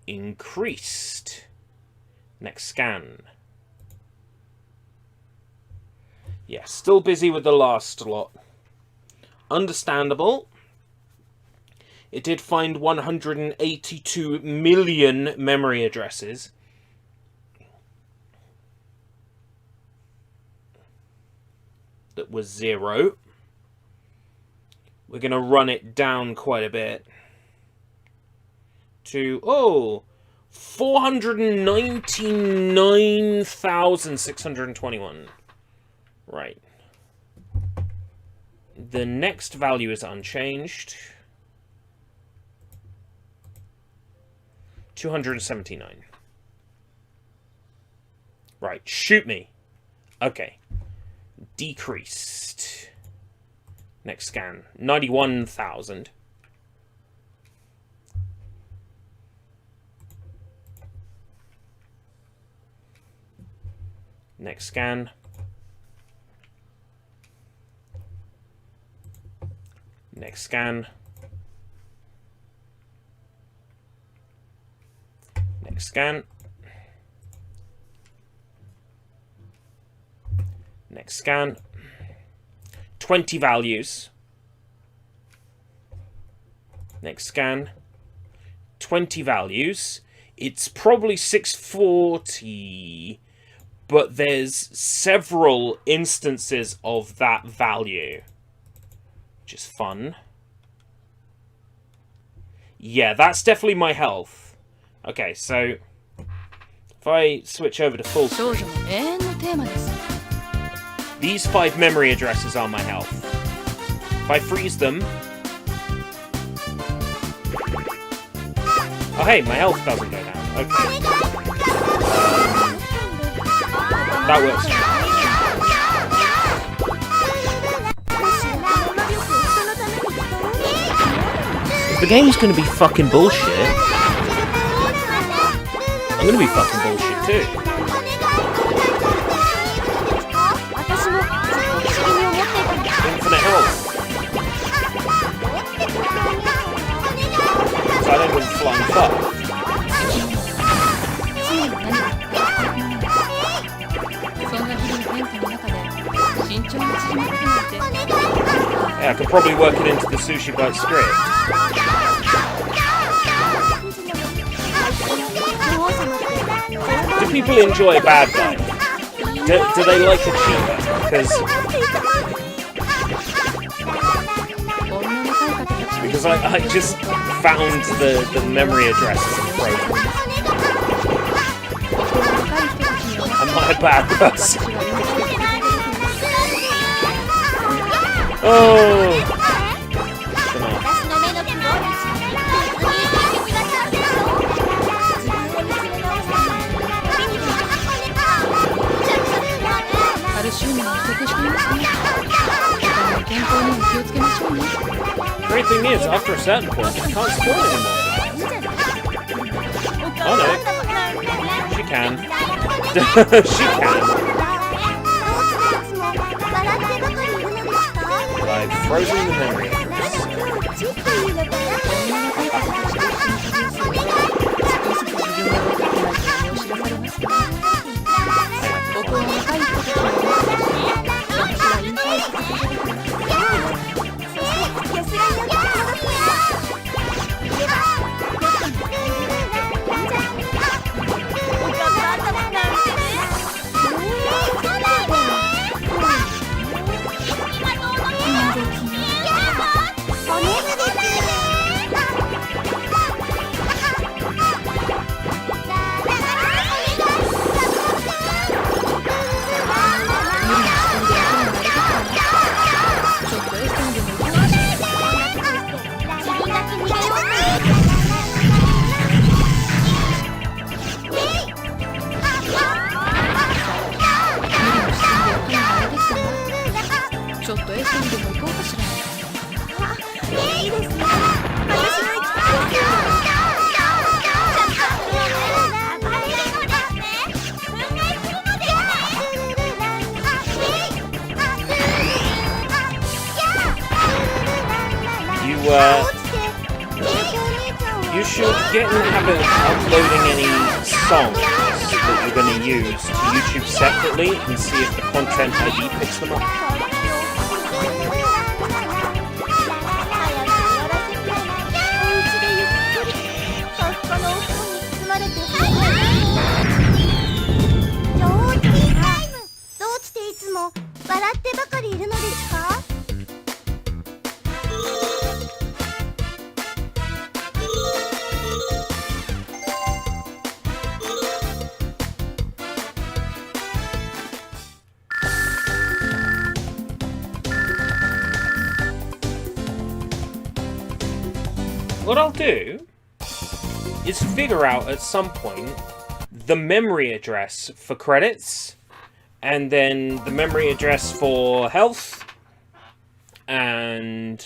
Speaker 1: increased. Next scan. Yeah, still busy with the last lot. Understandable. It did find 182 million memory addresses. That was 0. We're going to run it down quite a bit. To, 499,621. Right. The next value is unchanged. 279. Right, shoot me. Okay. Decreased. Next scan. 91,000. Next scan. Next scan. Next scan. Next scan. 20 values. Next scan. 20 values. It's probably 640, but there's several instances of that value, which is fun. Yeah, that's definitely my health. Okay, so if I switch over to full screen, these 5 memory addresses are my health. If I freeze them... Oh hey, my health doesn't go down. Okay. That works. The game's gonna be fucking bullshit. I'm gonna be fucking bullshit too. Infinite health. So I don't even flying fuck. Yeah, I could probably work it into the SushiBites script. Do people enjoy a bad guy? Do they like a cheater? Because I just found the memory addresses and frozen. Am I a bad person? Oh! Great thing is, after a certain point, you can't spawn anymore. Oh no. She can. She can. I've frozen the memory address. You should get in the habit of uploading any songs that you're going to use to YouTube separately and see if the content ID picks them up. What I'll do is figure out at some point the memory address for credits, and then the memory address for health, and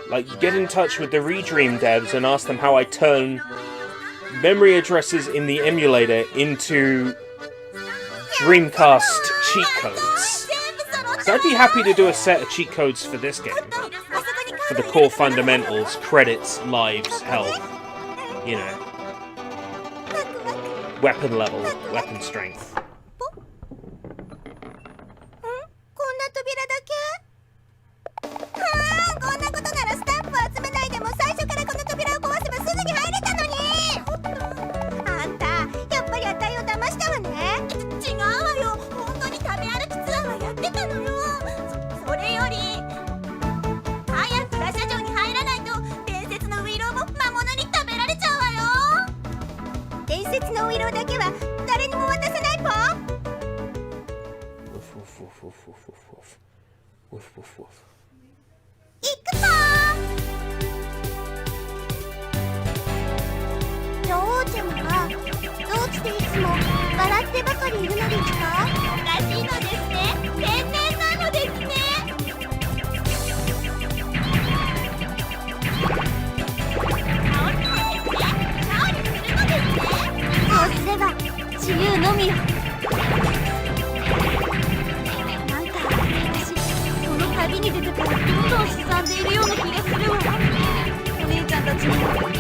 Speaker 1: like get in touch with the Redream devs and ask them how I turn memory addresses in the emulator into Dreamcast cheat codes. So I'd be happy to do a set of cheat codes for this game. For the core fundamentals, credits, lives, health, you know. Weapon level, weapon strength.
Speaker 3: こんな扉だけ？こんなことならスタンプを集めないでも最初からこの扉を壊せばすぐに入れたのに。あんたやっぱりあたいを騙したわね。違うわよ、本当に食べ歩きツアーはやってたのよ。それより早くラシャ城に入らないと伝説のウイローも魔物に食べられちゃうわよ。伝説のウイローだけは誰にも渡さないポン。行くぞー。女王ちゃまはどうしていつも笑ってばかりいるのですか？おかしいのですね。天然なのですね。そうすれば自由のみよ。なんか私この旅に出てからどんどんすさんでいるような気がするわ。お姉ちゃんたちに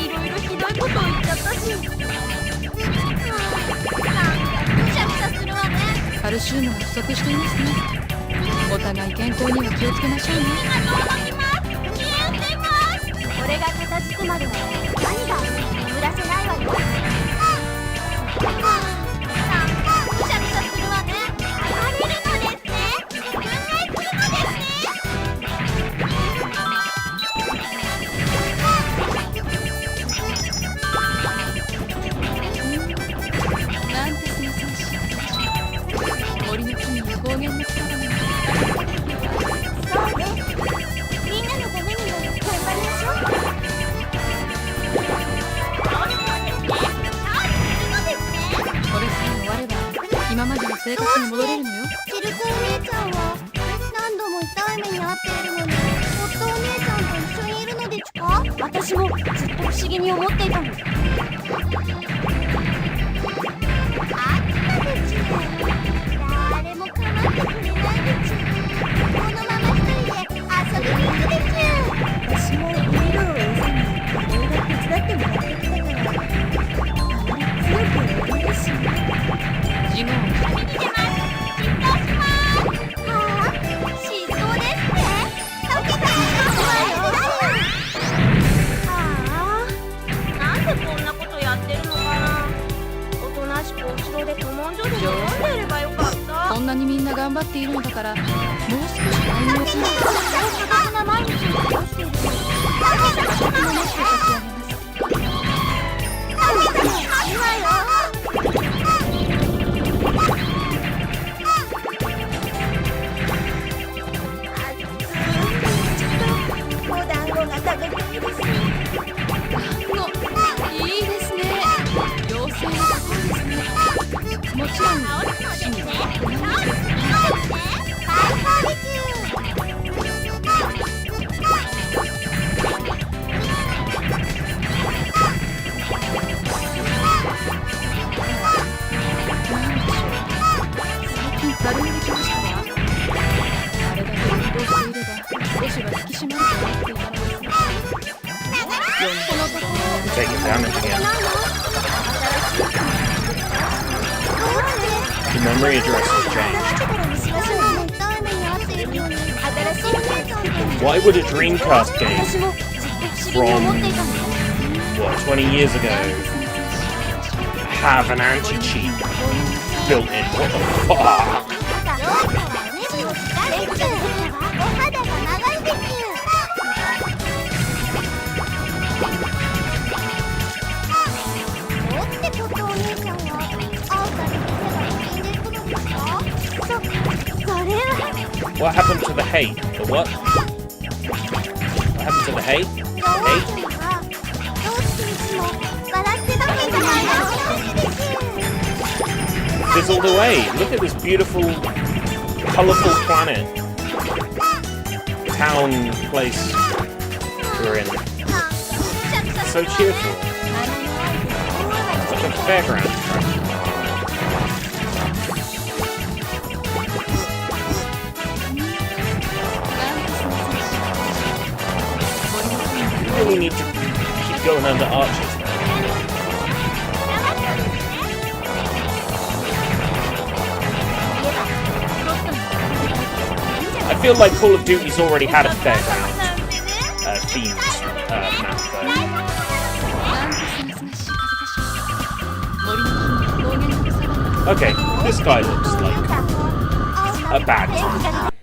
Speaker 3: いろいろひどいことを言っちゃったし、なんかむしゃくしゃするわね。
Speaker 4: カルシウムが不足していますね。お互い健康には気をつけましょうね。
Speaker 3: ありがとうございます。消えてます。これが片付くまでは何が眠らせないわよ。なんかむしゃくしゃするわね。暴れるのですね。憤慨するのですね。
Speaker 4: なんてすみませんし、森の木に高原の草花が。
Speaker 3: そうね。みんなのためにも頑張りましょう。
Speaker 4: これさえ終われば今までの生活に戻れるのよ。
Speaker 3: シルクお姉ちゃんは何度も痛い目に遭っているのに、夫お姉ちゃんと一緒にいるのですか？私もずっと不思議に思っていたの。あったでちゅ。誰も構ってくれないでちゅ。このまま一人で遊びに行くでちゅ。私もウイロを餌にいろいろ手伝ってもらってきたから、あまり強くないですし。
Speaker 4: 自業
Speaker 3: 旅に出ます。出動します。はあ、失踪ですね。溶けたはあ、なんでこんなことやってるのかな。おとなしくお城で古文書でも読んでいればよかった。
Speaker 4: こんなにみんな頑張っているのだから、もう少し歩みをしないと。
Speaker 3: 過酷な毎日を過ごしているのに、
Speaker 4: 私もねって差し上げます。
Speaker 3: いいわよ。お団子が食べていいですね。
Speaker 4: いいですね。妖精が高いですね。もちろん趣味はやってないんですよ。最近だるみできましたわ。あれだけ運動していれば少しは引き締まると思っていたのですが、
Speaker 1: Taking damage again. The memory address has changed. Why would a Dreamcast game from, what, 20 years ago have an anti-cheat built in? What the fuck? What happened to the hate? The what? Hey?
Speaker 3: 女王ちゃんはどうしていつも笑ってるわけじゃないらしいです。
Speaker 1: Fizzled away. Look at this beautiful, colourful planet. Town place we're in. So cheerful. It's like a fairground. You really need to keep going under arches. I feel like Call of Duty's already had a fairground themed map though. Okay, this guy looks like a bad time.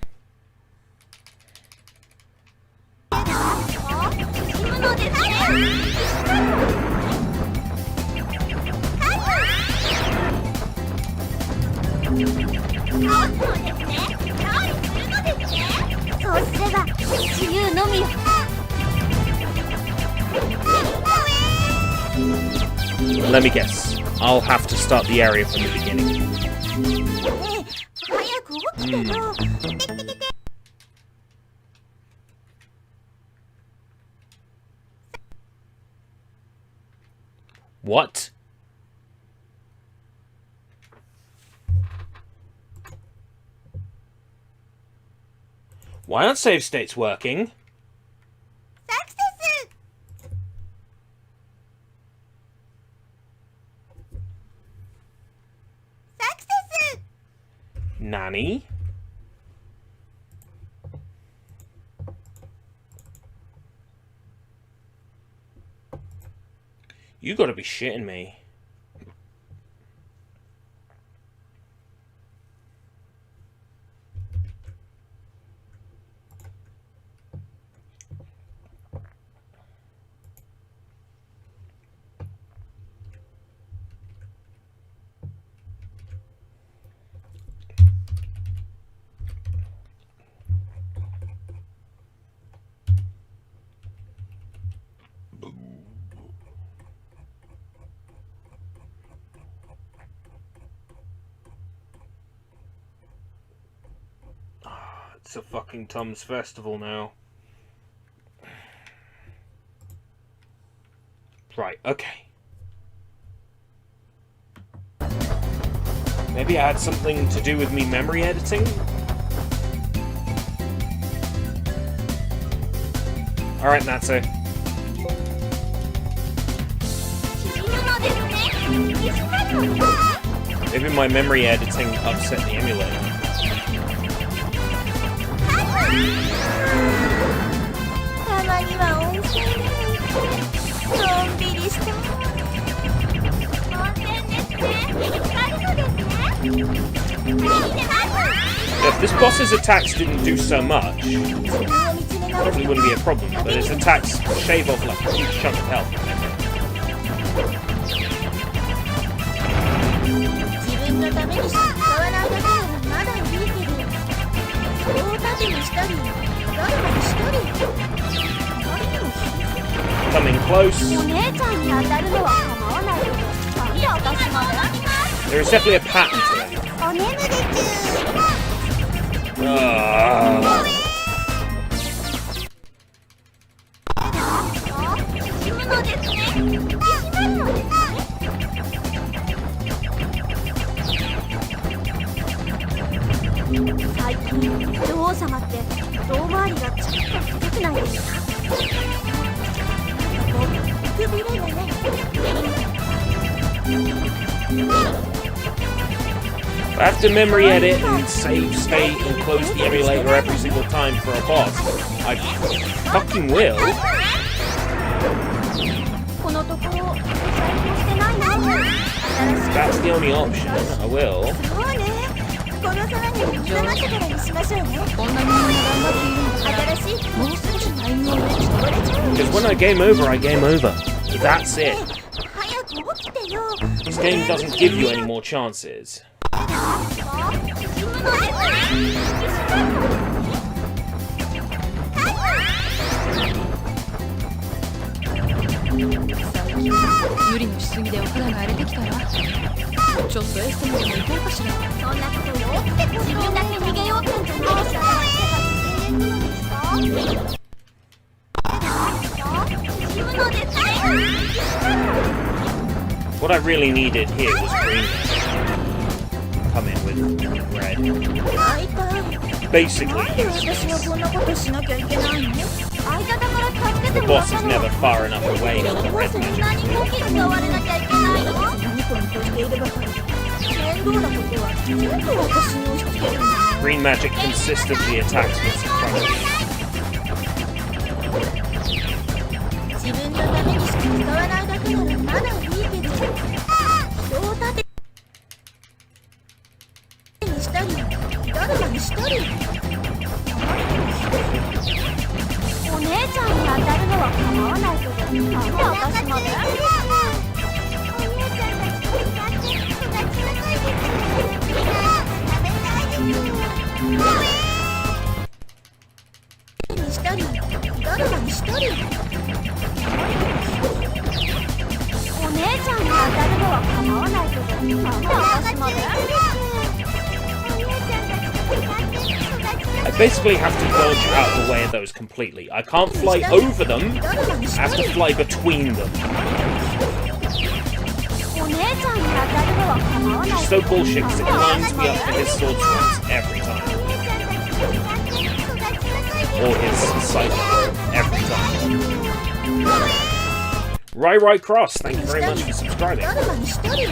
Speaker 1: Let me guess. I'll have to start the area from the beginning. What? Why aren't save states working? Nanny? You gotta be shitting me. It's a fucking Tom's Festival now. Right, okay. Maybe it had something to do with me memory editing? Alright, Natsu. Maybe my memory editing upset the emulator. If this boss's attacks didn't do so much, probably wouldn't be a problem, but his attacks shave off like a huge chunk of health. Coming close. There is definitely a pattern to it. I have to memory edit and save state and close the emulator every single time for a boss. I fucking will. That's the only option. I will. Because when I game over, I game over. That's it. This game doesn't give you any more chances.
Speaker 4: 無理のしすぎでお肌が荒れてきたわ。ちょっとエステまでも行こうかしら。
Speaker 3: そんなことよって自分だけ逃げようってんじゃないじゃないですか。自分のでかい。
Speaker 1: What I really needed here was green. Come in with red.
Speaker 3: 会いたい。
Speaker 1: Basically
Speaker 3: なんで私が
Speaker 1: useless.
Speaker 3: こんなことしなきゃいけないの？間だから助けて
Speaker 1: The
Speaker 3: もらっ
Speaker 1: boss
Speaker 3: た
Speaker 1: is
Speaker 3: の。
Speaker 1: never far enough away for the
Speaker 3: どう
Speaker 1: red
Speaker 3: せ無
Speaker 1: magic.
Speaker 3: 駄に武器使われなきゃいけないの？ニコニコしていればかり。面倒なことは全部私に押し付けるの。
Speaker 1: Green magic consistently attacks what's in front of you.
Speaker 3: 自分のためにしか使わないだけならまだいいけど、人を盾にしたり誰かにしたり。お姉ちゃんに当たるのは構わないけど、なんで私まで？ したり誰かにしたり。お姉ちゃんに当たるのは構わないけど、なんで私まで？
Speaker 1: I basically have to dodge out of the way of those completely. I can't fly over them, I have to fly between them.
Speaker 3: お姉ちゃんに当たるのは構わない
Speaker 1: Which is so bullshit because it lines me up for his sword swings every time. Or his scythe every time. Rai Cross, thank you very much for subscribing.
Speaker 3: 誰かにしたり。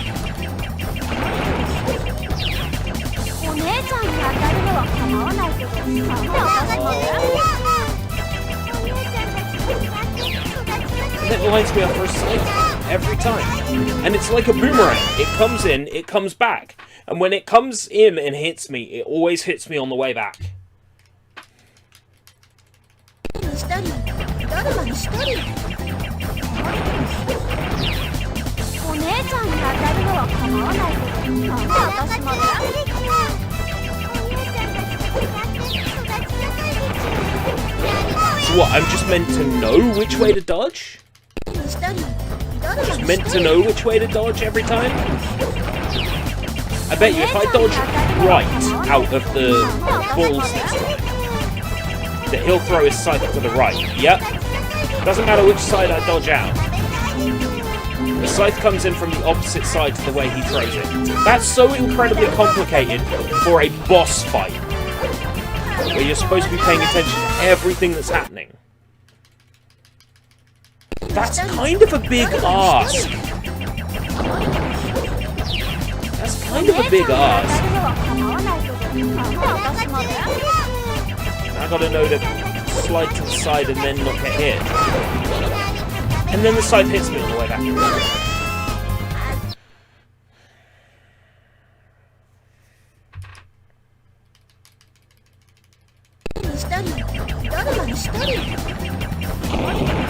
Speaker 3: お姉ちゃんに当たるのは構わないけど、なんで私まで？
Speaker 1: And it lines me up for a scythe every time. And it's like a boomerang. It comes in, it comes back. And when it comes in and hits me, it always hits me on the way back.
Speaker 3: したり誰かにしたり。お姉ちゃんに当たるのは構わないけど、なんで私まで？
Speaker 1: So what, I'm just meant to know which way to dodge?
Speaker 3: したり誰か
Speaker 1: Just
Speaker 3: に
Speaker 1: meant
Speaker 3: した
Speaker 1: to
Speaker 3: り。
Speaker 1: know which way to dodge every time? I bet you if I dodge right out of the balls this time, that he'll throw his scythe to the right. Yep. Doesn't matter which side I dodge out. The scythe comes in from the opposite side to the way he throws it. That's so incredibly complicated for a boss fight, where you're supposed to be paying attention to everything that's happening. That's kind of a big ask. That's kind of a big ask. I gotta know to slide to the side and then not get hit. And then the scythe hits me on the way back. This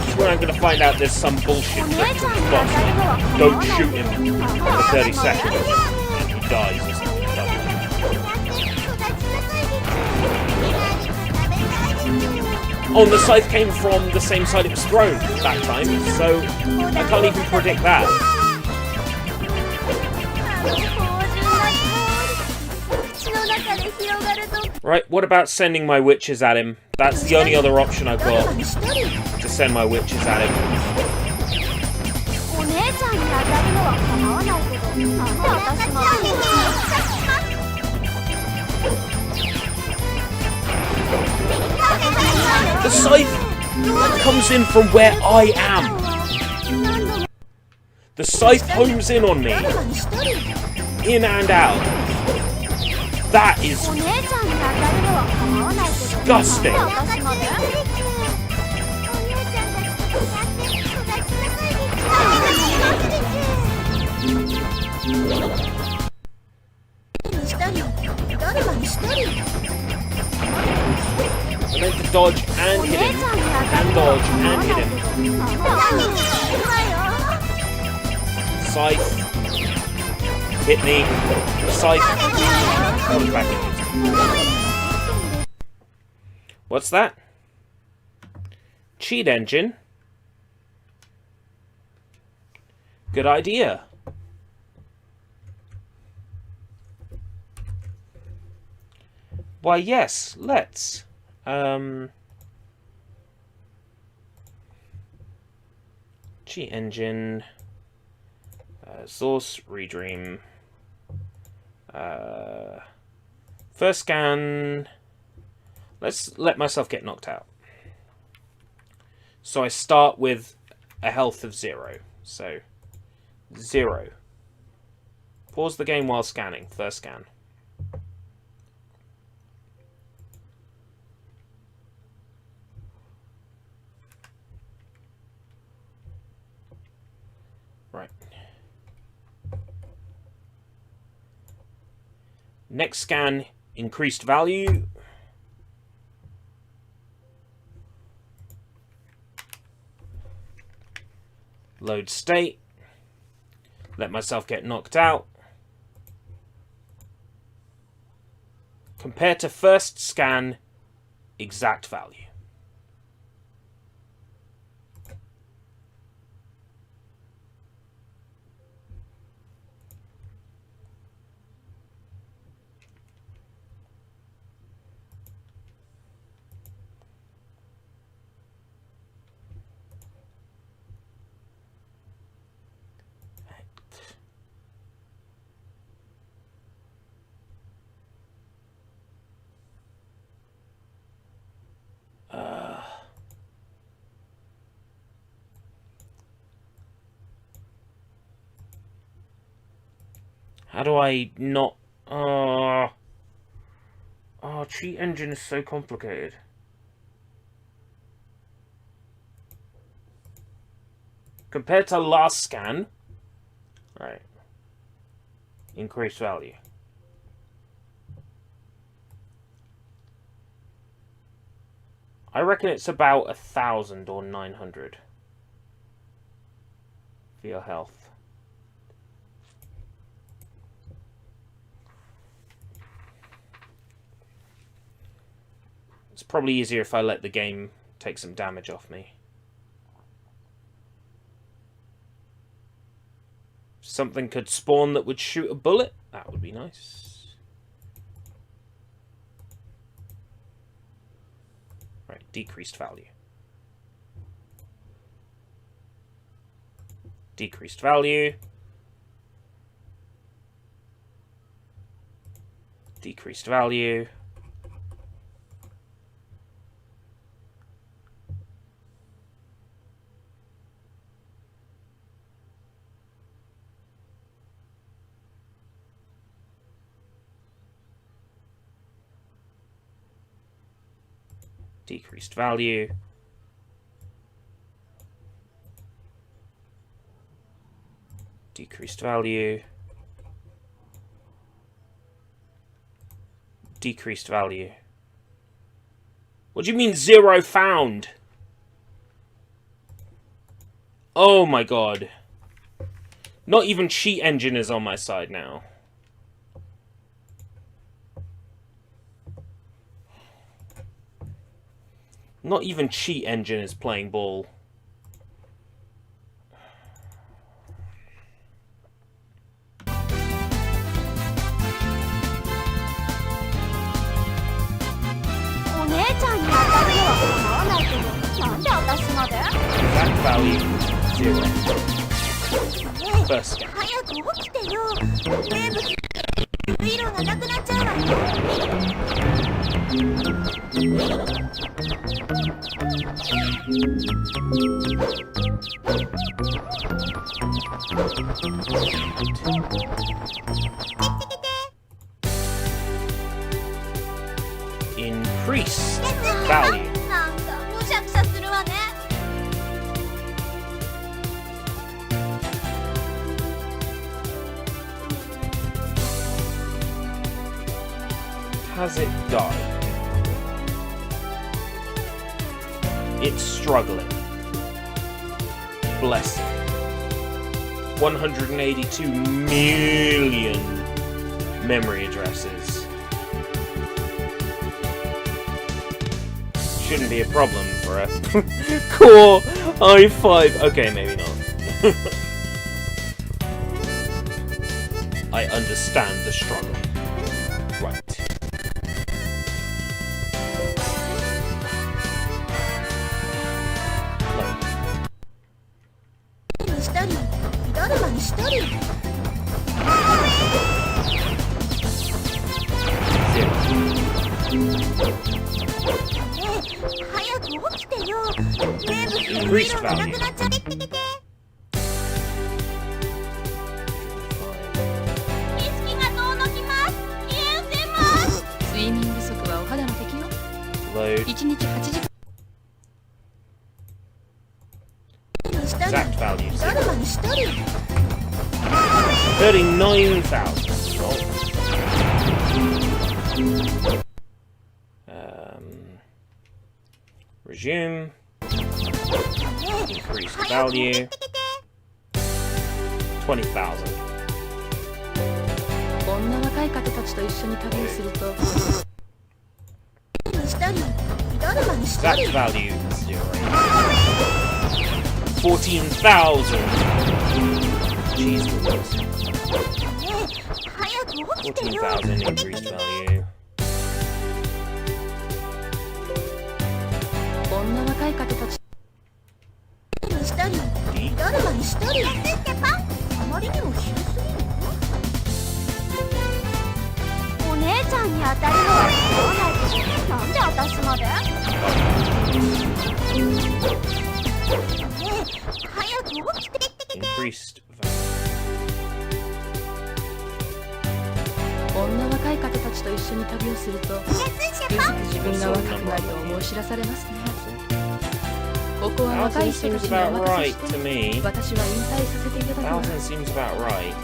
Speaker 1: is where I'm gonna find out there's some bullshit trick to this boss. Like, don't shoot him for 30 seconds and he dies or something. Oh, and the scythe came from the same side it was thrown that time, so I can't even predict that. Right, what about sending my witches at him? That's the only other option I've got, to send my witches at him. The scythe comes in from where I am. The scythe homes in on me. In and out. That is disgusting. I meant to dodge and hit him, and dodge and hit him. Scythe. Hit me. Scythe. Comes back in. What's that? Cheat engine? Good idea. Why, yes, let's. Cheat engine. Source, redream. First scan. Let's let myself get knocked out. So I start with a health of 0. So 0. Pause the game while scanning. First scan. Right. Next scan, increased value. Load state. Let myself get knocked out. Compare to first scan, exact value. How do I not... Oh, cheat engine is so complicated. Compared to last scan... Right. Increased value. I reckon it's about 1,000 or 900 for your health. It's probably easier if I let the game take some damage off me. Something could spawn that would shoot a bullet. That would be nice. Right, decreased value. Decreased value. Decreased value. Decreased value. Decreased value. Decreased value. What do you mean 0 found? Oh my god. Not even cheat engine is on my side now. Not even cheat engine is playing ball. That value 0. First scan.
Speaker 3: 早く起きてよ。名物色がなくなっちゃうわよ。
Speaker 1: Increase value.
Speaker 3: なんかむしゃくしゃするわね。
Speaker 1: Has it died? It's struggling. Bless it. 182 million memory addresses. Shouldn't be a problem for us. Core i5. Okay, maybe not. I understand the struggle. Right. Increased value. Load. Exact value. 39,000. Resume. Increase value. 20,000.
Speaker 4: こんな若い方たちと一緒に旅をすると
Speaker 1: Exact value 0. 14,000. Jeez Louise. 14,000 increased value.
Speaker 4: こんな若い方たち
Speaker 1: D.
Speaker 2: お姉ちゃんに当たるのはそうないけど、なんで私まで？Increased
Speaker 1: value.
Speaker 4: こんな若い方たちと一緒に旅をすると自分が若くないと思い知らされますね。ここは若い人たちにお任せして私は引退させていただきます。
Speaker 1: 1,000 seems about right.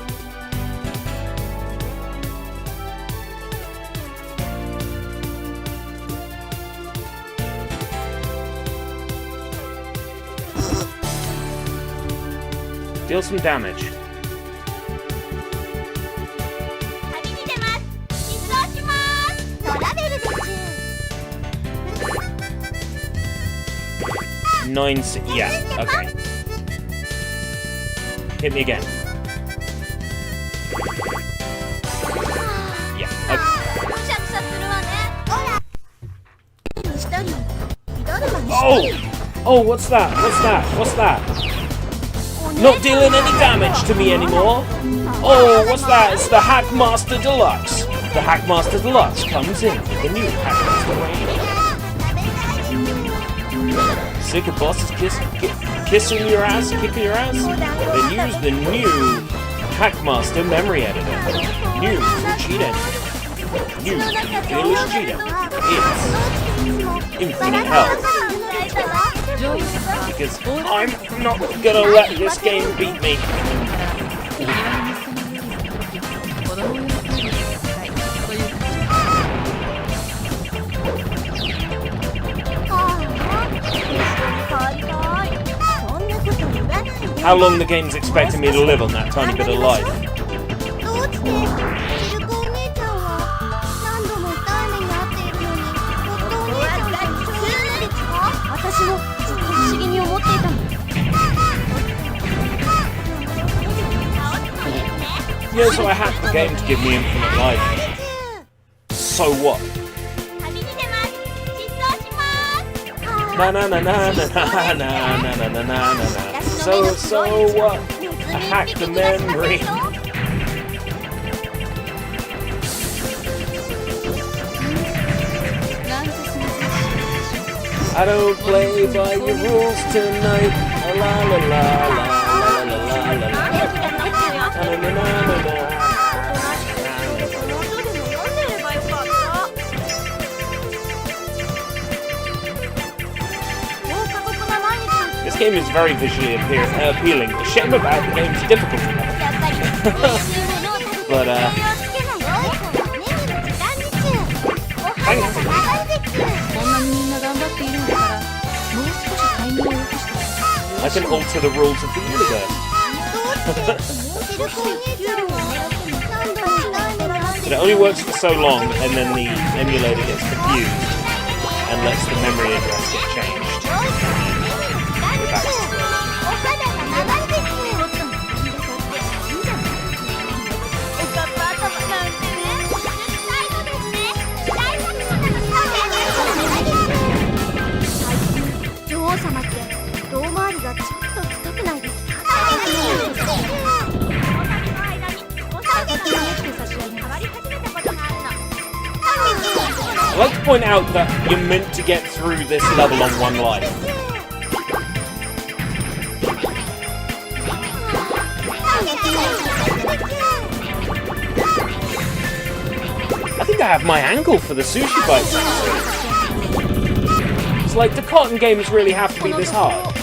Speaker 1: Deal some damage.
Speaker 3: 旅に出ます。出動します。トラベルでちゅ
Speaker 1: Yeah, okay. Hit me again. Yeah, okay.
Speaker 3: むしゃくしゃするわね。ほら。
Speaker 1: Oh! Oh, what's that? What's that? What's that? Not dealing any damage to me anymore. Oh, what's that? It's the Hackmaster Deluxe. The Hackmaster Deluxe comes in with the new Hackmaster range. Sick of bosses kissing your ass, kicking your ass? Then use the new Hackmaster memory editor. New cheat engine. New fearless cheat engine. It's infinite health. Because I'm not gonna let this game beat me. How long the game's expecting me to live on that tiny bit of life?
Speaker 3: どうしてシルクお姉ちゃんは何度も痛い目に遭っているのにホットお姉ちゃんと一緒にいるんですか？私もずっと不思議に思っていたの。
Speaker 1: Yeah, so I hacked the game to give me infinite life. So what?
Speaker 3: 旅に出ます。出動します。
Speaker 1: Na na na na na na na na na na na na. So what? I hacked the memory. I don't play by your rules tonight. La la la la la la la la la la la la. This game is very visually appealing. The shame about the game's difficulty level. But thankfully,
Speaker 4: こんなにみんな頑張っているんだからもう少しタイミングを良くしたら
Speaker 1: I can alter the rules of the universe. But it only works for so long, and then the emulator gets confused and lets the memory address get changed. We're back to square. I'd like to point out that you're meant to get through this level on one life. I think I have my angle for the SushiBites episode. It's like, the cotton games really have to be this hard.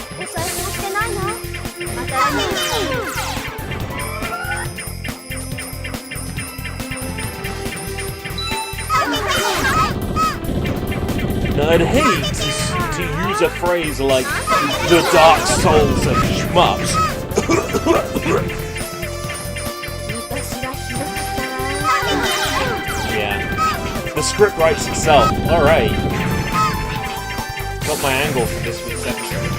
Speaker 1: Now, I'd hate to use a phrase like the Dark Souls of shmups. Yeah. The script writes itself. Alright. Got my angle for this week's episode.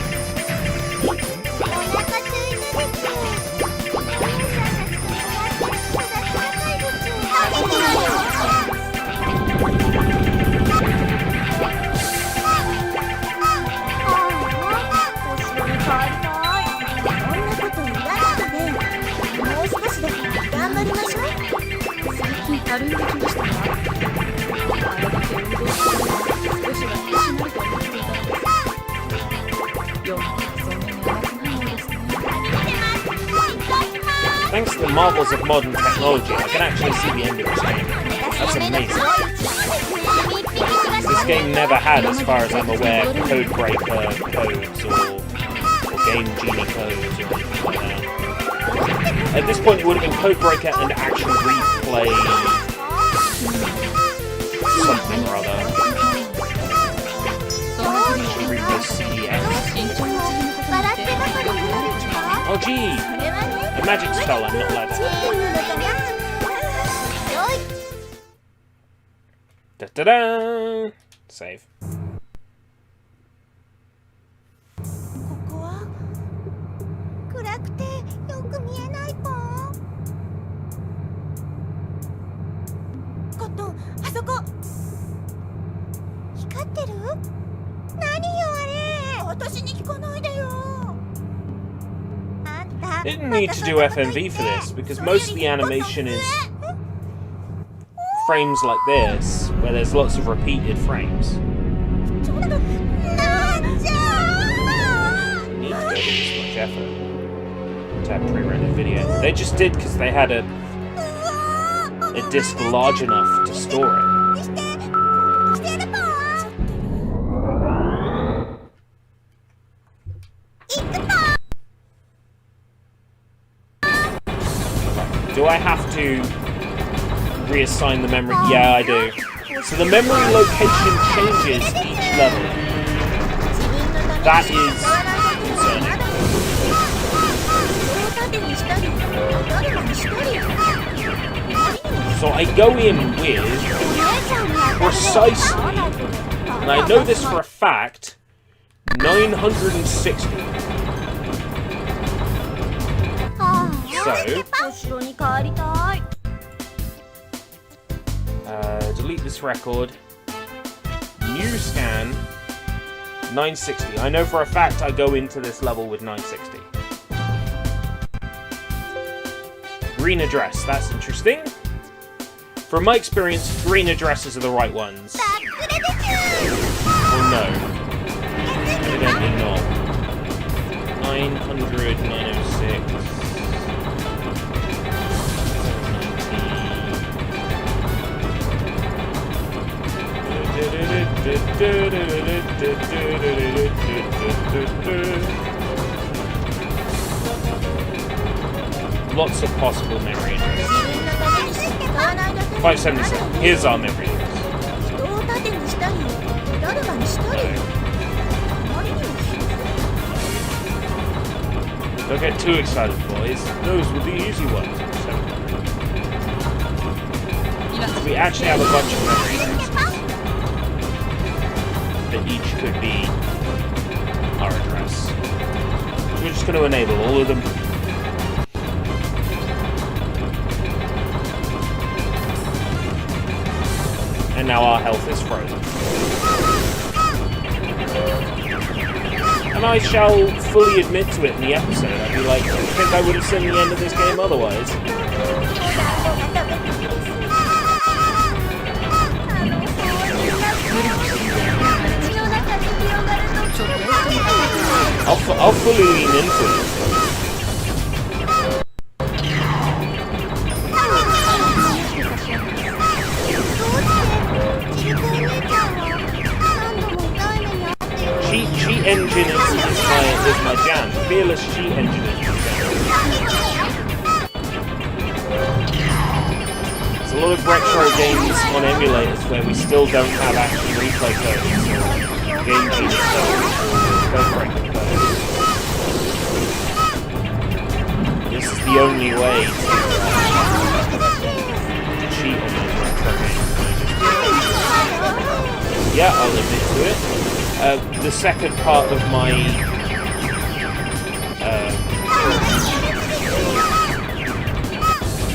Speaker 1: Thanks to the marvels of modern technology, I can actually see the end of this game. That's amazing. This game never had, as far as I'm aware, code breaker codes or game genie codes or anything like that. At this point, it would have been code breaker and action replay something or other. Action replay CDX. Oh gee! A magic spell I'm not allowed to have. Da-da-da! Save.
Speaker 3: ここは暗くてよく見えないポン。コットン、あそこ光ってる？何よあれ。私に聞かないでよ。
Speaker 1: Didn't need to do FMV for this, because most of the animation is frames like this, where there's lots of repeated frames. Need to go to this much effort to have pre-rendered video. They just did because they had a disc large enough to store it. Do I have to reassign the memory? Yeah, I do. So the memory location changes each level. That is concerning. So I go in with precisely, and I know this for a fact, 960. So, delete this record. New scan. 960. I know for a fact I go into this level with 960. Green address. That's interesting. From my experience, green addresses are the right ones. Well, no. Evidently not. 900, 906. Lots of possible memory addresses. 577. Here's our memory address. Don't get too excited, boys. Those were the easy ones. So, we actually have a bunch of memory addresses that each could be our address. So we're just going to enable all of them. And now our health is frozen. And I shall fully admit to it in the episode. I'd be like, I think I would have seen the end of this game otherwise. I'll fully lean into it. Cheat engine is my jam. Fearless cheat engine is my jam. There's a lot of retro games on emulators where we still don't have action replay codes or game cheat codes or code breaker codes. This is the only way to cheat on those retro games. Yeah, I'll admit to it. The second part of my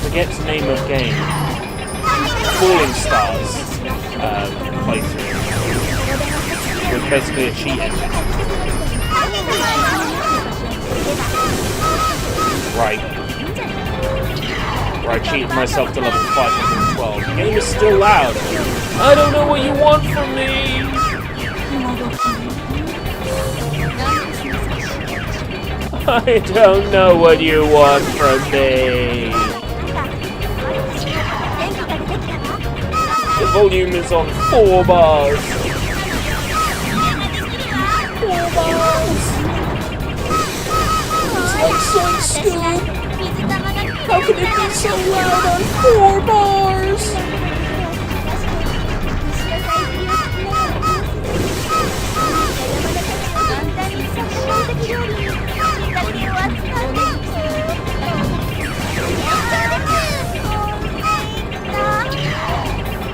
Speaker 1: forget the name of game, Falling Stars playthrough was basically a cheat engine. Right, where I cheated myself to level 512. The game is still loud. I don't know what you want from me. I don't know what you want from me. The volume is on 4 bars. 4 bars. It's like so stupid. How can it be so loud on 4 bars?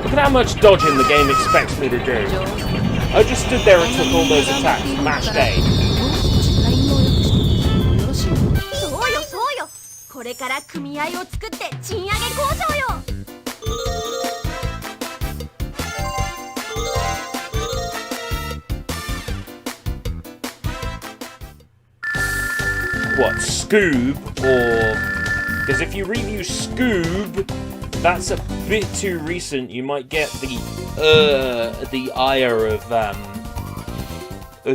Speaker 1: Look at how much dodging the game expects me to do. I just stood there and took all those attacks. Matched A.
Speaker 3: そうよそうよ。これから組合を作って賃上げ交渉よ。
Speaker 1: What, Scoob? Or... Because if you review Scoob, that's a bit too recent. You might get the ire of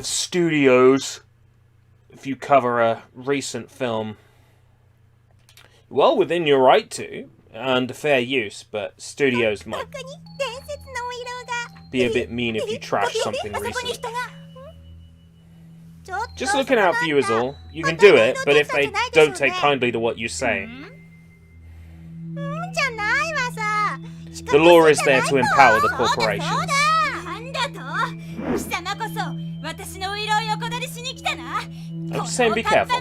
Speaker 1: studios if you cover a recent film. Well, within your right to, and fair use, but studios might be a bit mean if you trash something recent. Just looking out for you is all. You can do it, but if they don't take kindly to what you say. The law is there to empower the corporations. I'm just saying be careful.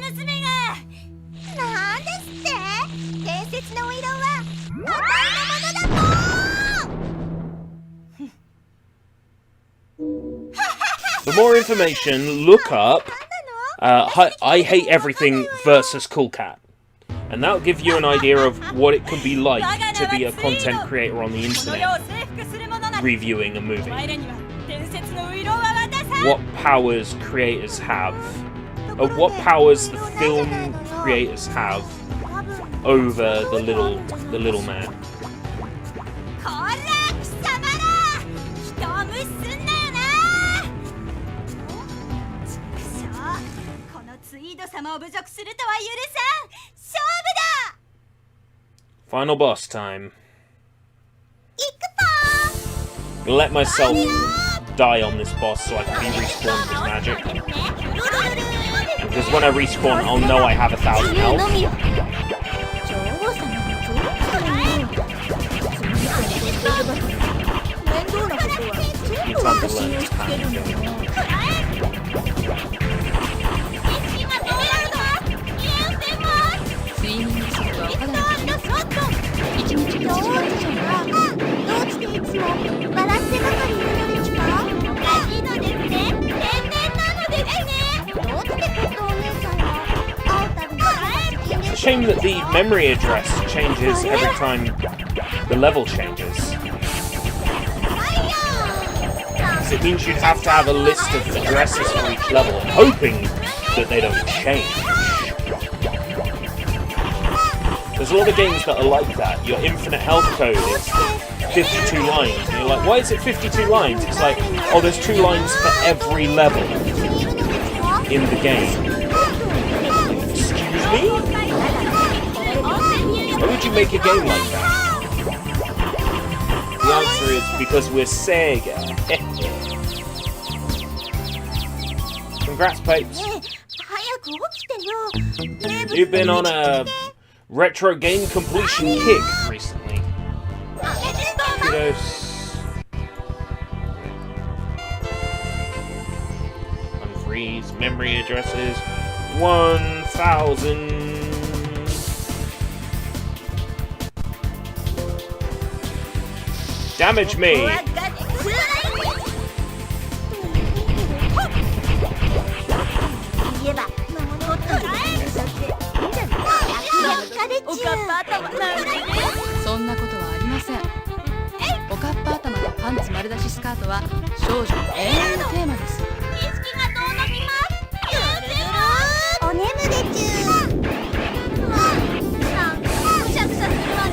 Speaker 1: For more information, look up I Hate Everything versus Cool Cat. And that'll give you an idea of what it could be like to be a content creator on the internet reviewing a movie. What powers creators have, or what powers the film creators have over the little man. Final boss time. Gonna let myself die on this boss so I can be respawned with magic. Because when I respawn, I'll know I have 1,000 health. Need time to learn this pattern. It's a shame that the memory address changes every time the level changes. Because it means you'd have to have a list of addresses for each level, hoping that they don't change. There's a lot of games that are like that. Your infinite health code is 52 lines. And you're like, why is it 52 lines? It's like, oh, there's 2 lines for every level in the game. would you make a game like that? The answer is because we're Sega. Congrats, Papes.
Speaker 3: 早く起きてよ。
Speaker 1: You've been on a retro game completion kick recently. Kudos. Unfreeze memory addresses. 1,000. Damage me.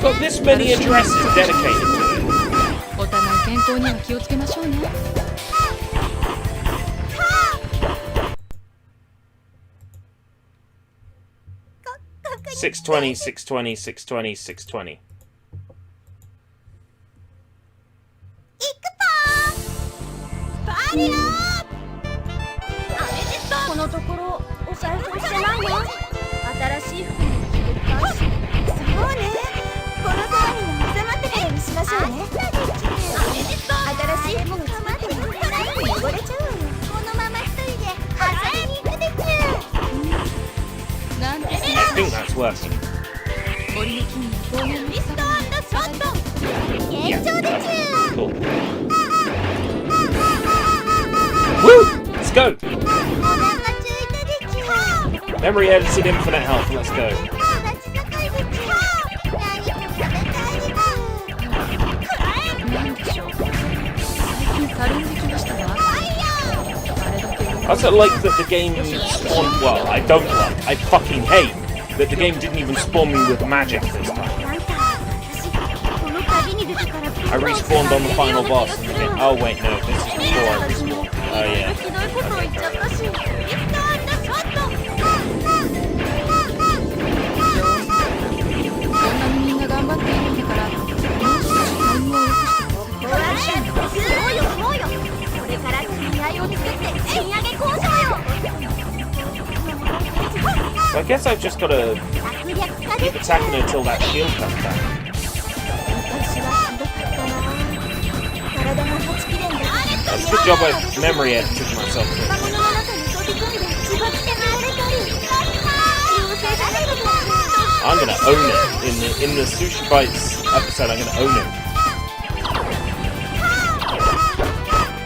Speaker 1: Got this many addresses dedicated to it.
Speaker 4: お互い健康には気をつけましょうね。
Speaker 1: 620, 620, 620, 620.
Speaker 3: このところお財布してないの？新しい服に着てるかし。そうね。この騒ぎが収まってからにしましょうね。新しい服が詰まってるの汚れちゃうわよ。このまま一人で遊びに行くでちゅ。
Speaker 4: なんです
Speaker 1: I think that's working.
Speaker 4: 森の木には透明の
Speaker 3: リストショット。
Speaker 1: Yeah,
Speaker 3: 現状でちゅ。
Speaker 1: cool. Woo! Let's go!
Speaker 3: お腹ついたでちゅ。
Speaker 1: Memory edited infinite health. Let's go.
Speaker 3: 夏高いでちゅ。何か食べたいでちゅ。
Speaker 4: なんでしょう。最近たるんできましたわ。あれだけ
Speaker 1: I also like that the game spawned. Well, I don't like. I fucking hate that the game didn't even spawn me with magic this time.
Speaker 3: なんか私この旅に出てから
Speaker 1: I respawned on the final boss in the game. Oh wait, no, this is before I respawned. Oh yeah.
Speaker 3: ひどいことを言っちゃったし。リフトショット。
Speaker 4: こんなにみんな頑張っているんだからもう少しタイミングを良くしてください。
Speaker 3: そうよそうよ。これから組合を作って賃上げ交渉よ。
Speaker 1: So I guess I've just got to
Speaker 3: 策略家
Speaker 1: keep
Speaker 3: で
Speaker 1: attacking her until that shield comes back.
Speaker 3: 私はひどかったな。体がはちきれんだ。
Speaker 1: That's a good job I've memory edited myself.
Speaker 3: 魔物の中に飛び込んで血がつけられたり。妖精じゃないのか。
Speaker 1: I'm gonna own it in the SushiBites episode. I'm gonna own it.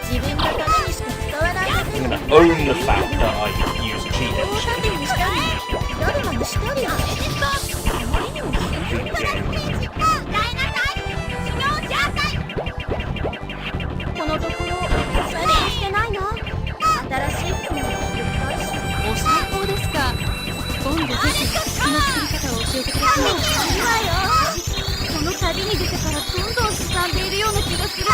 Speaker 3: 自分のためにしか使わない。
Speaker 1: I'm gonna own the fact that I use cheat
Speaker 3: 大
Speaker 1: engine
Speaker 3: 盾にしたり、誰かにしたり。あまりにも危険
Speaker 1: in the game.
Speaker 3: このところ財布してないの？新しい服も着てるかし。
Speaker 4: お裁縫ですか。今度ぜひ服の作り方を教えてください。
Speaker 3: いいわよ。この旅に出てからどんどんすさんでいるような気がする。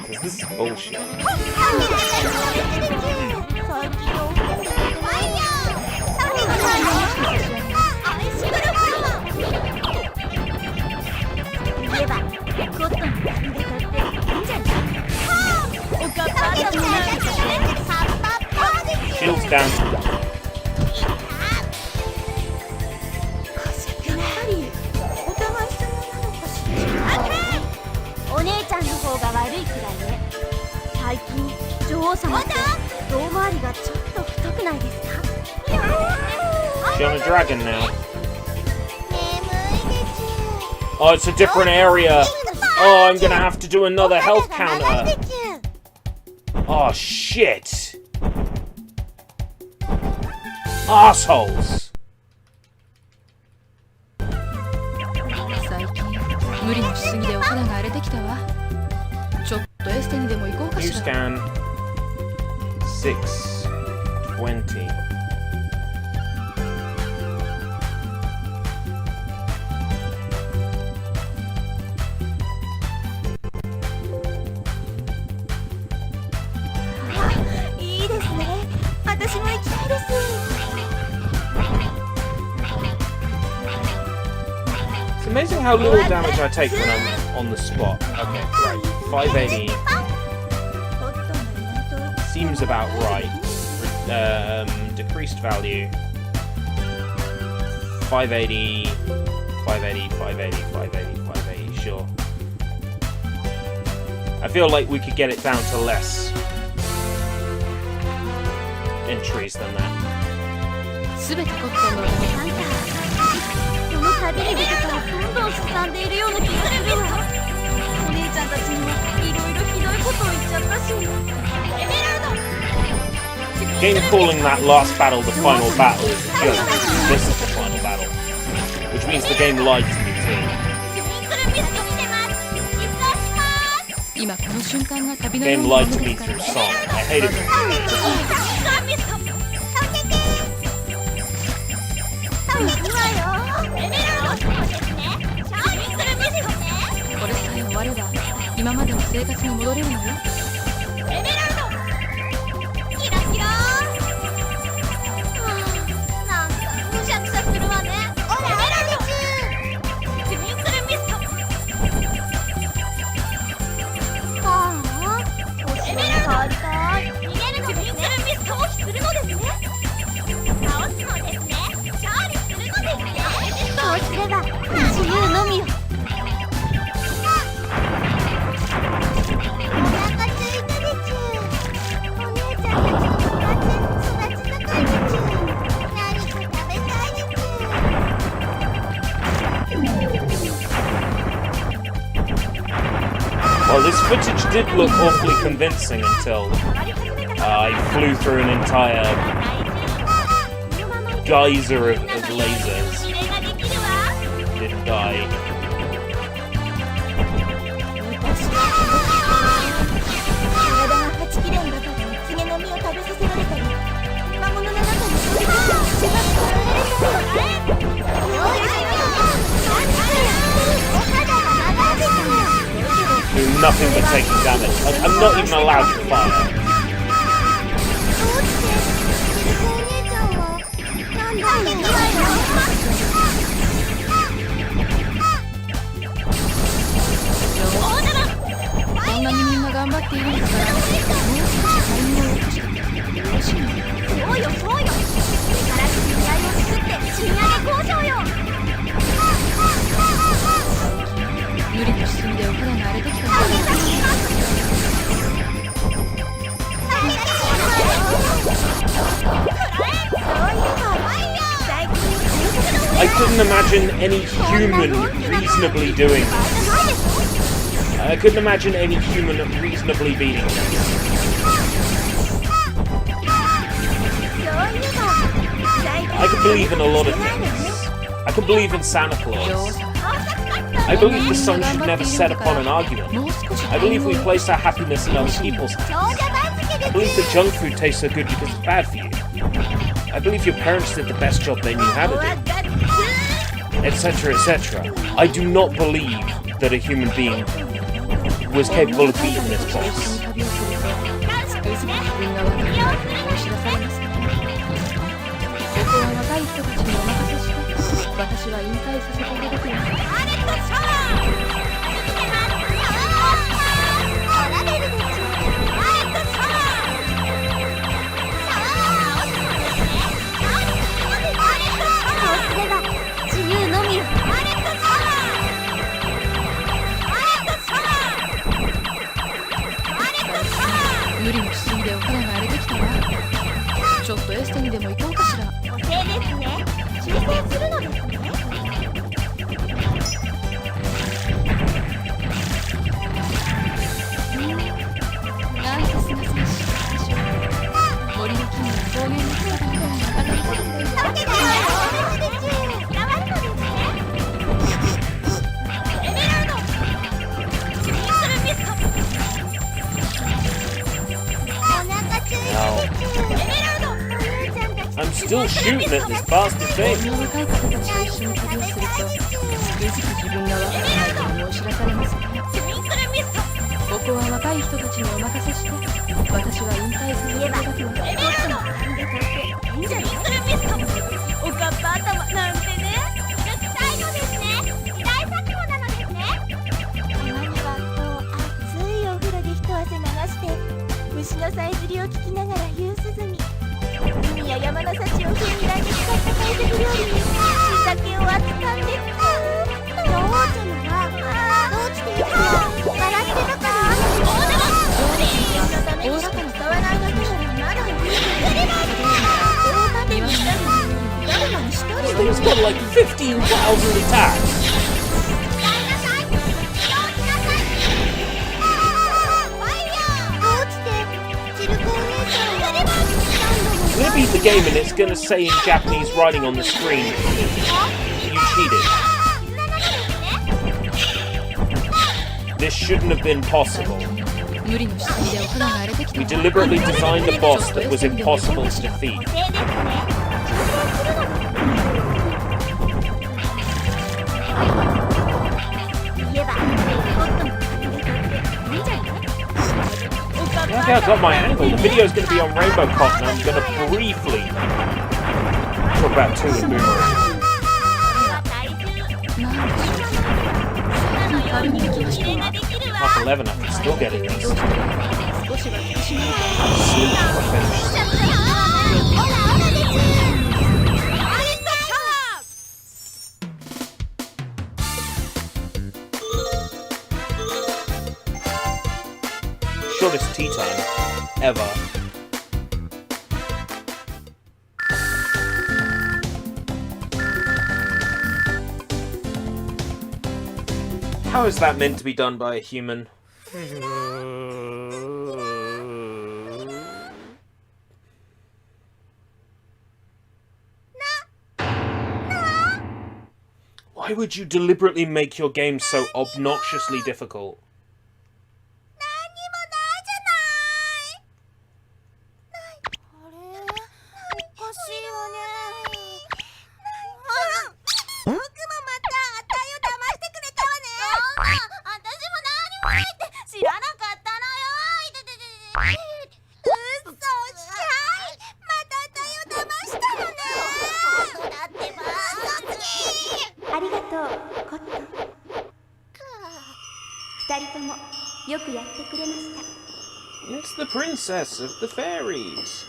Speaker 1: Because this is bullshit.
Speaker 3: 言えばコットンの入れたっていいんじゃない？おかっぱ頭の中でサッパッパーで
Speaker 1: Shield's down.
Speaker 3: やっぱりお互い様なのかしら。お姉ちゃんの方が悪いくらいね。最近女王様って胴回りがちょっと太くないですか？
Speaker 1: She's on a dragon now.
Speaker 3: 眠いでちゅ。
Speaker 1: Oh, it's a different area. Oh, I'm gonna have to do another health
Speaker 3: お肌が長い
Speaker 1: counter.
Speaker 3: でちゅ。
Speaker 1: Oh shit. Assholes.
Speaker 4: 最近無理のしすぎでお肌が荒れてきたわ。ちょっとエステにでも行こうか
Speaker 1: New
Speaker 4: しら。
Speaker 1: scan. 620. amazing how little damage I take when I'm on the spot. Okay, right. 580 seems about right. Decreased value. 580, 580, 580, 580, 580, sure. I feel like we could get it down to less entries than that.
Speaker 4: すべてコットンの
Speaker 3: この旅に出てからどんどんすさんでいるような気がするわ。お姉ちゃんたちにはいろいろひどいことを言っちゃったし。エメラルド
Speaker 1: Game calling that last battle the final battle is a joke. This is the final battle. Which means the game lied to me too.
Speaker 4: 今この瞬間が旅
Speaker 1: The
Speaker 4: のよう
Speaker 1: game
Speaker 4: な
Speaker 1: lied
Speaker 4: も
Speaker 1: to
Speaker 4: の
Speaker 1: me
Speaker 4: ですから
Speaker 1: through song. I hated it.
Speaker 4: これさえ終われば今までの生活に戻れるのよ。
Speaker 1: Well, this footage did look awfully convincing until I flew through an entire geyser of lasers. Didn't die.
Speaker 3: 体がはちきれんばかりに爪の実を食べさせられたり魔物の中に飛び込んで血が取られたり
Speaker 1: Do nothing but taking damage. I'm not even allowed to fire.
Speaker 4: こんなにみんな頑張っているんですからもう少しタイミングを落としてよろしいの。
Speaker 3: そうよそうよ。力知り合いを作って賃上げ交渉よ。
Speaker 4: 無理のしすぎでお肌が荒れてきたんだ。
Speaker 1: I couldn't imagine any human reasonably doing this. I couldn't imagine any human reasonably beating this. I could believe in a lot of things. I could believe in Santa Claus. I believe the sun should never set upon an argument. I believe we place our happiness in other people's hands. I believe that junk food tastes so good because it's bad for you. I believe your parents did the best job they knew how to do, etc., etc. I do not believe that a human being was capable of beating this boss.
Speaker 4: 私は引退させていただきます。無理のしすぎでお肌が荒れてきたわ。ちょっとエステにでも行こうかしら。
Speaker 3: おせいですね。修正するのですね。
Speaker 4: なんてすがすがしい森の木に草原の姿みたいな当たり方です。
Speaker 1: I'm still shooting at this bastard thing.
Speaker 4: こんな若い方たちと一緒に旅をするとつくづく自分が若くないと思い知らされますね。ここは若い人たちにお任せして私は引退させていただきます。
Speaker 3: おかっぱ頭なんてね。最後ですね。時代
Speaker 1: This thing's got like 15,000 attacks. I'm gonna beat the game and it's gonna say in Japanese writing on the screen, you cheated. This shouldn't have been possible. We deliberately designed a boss that was impossible to defeat. Okay, I got my angle. The video's going to be on Rainbow Cotton. I'm going to briefly talk about 2 and Boomerang. Mark 11, I can still get it. Sleep finish. Shortest tea time ever. How is that meant to be done by a human? Why would you deliberately make your game so obnoxiously difficult? It's the princess of the fairies.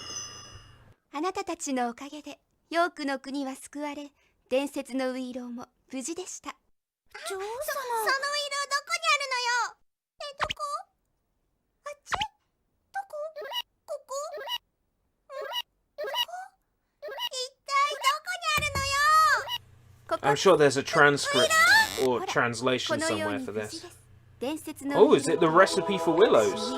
Speaker 2: あなたたちのおかげでヨークの国は救われ、伝説のウイローも無事でした。
Speaker 3: 女王様、そのウイローどこにあるのよ。どこ？あっち？どこ？ここ？ここ？一体どこにあるのよ。
Speaker 1: I'm sure there's a transcript or translation somewhere for this. Oh, is it the recipe for Willows?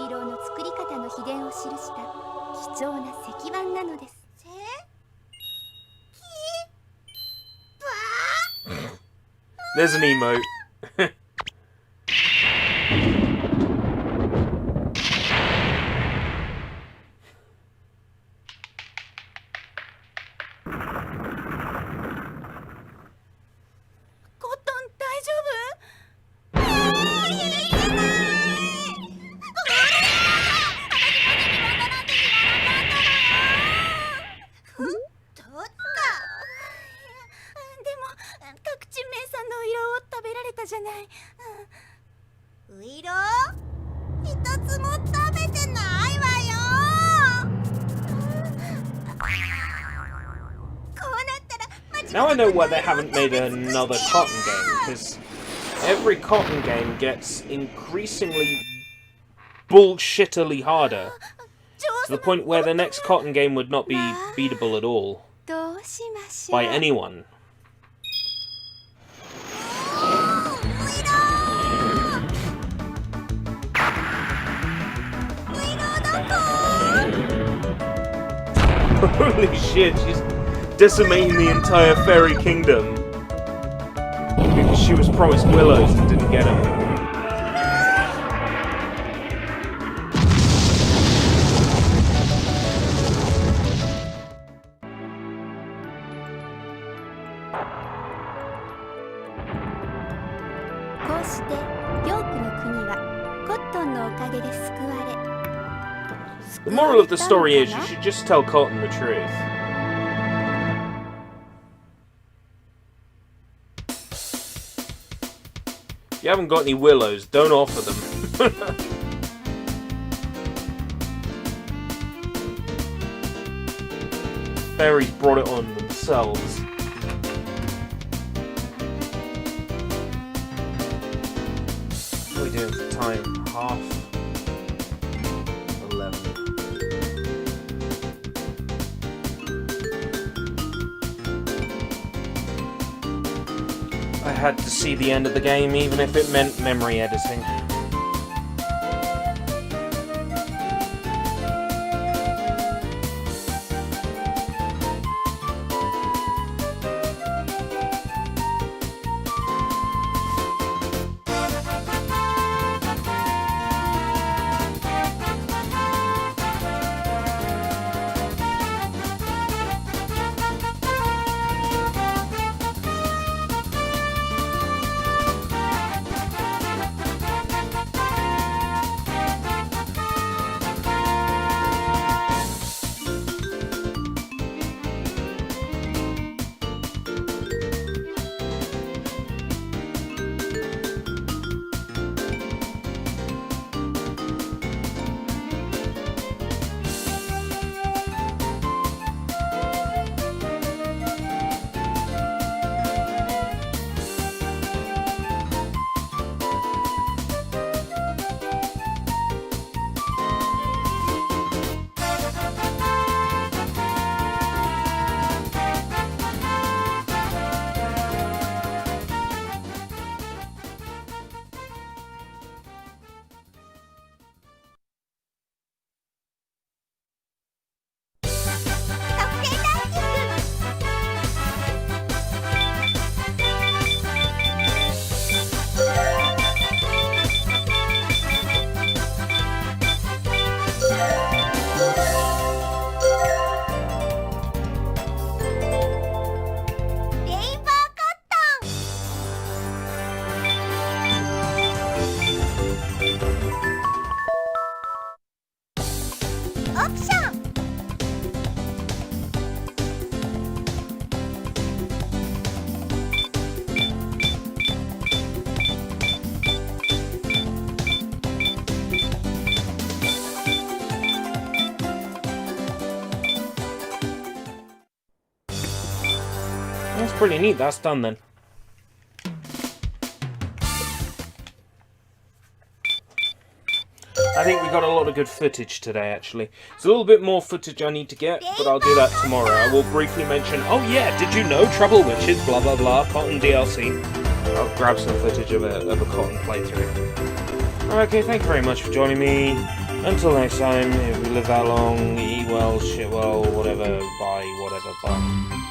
Speaker 1: There's an emote. Now I know why they haven't made another Cotton game, because every Cotton game gets increasingly bullshittily harder, to the point where the next Cotton game would not be beatable at all, by anyone. Holy shit, she's decimating the entire fairy kingdom because she was promised willows and didn't get them. The moral of the story is you should just tell Cotton the truth. If you haven't got any willows, don't offer them. Fairies brought it on themselves. What are we doing for time? 11:30. I had to see the end of the game, even if it meant memory editing. That's pretty neat. That's done then. I think we got a lot of good footage today, actually. There's a little bit more footage I need to get, but I'll do that tomorrow. I will briefly mention, oh yeah, did you know Trouble Witches, blah blah blah, Cotton DLC. I'll grab some footage of a Cotton playthrough. Okay, thank you very much for joining me. Until next time, if we live that long, eat well, shit well, whatever, bye, whatever, bye.